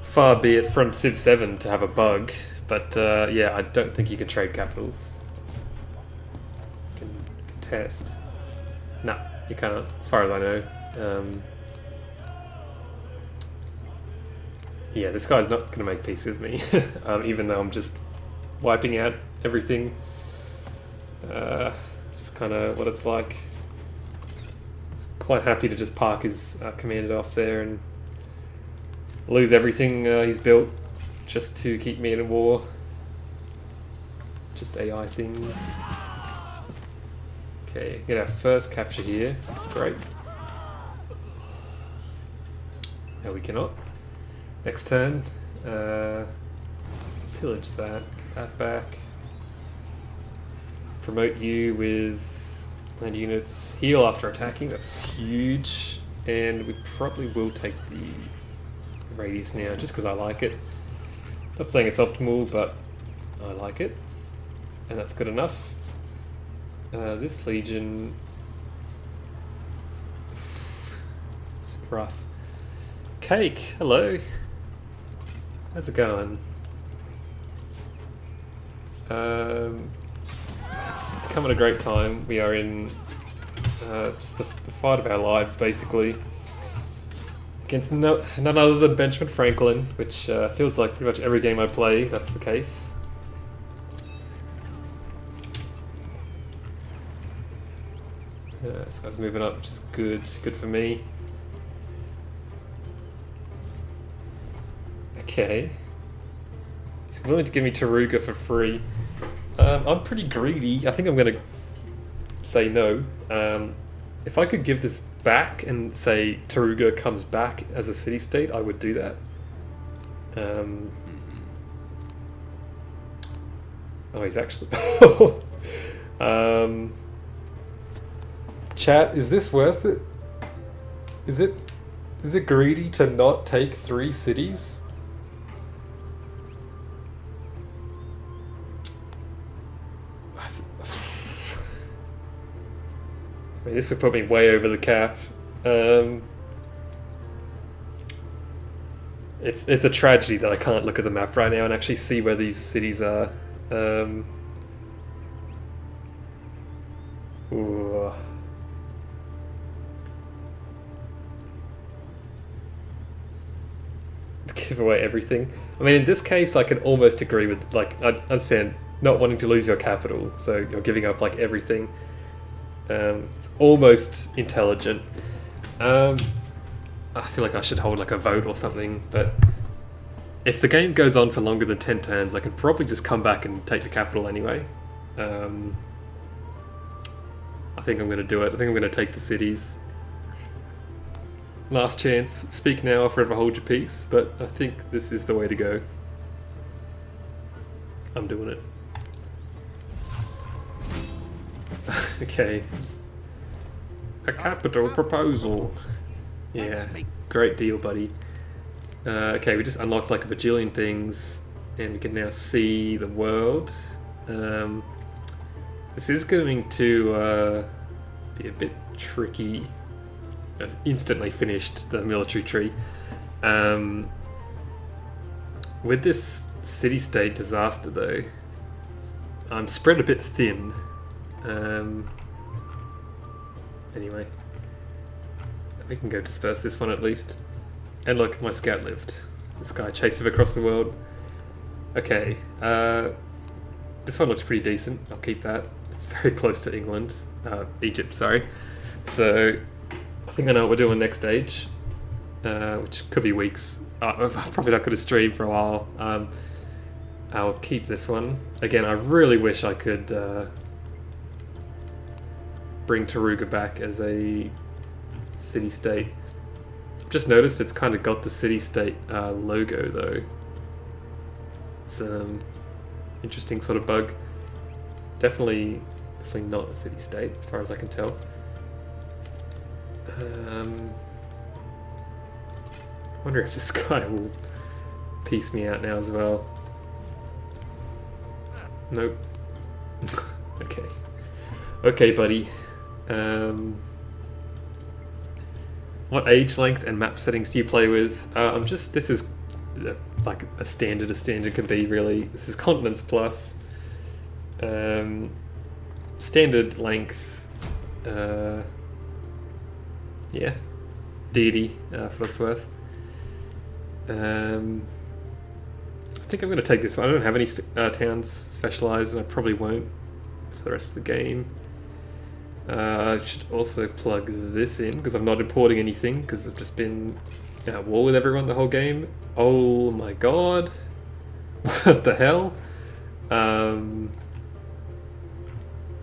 Far be it from Civ 7 to have a bug, but yeah, I don't think you can trade capitals. You can contest. No, you can't, as far as I know. Yeah, this guy's not going to make peace with me, even though I'm just wiping out everything. Just kind of what it's like. He's quite happy to just park his commander off there and lose everything he's built just to keep me in a war. Just AI things. Okay, get our first capture here. That's great. No, we cannot. Next turn, pillage that, get that back. Promote you with land units. Heal after attacking, that's huge. And we probably will take the radius now, just because I like it. Not saying it's optimal, but I like it. And that's good enough. This legion... It's rough. Cake, hello. How's it going? Come at a great time. We are in just the fight of our lives, basically. Against none other than Benjamin Franklin, which feels like pretty much every game I play, that's the case. This guy's moving up, which is good. Good for me. Okay. He's willing to give me Taruga for free. I'm pretty greedy. I think I'm going to say no. If I could give this back and say Taruga comes back as a city-state, I would do that. Oh, he's actually... Chat, is this worth it? Is it greedy to not take 3 cities? I mean, this would put me way over the cap. It's a tragedy that I can't look at the map right now and actually see where these cities are. Ooh. Give away everything. I mean, in this case, I can almost agree with, like, I understand not wanting to lose your capital, so you're giving up, like, everything. It's almost intelligent. I feel like I should hold like a vote or something, but if the game goes on for longer than 10 turns, I can probably just come back and take the capital anyway. I think I'm going to do it. I think I'm going to take the cities. Last chance. Speak now or forever hold your peace, but I think this is the way to go. I'm doing it. Okay. A capital proposal. Yeah, great deal, buddy. Okay, we just unlocked like a bajillion things, and we can now see the world. This is going to be a bit tricky. It's instantly finished the military tree. With this city-state disaster, though, I'm spread a bit thin. Anyway, we can go disperse this one at least. And look, my scout lived. This guy chased him across the world. Okay, this one looks pretty decent. I'll keep that. It's very close to England. Egypt, sorry. So, I think I know what we're doing next stage, which could be weeks. I'm probably not going to stream for a while. I'll keep this one. Again, I really wish I could bring Taruga back as a city-state. Just noticed it's kind of got the city-state logo though. It's interesting sort of bug. Definitely not a city-state as far as I can tell. Wonder if this guy will piece me out now as well. Nope. Okay. Okay, buddy. What age length and map settings do you play with? This is like a standard can be, really. This is Continents Plus. Standard length, yeah, deity, for what it's worth. I think I'm going to take this one. I don't have any towns specialised, and I probably won't for the rest of the game. I should also plug this in, because I'm not importing anything, because I've just been at war with everyone the whole game. Oh my god. What the hell?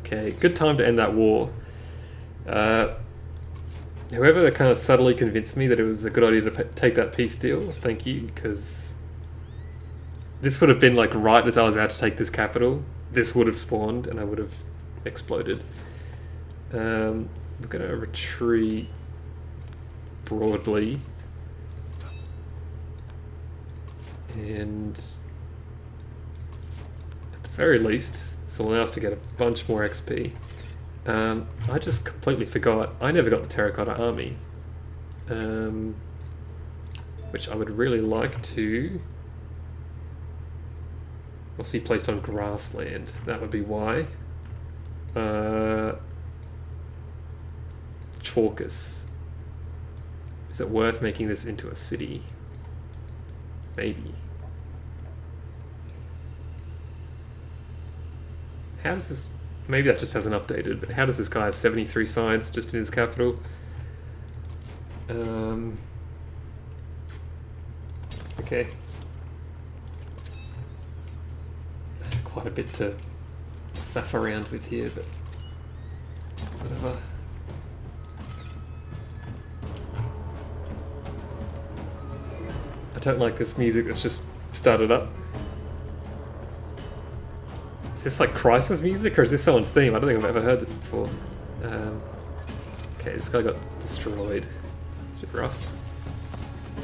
Okay, good time to end that war. Whoever kind of subtly convinced me that it was a good idea to take that peace deal, thank you, because this would have been like right as I was about to take this capital. This would have spawned and I would have exploded. We're going to retreat broadly. And at the very least, this will allow us to get a bunch more XP. I just completely forgot. I never got the Terracotta Army. Which I would really like to... Must be placed on grassland. That would be why. Chalkus. Is it worth making this into a city? Maybe. How does this... Maybe that just hasn't updated, but how does this guy have 73 science just in his capital? Okay. Quite a bit to faff around with here, but whatever. I don't like this music that's just started up. Is this like Crisis music, or is this someone's theme? I don't think I've ever heard this before. Okay, this guy got destroyed. It's a bit rough.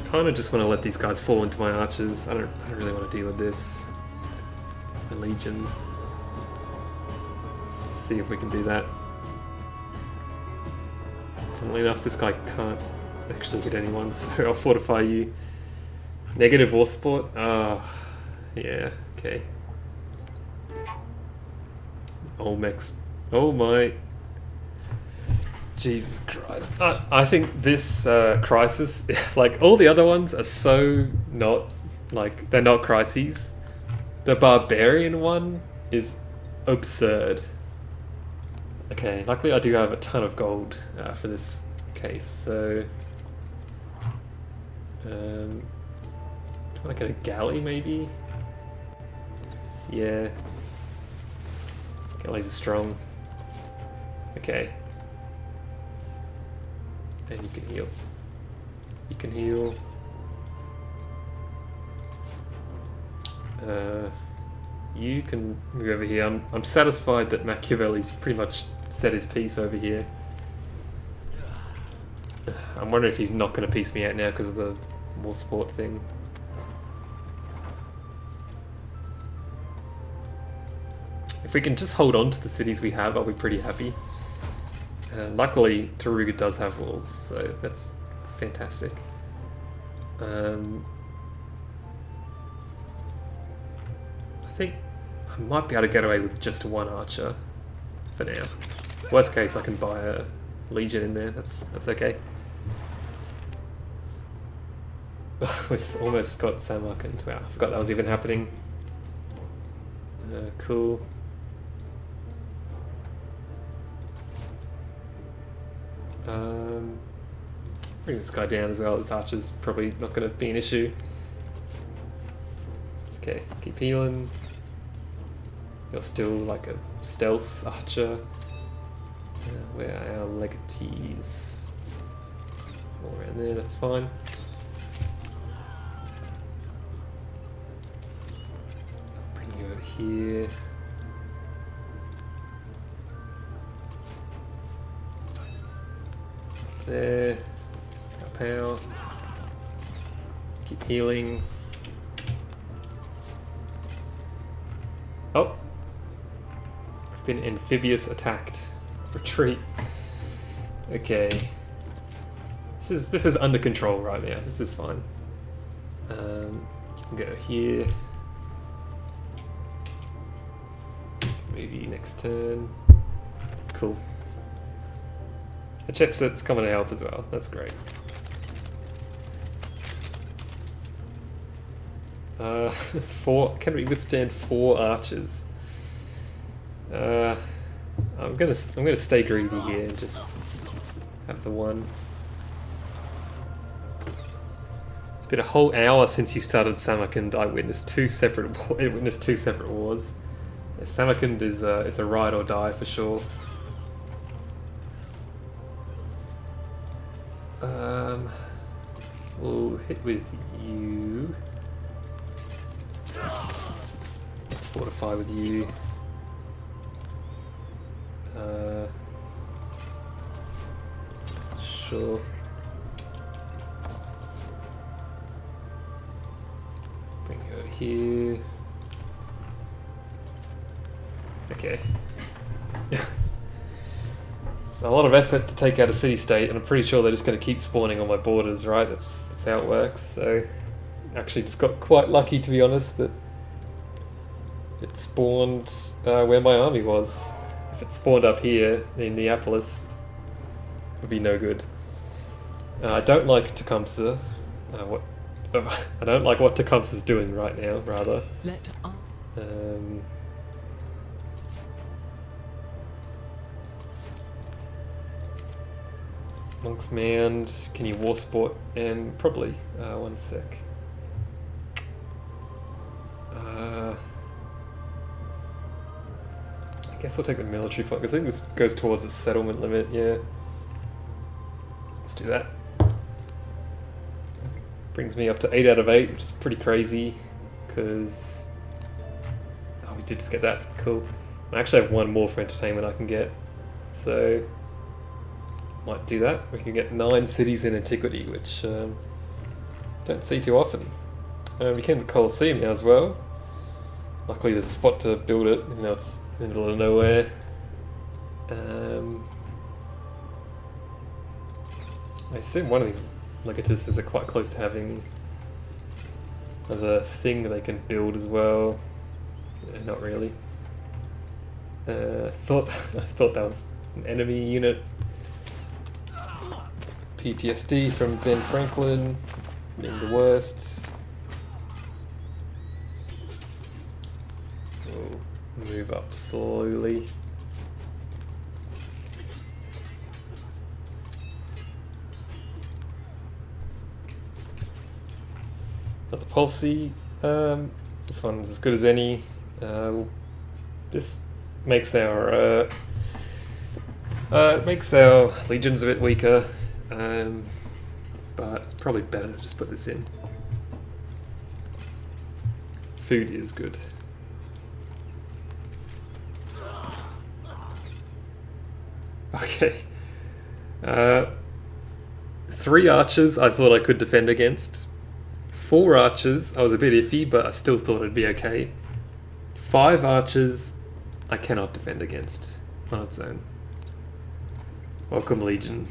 Kind of just want to let these guys fall into my archers. I don't really want to deal with this. My legions. Let's see if we can do that. Funnily enough, this guy can't actually hit anyone, so I'll fortify you. Negative war support? Yeah, okay. Olmecs. Oh my. Jesus Christ. I think this crisis, like all the other ones, are so not, like, they're not crises. The barbarian one is absurd. Okay, luckily I do have a ton of gold for this case, so... do I want to get a galley, maybe? Yeah. Galleys are strong. Okay. And you can heal. You can heal. You can move over here. I'm satisfied that Machiavelli's pretty much set his piece over here. I'm wondering if he's not going to piece me out now because of the war support thing. If we can just hold on to the cities we have, I'll be pretty happy. Luckily, Taruga does have walls, so that's fantastic. I think I might be able to get away with just one archer for now. Worst case, I can buy a legion in there. That's okay. We've almost got Samarkand. Wow, I forgot that was even happening. Cool. Bring this guy down as well. This archer's probably not going to be an issue. Okay, keep healing. You're still like a stealth archer. Where are our legatees? All around there, that's fine. I'll bring you over here. There. Power. Keep healing. Oh! I've been amphibious attacked. Retreat. Okay. This is under control right now. This is fine. You can go here. Move you next turn. Cool. A chipset's coming to help as well. That's great. Can we withstand 4 archers? I'm gonna stay greedy here and just have the one. It's been a whole hour since you started Samarkand. I witnessed two separate wars. Samarkand is it's a ride or die for sure. We'll hit with you. Fortify with you. Sure. Bring you over here. Okay. It's a lot of effort to take out a city-state, and I'm pretty sure they're just going to keep spawning on my borders, right? That's how it works. So, actually, just got quite lucky, to be honest, that it spawned where my army was. If it spawned up here in Neapolis, it would be no good. I don't like Tecumseh. I don't like what Tecumseh's doing right now, rather. Monk's Mound, can you war sport? And probably, one sec. I guess I'll take the military point, because I think this goes towards the settlement limit, yeah. Let's do that. Brings me up to 8 out of 8, which is pretty crazy, because... Oh, we did just get that, cool. I actually have one more for entertainment I can get, so... Might do that. We can get 9 cities in antiquity, which don't see too often. We can Colosseum now as well. Luckily there's a spot to build it, even though it's in the middle of nowhere. I assume one of these legatuses are quite close to having another thing that they can build as well. Not really. I thought that was an enemy unit. PTSD from Ben Franklin, being the worst. We'll move up slowly. Not the policy. This one's as good as any. This makes our legions a bit weaker. But it's probably better to just put this in. Food is good. Okay. 3 archers I thought I could defend against. 4 archers I was a bit iffy, but I still thought it'd be okay. 5 archers I cannot defend against on its own. Welcome, Legion.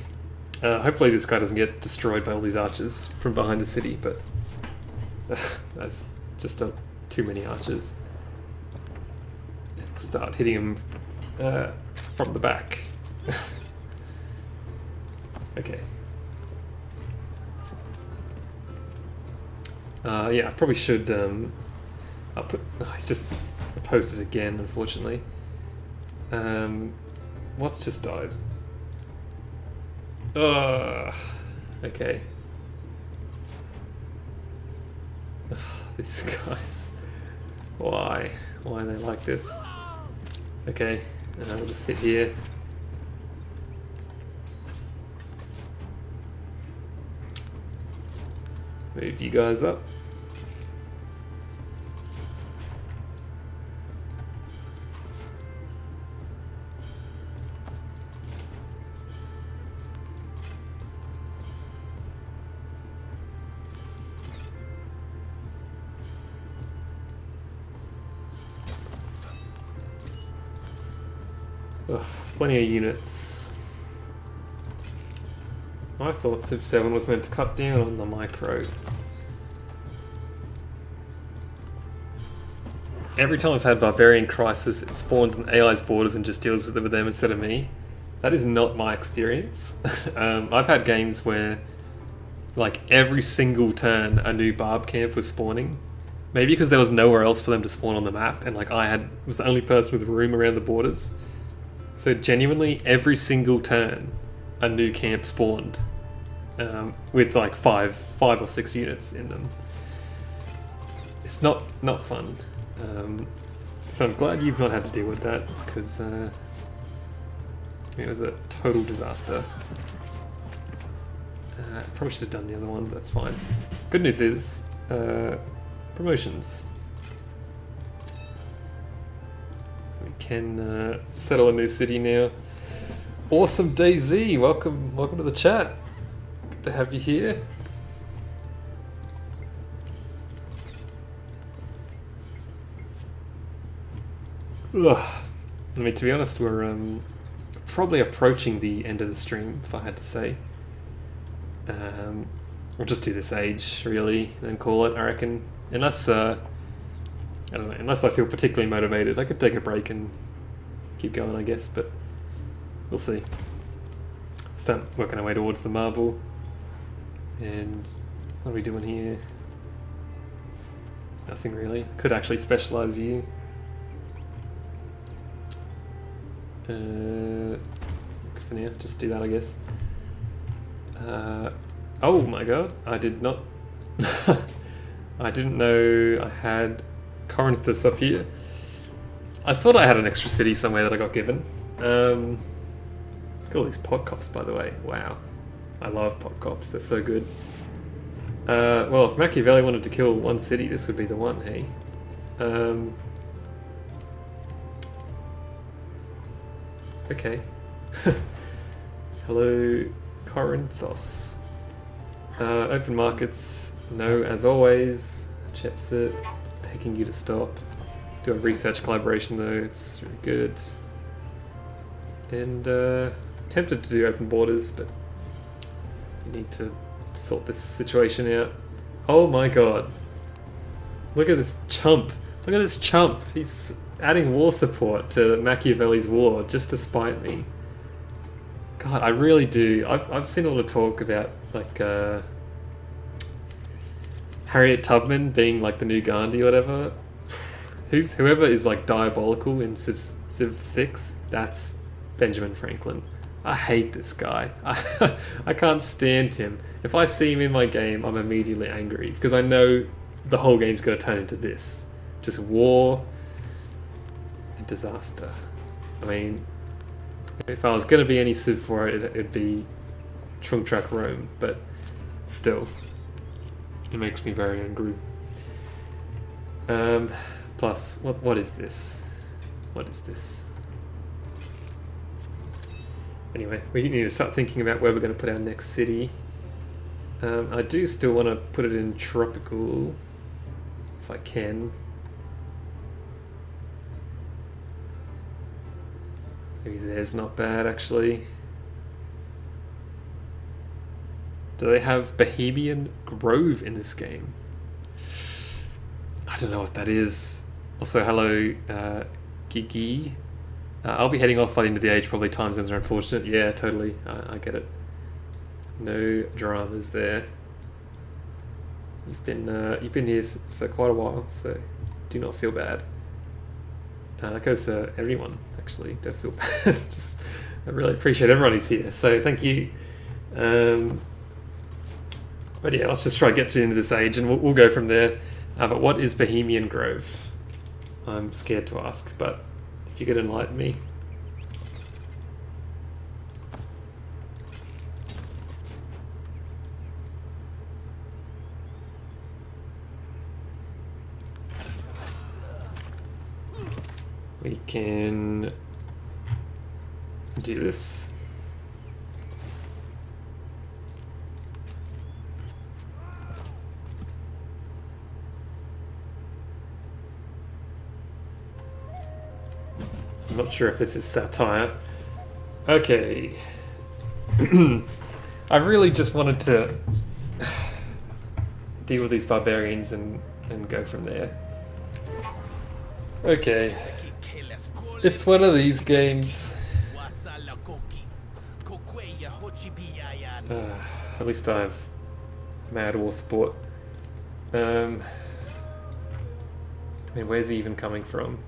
Hopefully this guy doesn't get destroyed by all these archers from behind the city, but that's just too many archers. Start hitting him from the back. Okay. Yeah, I probably should. I'll put. Oh, he's just opposed it again, unfortunately. What's just died? Okay. These guys. Why? Why are they like this? Okay, we'll just sit here. Move you guys up. Ugh, plenty of units. I thought Civ 7 was meant to cut down on the micro. Every time I've had Barbarian Crisis, it spawns on AI's borders and just deals with them instead of me. That is not my experience. I've had games where, like, every single turn a new Barb camp was spawning. Maybe because there was nowhere else for them to spawn on the map, and like was the only person with room around the borders. So genuinely, every single turn, a new camp spawned, with like five or six units in them. It's not fun. So I'm glad you've not had to deal with that, because it was a total disaster. Probably should have done the other one, but that's fine. Good news is, promotions. So we can settle a new city now. Awesome DayZ, welcome to the chat. Good to have you here. Ugh. I mean, to be honest, we're probably approaching the end of the stream, if I had to say. We'll just do this age, really, and then call it, I reckon. Unless, I don't know, unless I feel particularly motivated, I could take a break and keep going, I guess, but we'll see. Start working our way towards the marble. And what are we doing here? Nothing really. Could actually specialise you. For now, just do that, I guess. Oh my god, I did not... I didn't know I had Corinthus up here. I thought I had an extra city somewhere that I got given. Look at all these pod cops, by the way. Wow. I love pod cops, they're so good. Well, if Machiavelli wanted to kill one city, this would be the one, hey? Okay. Hello, Corinthos. Open markets, no, as always. Chepsit, taking you to stop. Do a research collaboration though, it's really good. And tempted to do open borders, but you need to sort this situation out. Oh my god. Look at this chump. Look at this chump. He's adding war support to Machiavelli's war just to spite me. God, I really do. I've seen a lot of talk about like Harriet Tubman being like the new Gandhi or whatever. Whoever is like diabolical in Civ 6, that's Benjamin Franklin. I hate this guy. I can't stand him. If I see him in my game, I'm immediately angry because I know the whole game's going to turn into this. Just war and disaster. I mean, if I was going to be any Civ for it, it'd be Trung Track Rome, but still, it makes me very angry. Plus, what is this? What is this? Anyway, we need to start thinking about where we're going to put our next city. I do still want to put it in tropical, if I can. Maybe there's not bad, actually. Do they have Bohemian Grove in this game? I don't know what that is. Also, hello, Gigi. I'll be heading off by the end of the age, probably time zones are unfortunate. Yeah, totally, I get it. No dramas there. You've been here for quite a while, so do not feel bad. That goes to everyone, actually. Don't feel bad. Just, I really appreciate everyone who's here, so thank you. But yeah, let's just try to get to the end of this age, and we'll go from there. But what is Bohemian Grove? I'm scared to ask, but if you could enlighten me. We can do this. not sure if this is satire. Okay. I really just wanted to deal with these barbarians and go from there. Okay. It's one of these games. At least I have Mad War support. I mean, where's he even coming from?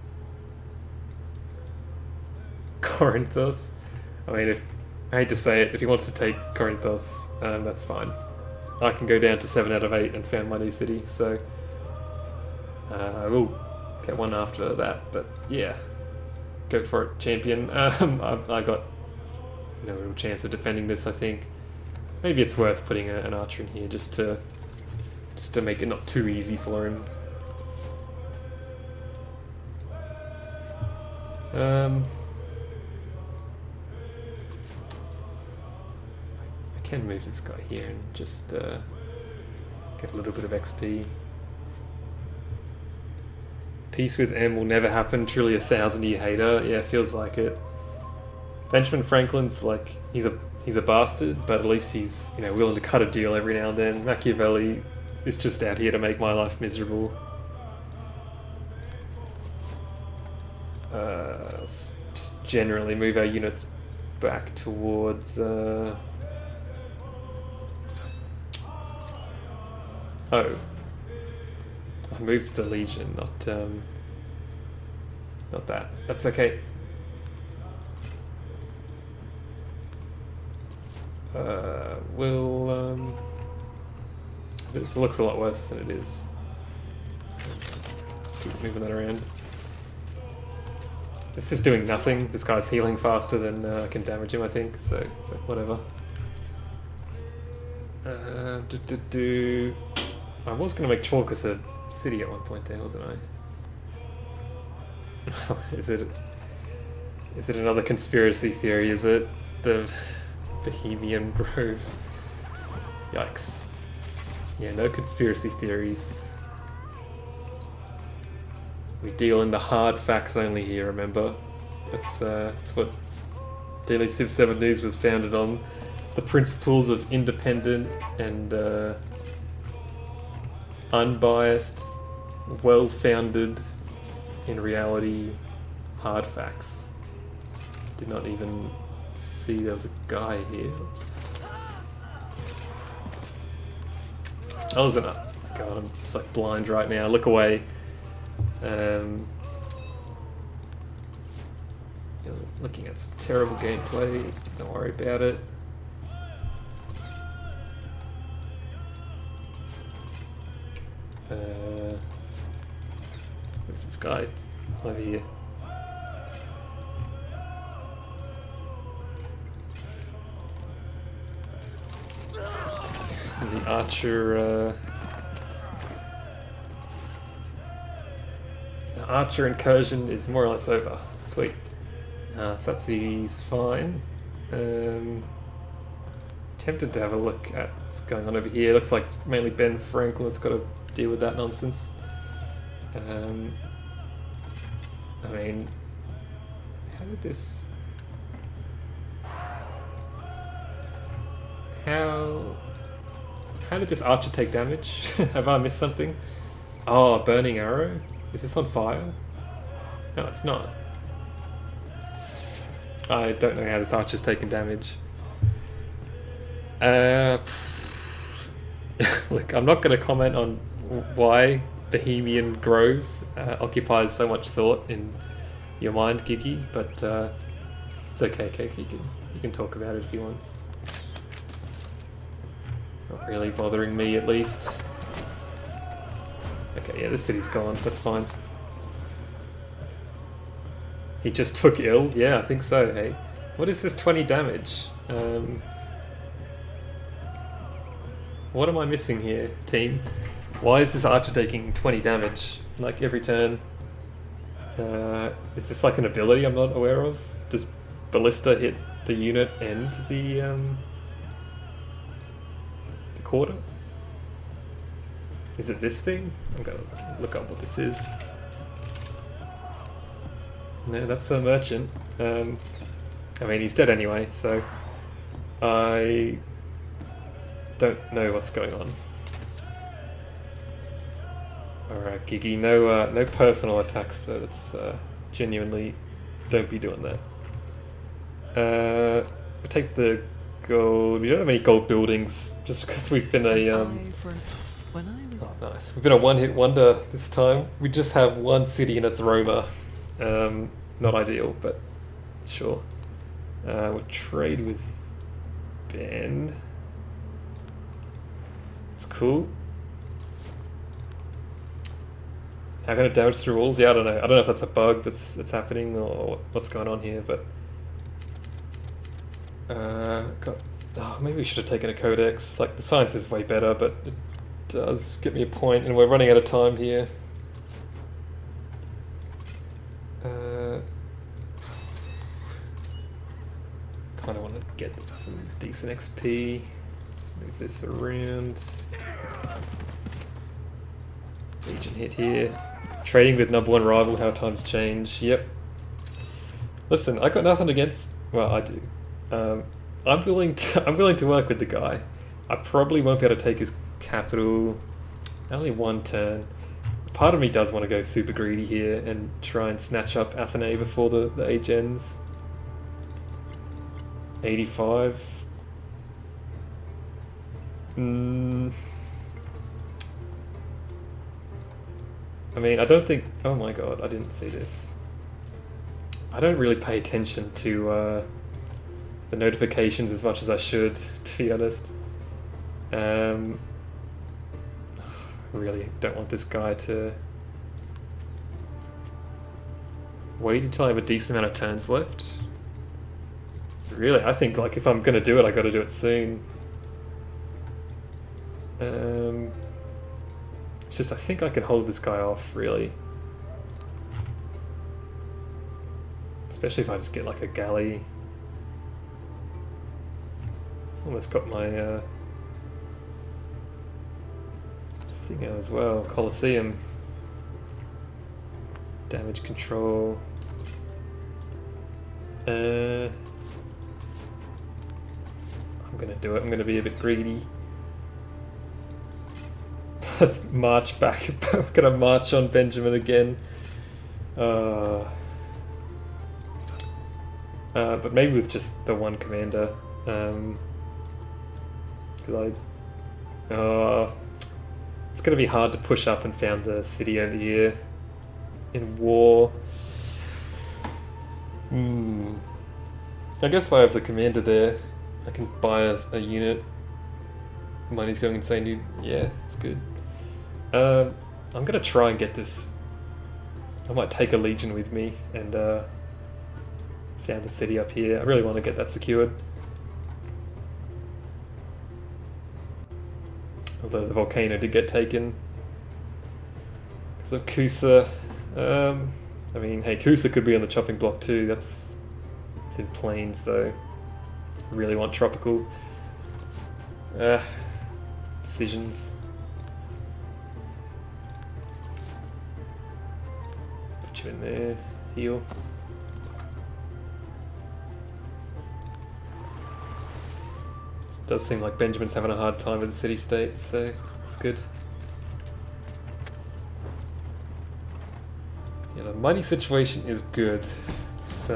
Corinthos? I mean, I hate to say it, if he wants to take Corinthos, that's fine. I can go down to 7 out of 8 and found my new city, so I will get one after that, but yeah. Go for it, champion. I got no real chance of defending this, I think. Maybe it's worth putting an archer in here just to make it not too easy for him. I can move this guy here and just get a little bit of XP. Peace with M will never happen, truly a 1,000-year hater. Yeah, feels like it. Benjamin Franklin's like, he's a bastard, but at least he's, you know, willing to cut a deal every now and then. Machiavelli is just out here to make my life miserable. Let's just generally move our units back towards oh. I moved the Legion, not that. That's okay. This looks a lot worse than it is. Just keep moving that around. This is doing nothing. This guy's healing faster than I can damage him, I think, so whatever. I was going to make Chalkis a city at one point there, wasn't I? Is it another conspiracy theory? Is it the Bohemian Grove? Yikes. Yeah, no conspiracy theories. We deal in the hard facts only here, remember? That's what Daily Civ 7 News was founded on. The principles of independent and unbiased, well-founded, in reality, hard facts. Did not even see there was a guy here. Oops. Oh, there's an... God, I'm just like blind right now. Look away. You're looking at some terrible gameplay. Don't worry about it. This guy's over here. And the archer, the archer incursion is more or less over. Sweet. Satsu's fine. Tempted to have a look at what's going on over here. Looks like it's mainly Ben Franklin that's got to deal with that nonsense. I mean, how did this... How did this archer take damage? Have I missed something? Oh, a burning arrow? Is this on fire? No, it's not. I don't know how this archer's taken damage. Look, I'm not going to comment on why Bohemian Grove occupies so much thought in your mind, Gigi, but it's okay, Cake. You can talk about it if you want. Not really bothering me, at least. Okay, yeah, this city's gone. That's fine. He just took ill? Yeah, I think so, hey. What is this 20 damage? What am I missing here, team? Why is this archer taking 20 damage, like, every turn? Is this like an ability I'm not aware of? Does Ballista hit the unit and the quarter? Is it this thing? I'm gonna look up what this is. No, that's a merchant. I mean, he's dead anyway, so I don't know what's going on. Alright, Gigi, no personal attacks though. That's genuinely, don't be doing that. We take the gold. We don't have any gold buildings just because we've been a When I was oh, nice. We've been a one-hit wonder this time. We just have one city and it's Roma. Not ideal, but sure. We'll trade with Ben. It's cool. How can it damage through walls? Yeah, I don't know. I don't know if that's a bug that's happening or what's going on here, but maybe we should have taken a codex. Like the science is way better, but it does get me a point, and we're running out of time here. Kind of want to get some decent XP. Just move this around. Legion hit here. Trading with number one rival, how times change. Yep. Listen, I got nothing against. Well, I do. I'm willing to work with the guy. I probably won't be able to take his capital. Only one turn. Part of me does want to go super greedy here and try and snatch up Athenae before the age ends. 85. I mean, I don't think... Oh my god, I didn't see this. I don't really pay attention to the notifications as much as I should, to be honest. I really don't want this guy to... Wait until I have a decent amount of turns left. Really, I think like if I'm gonna do it, I gotta do it soon. It's just I think I can hold this guy off, really. Especially if I just get like a galley. Almost got my thing out as well. Colosseum. Damage control. I'm gonna do it. I'm gonna be a bit greedy. Let's march back. I'm gonna march on Benjamin again. But maybe with just the one commander. It's gonna be hard to push up and found the city over here in war. I guess if I have the commander there, I can buy a unit. Money's going insane, dude. Yeah, it's good. I'm gonna try and get this. I might take a legion with me and found the city up here. I really want to get that secured. Although the volcano did get taken because of Kusa. I mean, hey, Kusa could be on the chopping block too. It's in plains though. Really want tropical. Decisions. Put you in there. Heal. It does seem like Benjamin's having a hard time with the city-state, so it's good. Yeah, the money situation is good. It's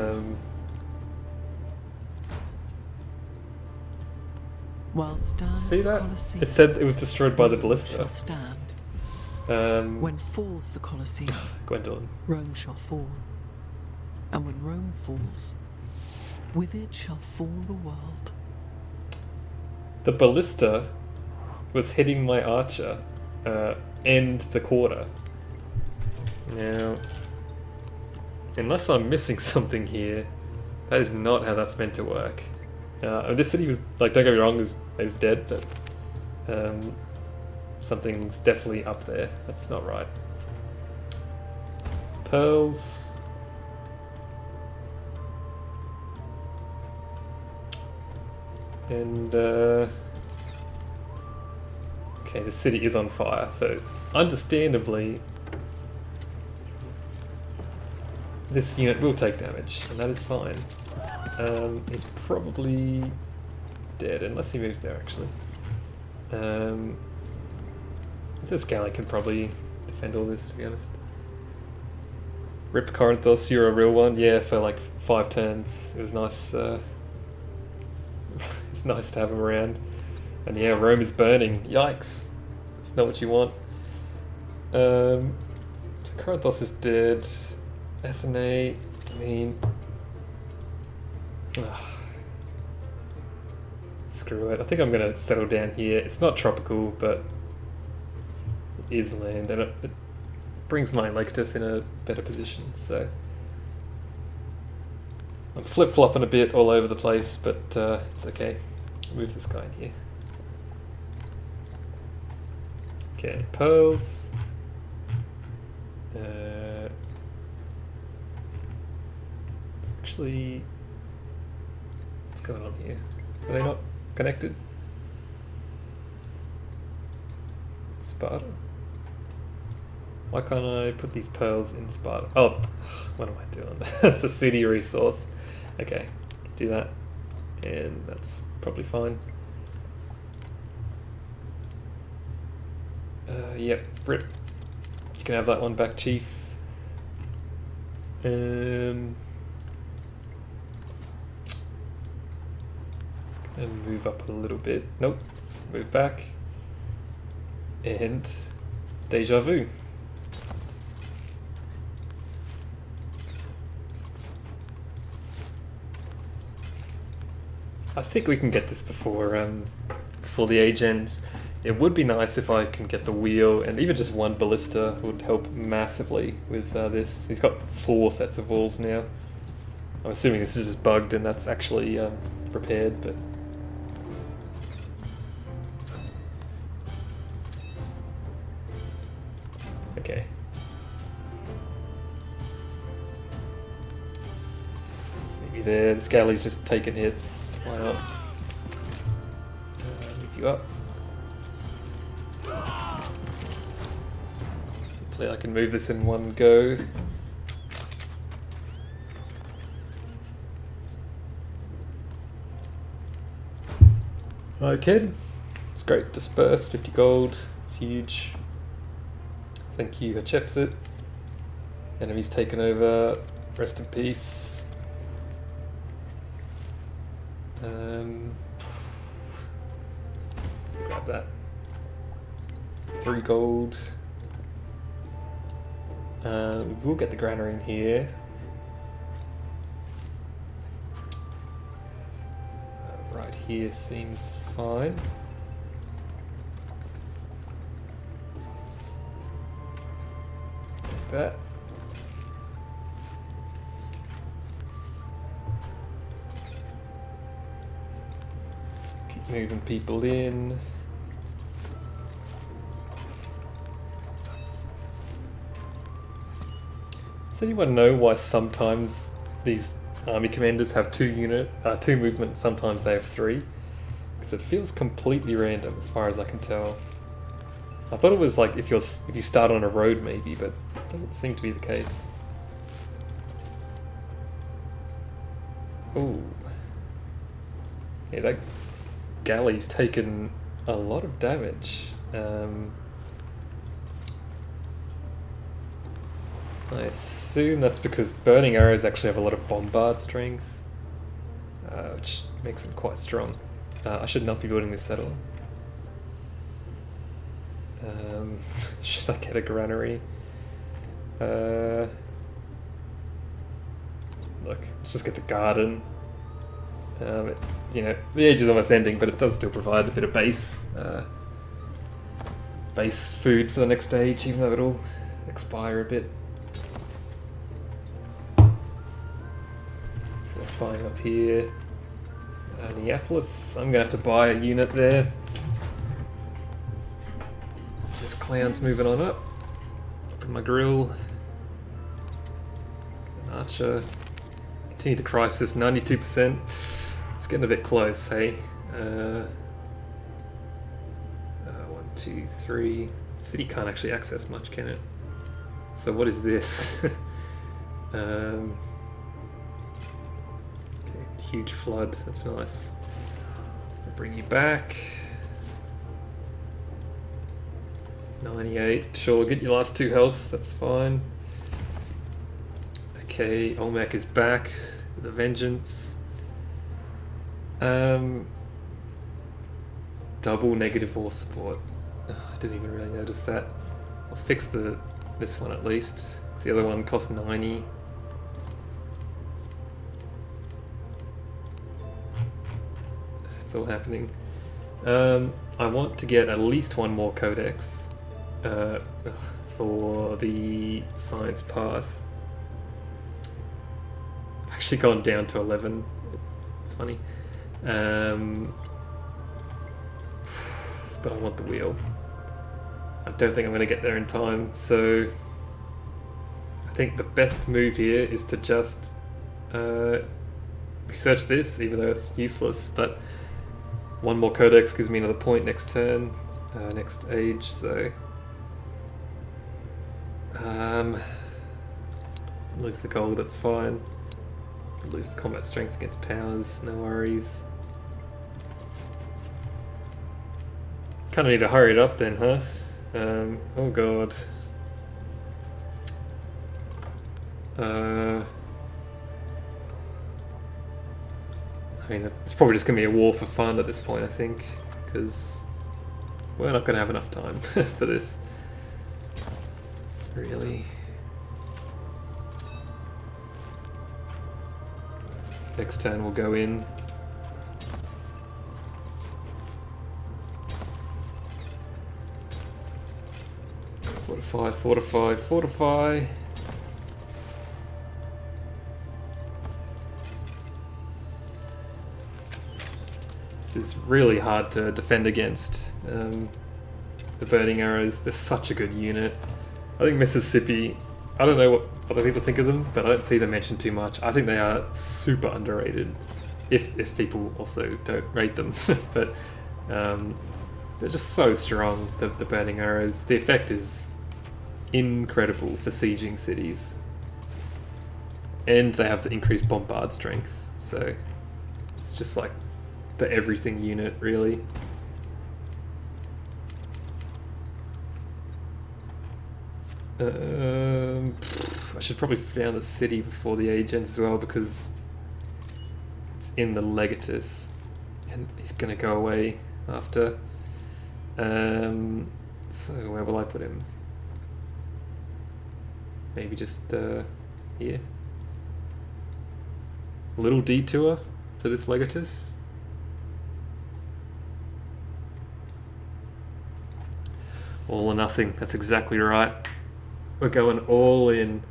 While stands see the that? Colosseum, It said it was destroyed by the Rome ballista. shall stand. When falls the Colosseum, Gwendolyn. Rome shall fall. And when Rome falls, with it shall fall the world. The ballista was hitting my archer and the quarter. Now, unless I'm missing something here, that is not how that's meant to work. This city was, like, don't get me wrong, it was dead, but something's definitely up there. That's not right. Pearls. And, okay, the city is on fire, so understandably, this unit will take damage, and that is fine. He's probably dead, unless he moves there, actually. This galley can probably defend all this, to be honest. Rip Corinthos, you're a real one. Yeah, for like 5 turns. It was nice. It's nice to have him around. And yeah, Rome is burning. Yikes. That's not what you want. So Corinthos is dead. Athenae, I mean... Screw it. I think I'm going to settle down here. It's not tropical, but it is land, and it brings my Electus in a better position, so... I'm flip-flopping a bit all over the place, but it's okay. I'll move this guy in here. Okay, pearls. It's actually... What's going on here? Are they not connected? Sparta? Why can't I put these pearls in Sparta? Oh, what am I doing? That's a city resource. Okay, do that. And that's probably fine. Yep, rip. You can have that one back, Chief. And move up a little bit. Nope. Move back. And deja vu. I think we can get this before the age ends. It would be nice if I can get the wheel, and even just one ballista would help massively with this. He's got 4 sets of walls now. I'm assuming this is just bugged and that's actually repaired, but... Okay. Maybe there, this galley's just taking hits. Why not? Move you up. Hopefully I can move this in one go. Okay, it's great. Disperse, 50 gold, it's huge. Thank you, Hatshepsut. Enemy's taken over, rest in peace. Grab that. 3 gold. We'll get the granary in here. Right here seems fine. Like that. Keep moving people in. Does anyone know why sometimes these army commanders have 2 movement, sometimes they have 3? Because it feels completely random as far as I can tell. I thought it was like if you start on a road maybe, but it doesn't seem to be the case. Ooh. Yeah, that galley's taken a lot of damage. I assume that's because burning arrows actually have a lot of bombard strength, which makes them quite strong. I should not be building this settle. Should I get a granary? Look, let's just get the garden. You know, the age is almost ending, but it does still provide a bit of base food for the next age, even though it'll expire a bit. Flying up here. Neapolis, I'm gonna have to buy a unit there. This clown's moving on up. Open my grill. An archer. Continue the crisis, 92%. It's getting a bit close, hey? 1, 2, 3. City can't actually access much, can it? So what is this? Okay, huge flood, that's nice. I'll bring you back. 98, sure, get your last 2 health, that's fine. Okay, Olmec is back with a vengeance. Double negative war support. Oh, I didn't even really notice that. I'll fix this one at least. The other one cost 90. It's all happening. I want to get at least 1 more codex for the science path. I've actually gone down to 11. It's funny. But I want the wheel. I don't think I'm going to get there in time, so I think the best move here is to just research this, even though it's useless, but 1 more codex gives me another point next turn, next age, so lose the gold, that's fine. Lose the combat strength against powers, no worries. Kind of need to hurry it up then, huh? Oh god. I mean, it's probably just going to be a war for fun at this point, I think, because we're not going to have enough time for this. Really. Next turn we'll go in. Fortify, fortify, fortify. This is really hard to defend against. The Burning Arrows, they're such a good unit. I think Mississippi, I don't know what other people think of them, but I don't see them mentioned too much. I think they are super underrated, if people also don't rate them. But they're just so strong, the Burning Arrows. The effect is incredible for sieging cities. And they have the increased bombard strength, so it's just like the everything unit, really. I should probably found the city before the age ends as well, because it's in the Legatus and he's gonna go away after. So where will I put him? Maybe just here. A little detour for this Legatus. All or nothing, that's exactly right. We're going all in.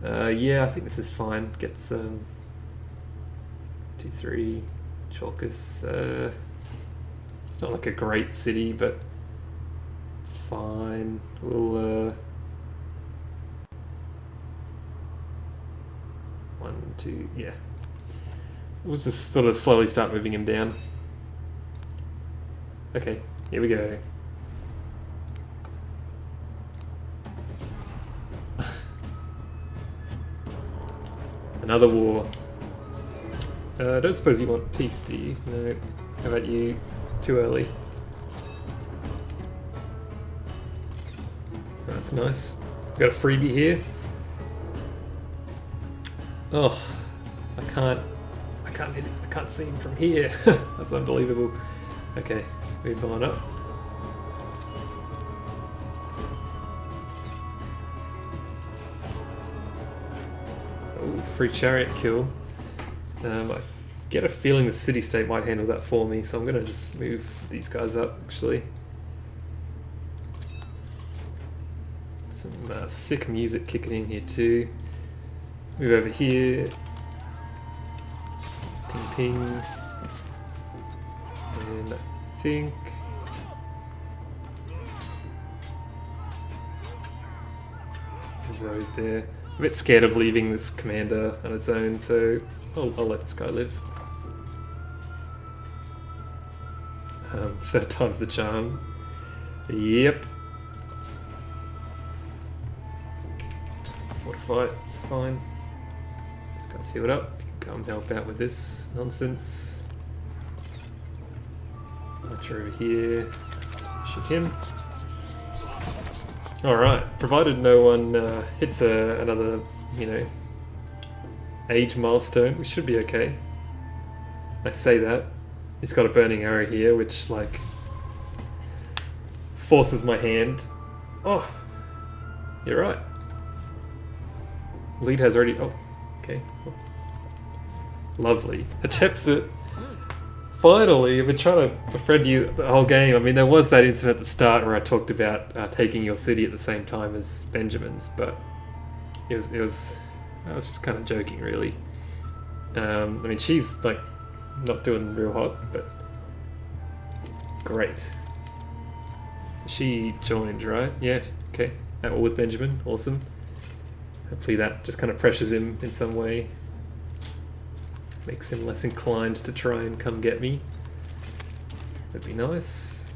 Yeah, I think this is fine. Get some 2-3 Chalkis. It's not like a great city, but it's fine. We'll 1, 2, yeah. We'll just sort of slowly start moving him down. Okay, here we go. Another war. I don't suppose you want peace, do you? No. How about you? Too early. That's nice. We've got a freebie here. Oh, I can't hit it. I can't see him from here. That's unbelievable. Okay, move on up. Free chariot kill. I get a feeling the city-state might handle that for me, so I'm going to just move these guys up, actually. Some sick music kicking in here too. Move over here. Ping ping. And I think... road there. I'm a bit scared of leaving this commander on its own, so I'll let this guy live. Third time's the charm. Yep. fight. It's fine. This guy's healed up. You can come help out with this nonsense. Archer over here. Shoot him. Alright, provided no one hits another, you know, age milestone, we should be okay. I say that. He's got a burning arrow here, which, like, forces my hand. Oh! You're right. Lead has already... Oh, okay. Oh. Lovely. Hatshepsut. Finally, I've been trying to befriend you the whole game. I mean, there was that incident at the start where I talked about taking your city at the same time as Benjamin's, but I was just kind of joking, really. I mean, she's, like, not doing real hot, but great. She joined, right? Yeah, okay. At war with Benjamin, awesome. Hopefully that just kind of pressures him in some way. Makes him less inclined to try and come get me. That'd be nice.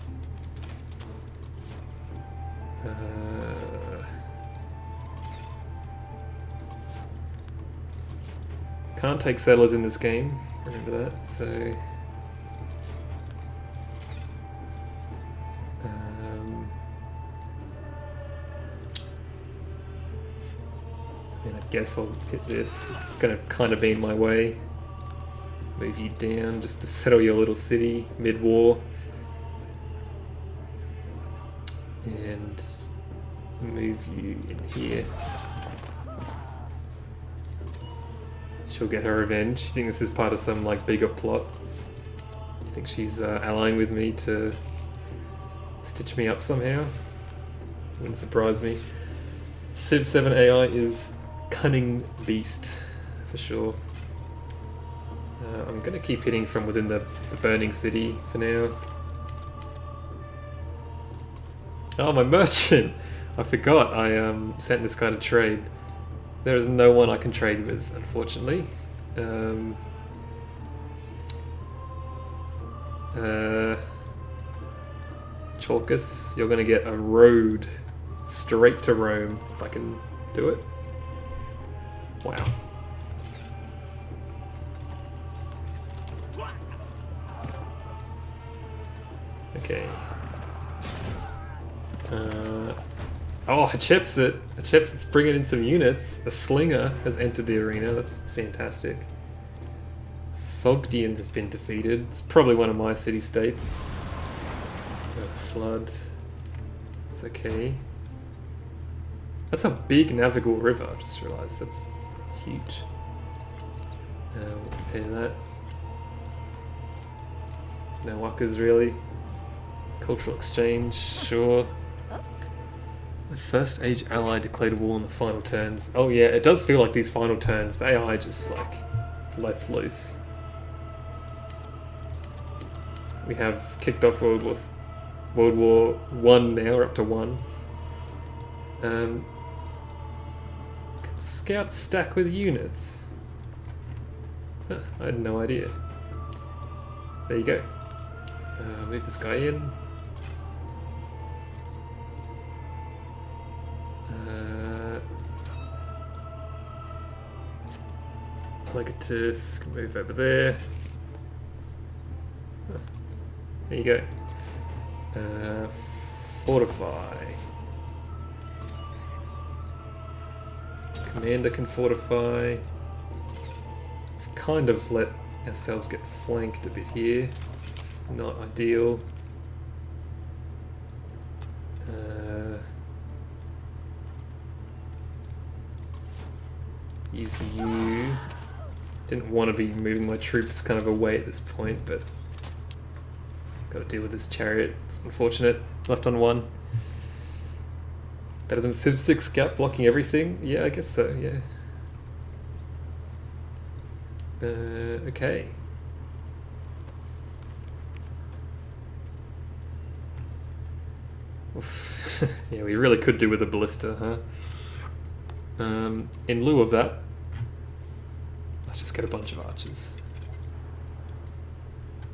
Can't take settlers in this game, remember that, so... I guess I'll hit this. It's gonna kind of be in my way. Move you down just to settle your little city mid-war. And move you in here. She'll get her revenge. You think this is part of some, like, bigger plot? You think she's allying with me to stitch me up somehow? Wouldn't surprise me. Civ 7 AI is cunning beast, for sure. I'm gonna keep hitting from within the burning city for now. Oh, my merchant! I forgot I sent this guy to trade. There is no one I can trade with, unfortunately. Chalkus, you're gonna get a road straight to Rome, if I can do it. Wow. Okay. Oh, Hatshepsut! Hatshepsut's bringing in some units. A slinger has entered the arena. That's fantastic. Sogdian has been defeated. It's probably one of my city-states. Flood. It's okay. That's a big navigable river, I just realised. That's huge. We'll repair that. It's now Wakas, really. Cultural exchange, sure. The first age ally declared war on the final turns. Oh yeah, it does feel like these final turns, the AI just, like, lets loose. We have kicked off World War 1 now, we're up to 1. Can scouts stack with units? Huh, I had no idea. There you go. Move this guy in. Legatus can move over there. Huh. There you go. Fortify. Commander can fortify. Kind of let ourselves get flanked a bit here. It's not ideal. Use you. Didn't want to be moving my troops kind of away at this point, but got to deal with this chariot. It's unfortunate. Left on 1. Better than Civ 6 scout blocking everything? Yeah, I guess so, yeah. Okay. Yeah, we really could do with a ballista, huh? In lieu of that, let's just get a bunch of archers.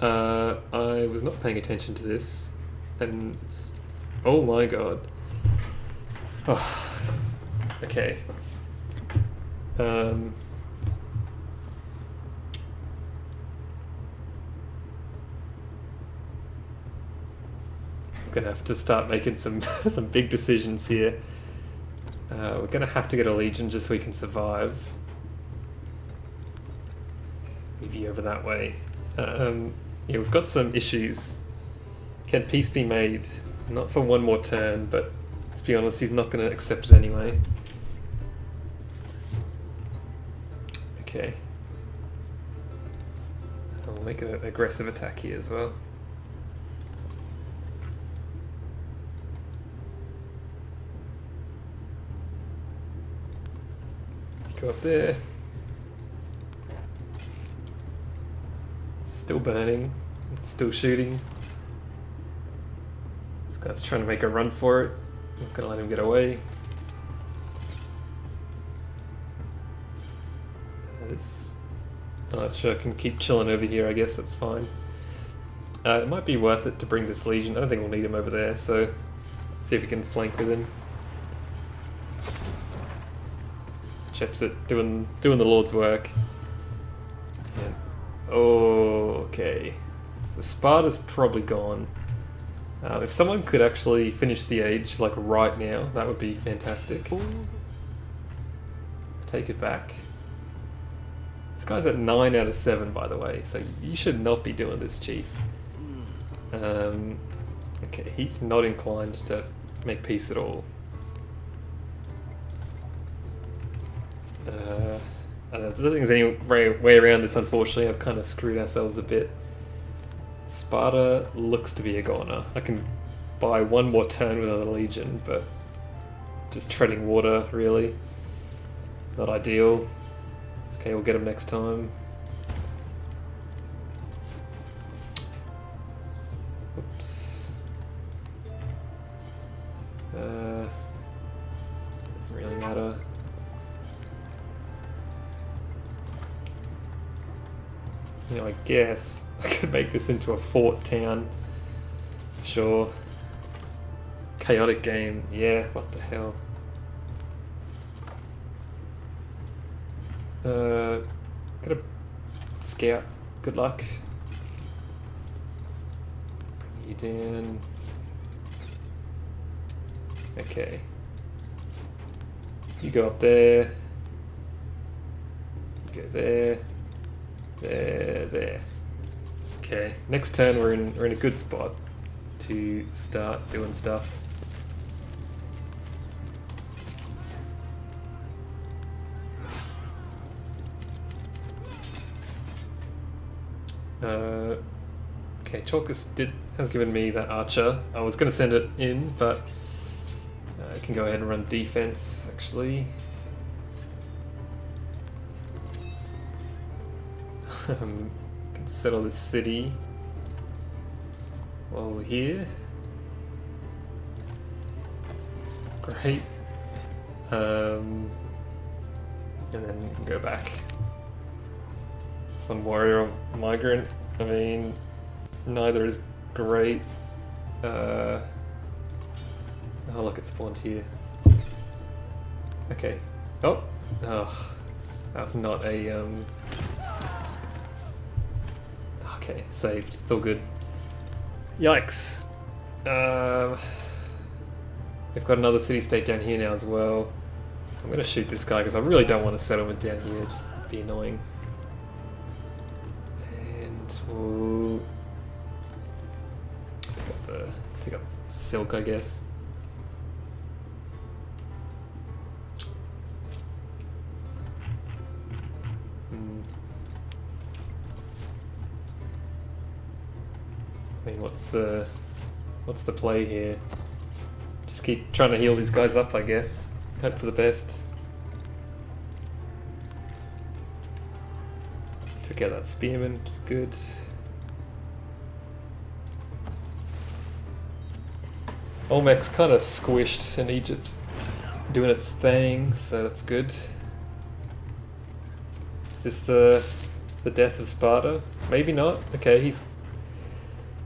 I was not paying attention to this, and it's... Oh my god. Oh, okay. Um, gonna have to start making some some big decisions here. We're gonna have to get a legion just so we can survive. Move you over that way. Yeah, we've got some issues. Can peace be made? Not for one more turn, but let's be honest, he's not gonna accept it anyway. Okay. I'll make an aggressive attack here as well. Go up there. Still burning. Still shooting. This guy's trying to make a run for it. Not gonna let him get away. This archer can keep chilling over here, I guess that's fine. It might be worth it to bring this legion. I don't think we'll need him over there, so see if we can flank with him. Chips it, doing the Lord's work. Yeah. Oh, okay. So Sparta's probably gone. If someone could actually finish the age like right now, that would be fantastic. Take it back. This guy's at 9 out of 7, by the way, so you should not be doing this, Chief. Okay, he's not inclined to make peace at all. I don't think there's any way around this, unfortunately. I've kind of screwed ourselves a bit. Sparta looks to be a goner. I can buy one more turn with another legion, but just treading water, really. Not ideal. It's okay, we'll get him next time. Oops. Doesn't really matter. You know, I guess I could make this into a fort town. Sure. Chaotic game. Yeah, what the hell. Got a scout. Good luck. Bring you down. Okay. You go up there. You go there. There. Okay, next turn we're in a good spot to start doing stuff. Okay, Chalkus has given me that archer. I was going to send it in, but I can go ahead and run defense actually. Can settle this city while we're here. Great. And then we can go back. This one warrior migrant. I mean, neither is great. Oh look, it spawned here. Okay. Oh, that was not a Okay, saved. It's all good. Yikes. We've got another city-state down here now as well. I'm going to shoot this guy because I really don't want a settlement down here. Just be annoying. And we'll pick up silk, I guess. I mean, what's the play here? Just keep trying to heal these guys up, I guess. Hope for the best. Took out that spearman, which is good. Olmec's kind of squished and Egypt's doing its thing, so that's good. Is this the death of Sparta? Maybe not. Okay, he's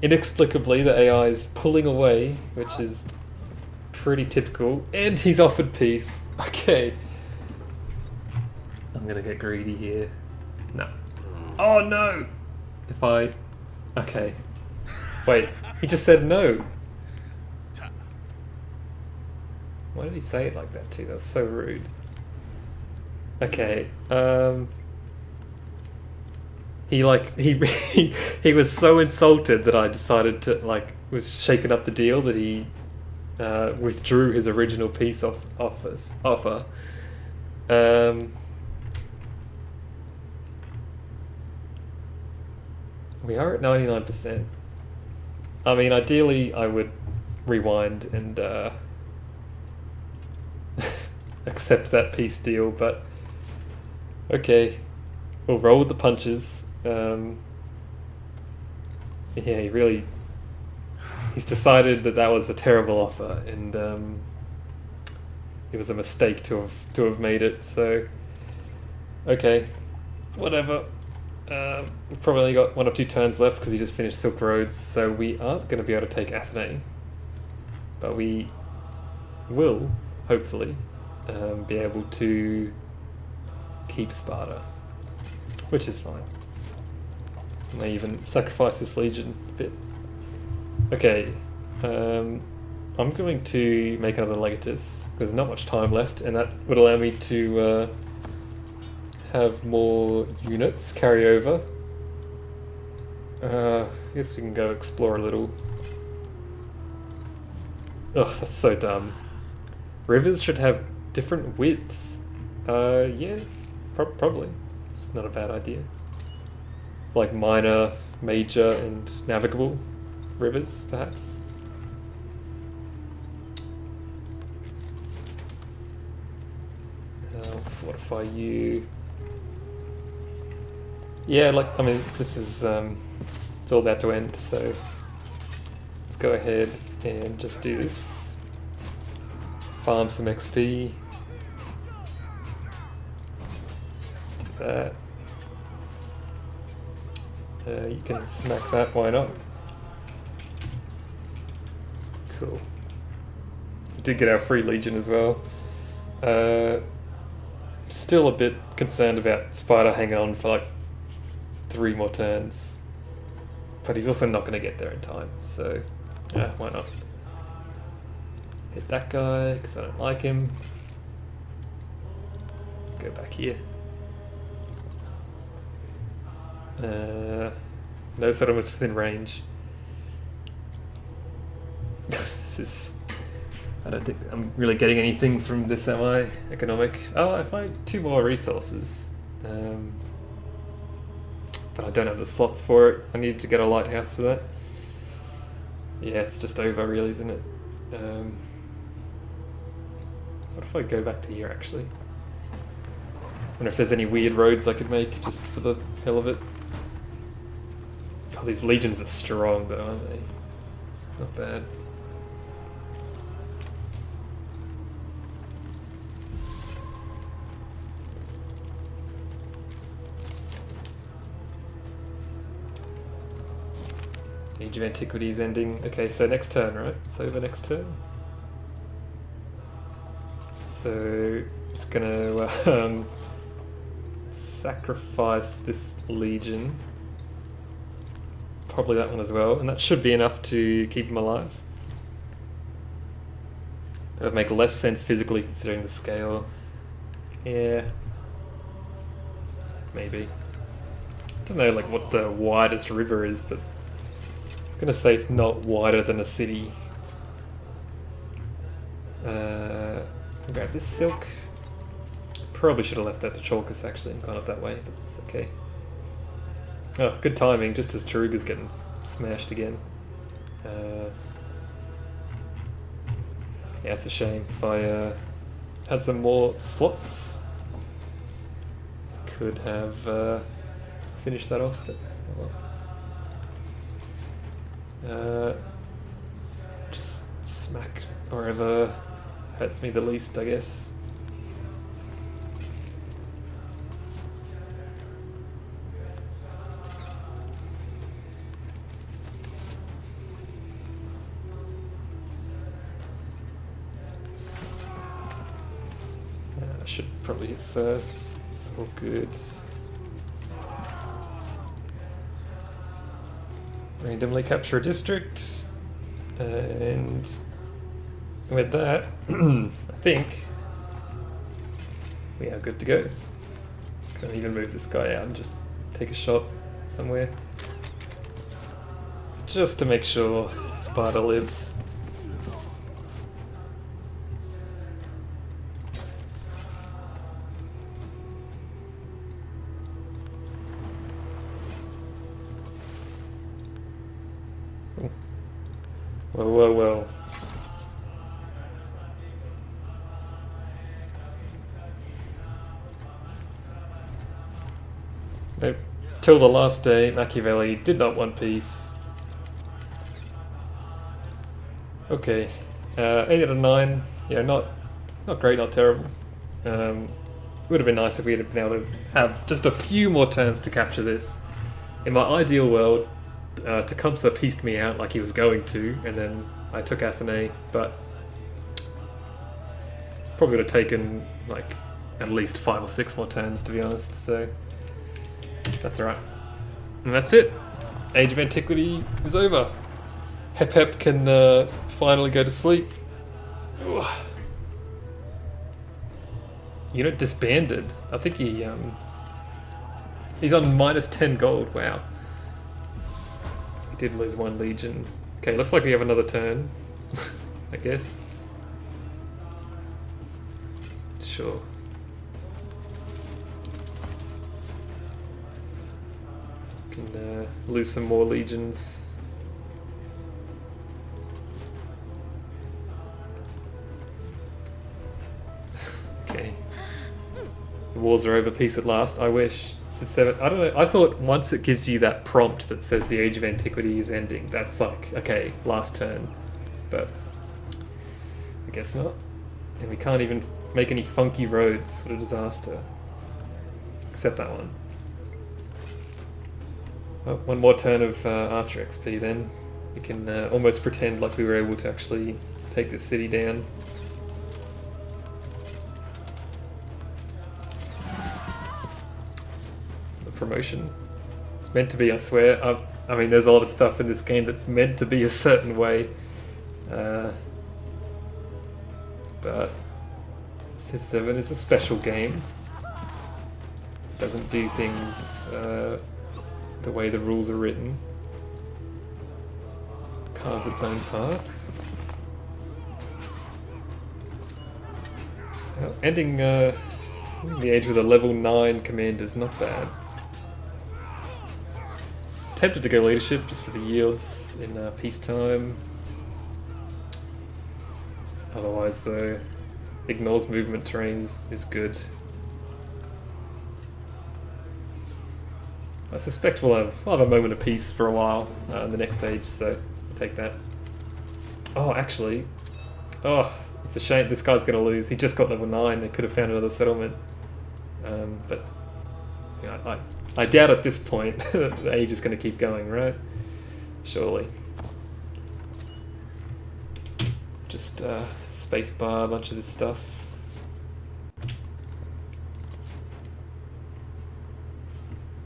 inexplicably the AI is pulling away, which is pretty typical, and he's offered peace. Okay. I'm gonna get greedy here. No. Oh no! If I... Okay. Wait, he just said no. Why did he say it like that too? That was so rude. Okay, he was so insulted that I decided to, like, was shaking up the deal that he withdrew his original peace offer. We are at 99%. I mean, ideally I would rewind and accept that peace deal, but okay, we'll roll with the punches. Yeah, he's decided that that was a terrible offer, and it was a mistake to have made it. So, okay, whatever. We've probably only got 1 or 2 turns left because he just finished Silk Roads, so we aren't going to be able to take Athenae, but we will hopefully be able to keep Sparta, which is fine. May even sacrifice this legion a bit. Okay, I'm going to make another Legatus because there's not much time left, and that would allow me to have more units carry over. I guess we can go explore a little. Ugh, that's so dumb. Rivers should have different widths. Yeah, probably. It's not a bad idea. Like minor, major, and navigable rivers, perhaps. Fortify you. Yeah, like, I mean, this is, it's all about to end, so let's go ahead and just do this. Farm some XP. Do that. You can smack that, why not? Cool. We did get our free legion as well. Still a bit concerned about Spider hanging on for like 3 more turns. But he's also not going to get there in time, so yeah, why not? Hit that guy, because I don't like him. Go back here. No settlements within range. This is... I don't think I'm really getting anything from this, am I? Economic. Oh, I find 2 more resources. But I don't have the slots for it. I need to get a lighthouse for that. Yeah, it's just over really, isn't it? What if I go back to here, actually? Wonder if there's any weird roads I could make, just for the hell of it. Oh, these legions are strong though, aren't they? It's not bad. Age of Antiquity is ending. Okay, so next turn, right? It's over next turn. So, just gonna sacrifice this legion. Probably that one as well, and that should be enough to keep him alive. That would make less sense physically considering the scale. Yeah. Maybe. I don't know like what the widest river is, but I'm gonna say it's not wider than a city. Grab this silk. Probably should have left that to Chalkus actually and gone up that way, but it's okay. Oh, good timing, just as Taruga's getting smashed again. Yeah, it's a shame. If I had some more slots, could have finished that off, but oh well. Just smack wherever hurts me the least, I guess. Should probably hit first. It's all good. Randomly capture a district, and with that, I think we are good to go. Can even move this guy out and just take a shot somewhere, just to make sure Sparta lives. Well, well, well. Nope. Till the last day, Machiavelli did not want peace. Okay. 8 out of 9. Yeah, not great, not terrible. Would have been nice if we had been able to have just a few more turns to capture this. In my ideal world, Tecumseh pieced me out like he was going to, and then I took Athenae, but probably would have taken like at least 5 or 6 more turns, to be honest, so that's alright. And that's it. Age of Antiquity is over. Hep Hep can finally go to sleep. Ugh. Unit disbanded. I think he's on minus 10 gold. Wow. He did lose 1 legion. Okay, looks like we have another turn. I guess. Sure. Can lose some more legions. Okay. The wars are over, peace at last. I wish. Civ 7. I don't know. I thought once it gives you that prompt that says the Age of Antiquity is ending, that's like, okay, last turn. But I guess not. And we can't even make any funky roads. What a disaster. Except that one. Oh, 1 more turn of Archer XP then. We can almost pretend like we were able to actually take this city down. The promotion. It's meant to be, I swear. I mean, there's a lot of stuff in this game that's meant to be a certain way. But Civ 7 is a special game. Doesn't do things the way the rules are written. Carves its own path. Ending the age with a level 9 commander is not bad. Tempted to go leadership just for the yields in peacetime. Otherwise, though, ignores movement terrains is good. I suspect we'll have a moment of peace for a while in the next stage, so I'll take that. Oh, actually, it's a shame this guy's going to lose. He just got level 9. He could have found another settlement, but you know, I doubt at this point that the age is going to keep going, right? Surely. Just spacebar a bunch of this stuff.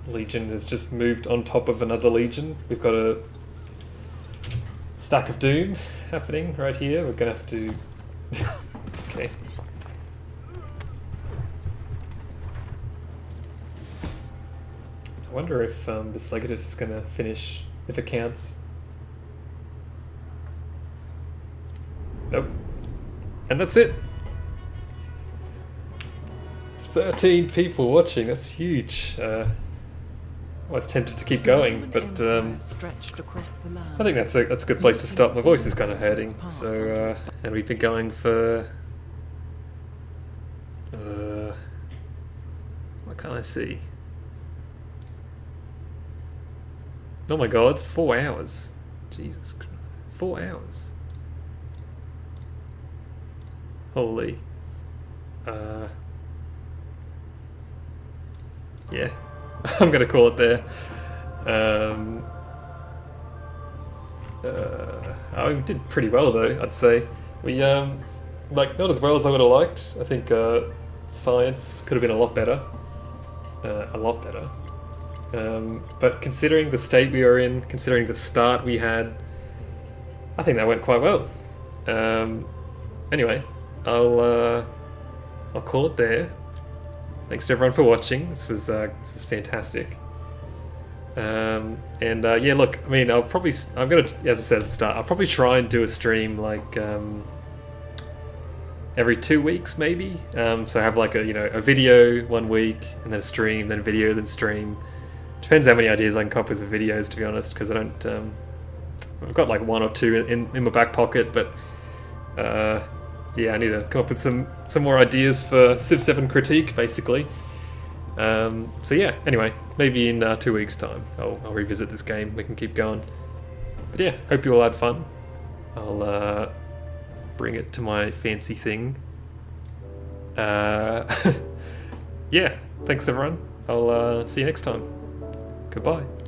Legion has just moved on top of another legion. We've got a stack of doom happening right here. We're gonna have to okay. I wonder if this Legatus is gonna finish, if it counts. Nope. And that's it. 13 people watching, that's huge. I was tempted to keep going, but I think that's a good place to stop. My voice is kind of hurting, so and we've been going for what can I see? Oh my god, 4 hours! Jesus Christ, 4 hours! Holy, yeah. I'm gonna call it there. We did pretty well though, I'd say. We like not as well as I would have liked. I think science could have been a lot better. a lot better. But considering the state we were in, considering the start we had, I think that went quite well. Anyway, I'll call it there. Thanks to everyone for watching. This is fantastic. Yeah, look, I mean, I'm gonna, as I said at the start, I'll probably try and do a stream like every 2 weeks maybe. So I have like a video 1 week, and then a stream, then a video, then stream. Depends how many ideas I can come up with for videos, to be honest, because I don't. I've got like 1 or 2 in my back pocket, but yeah, I need to come up with some more ideas for Civ 7 critique, basically. So yeah, anyway, maybe in 2 weeks' time I'll revisit this game. We can keep going. But yeah, hope you all had fun. I'll bring it to my fancy thing. Yeah, thanks everyone. I'll see you next time. Goodbye.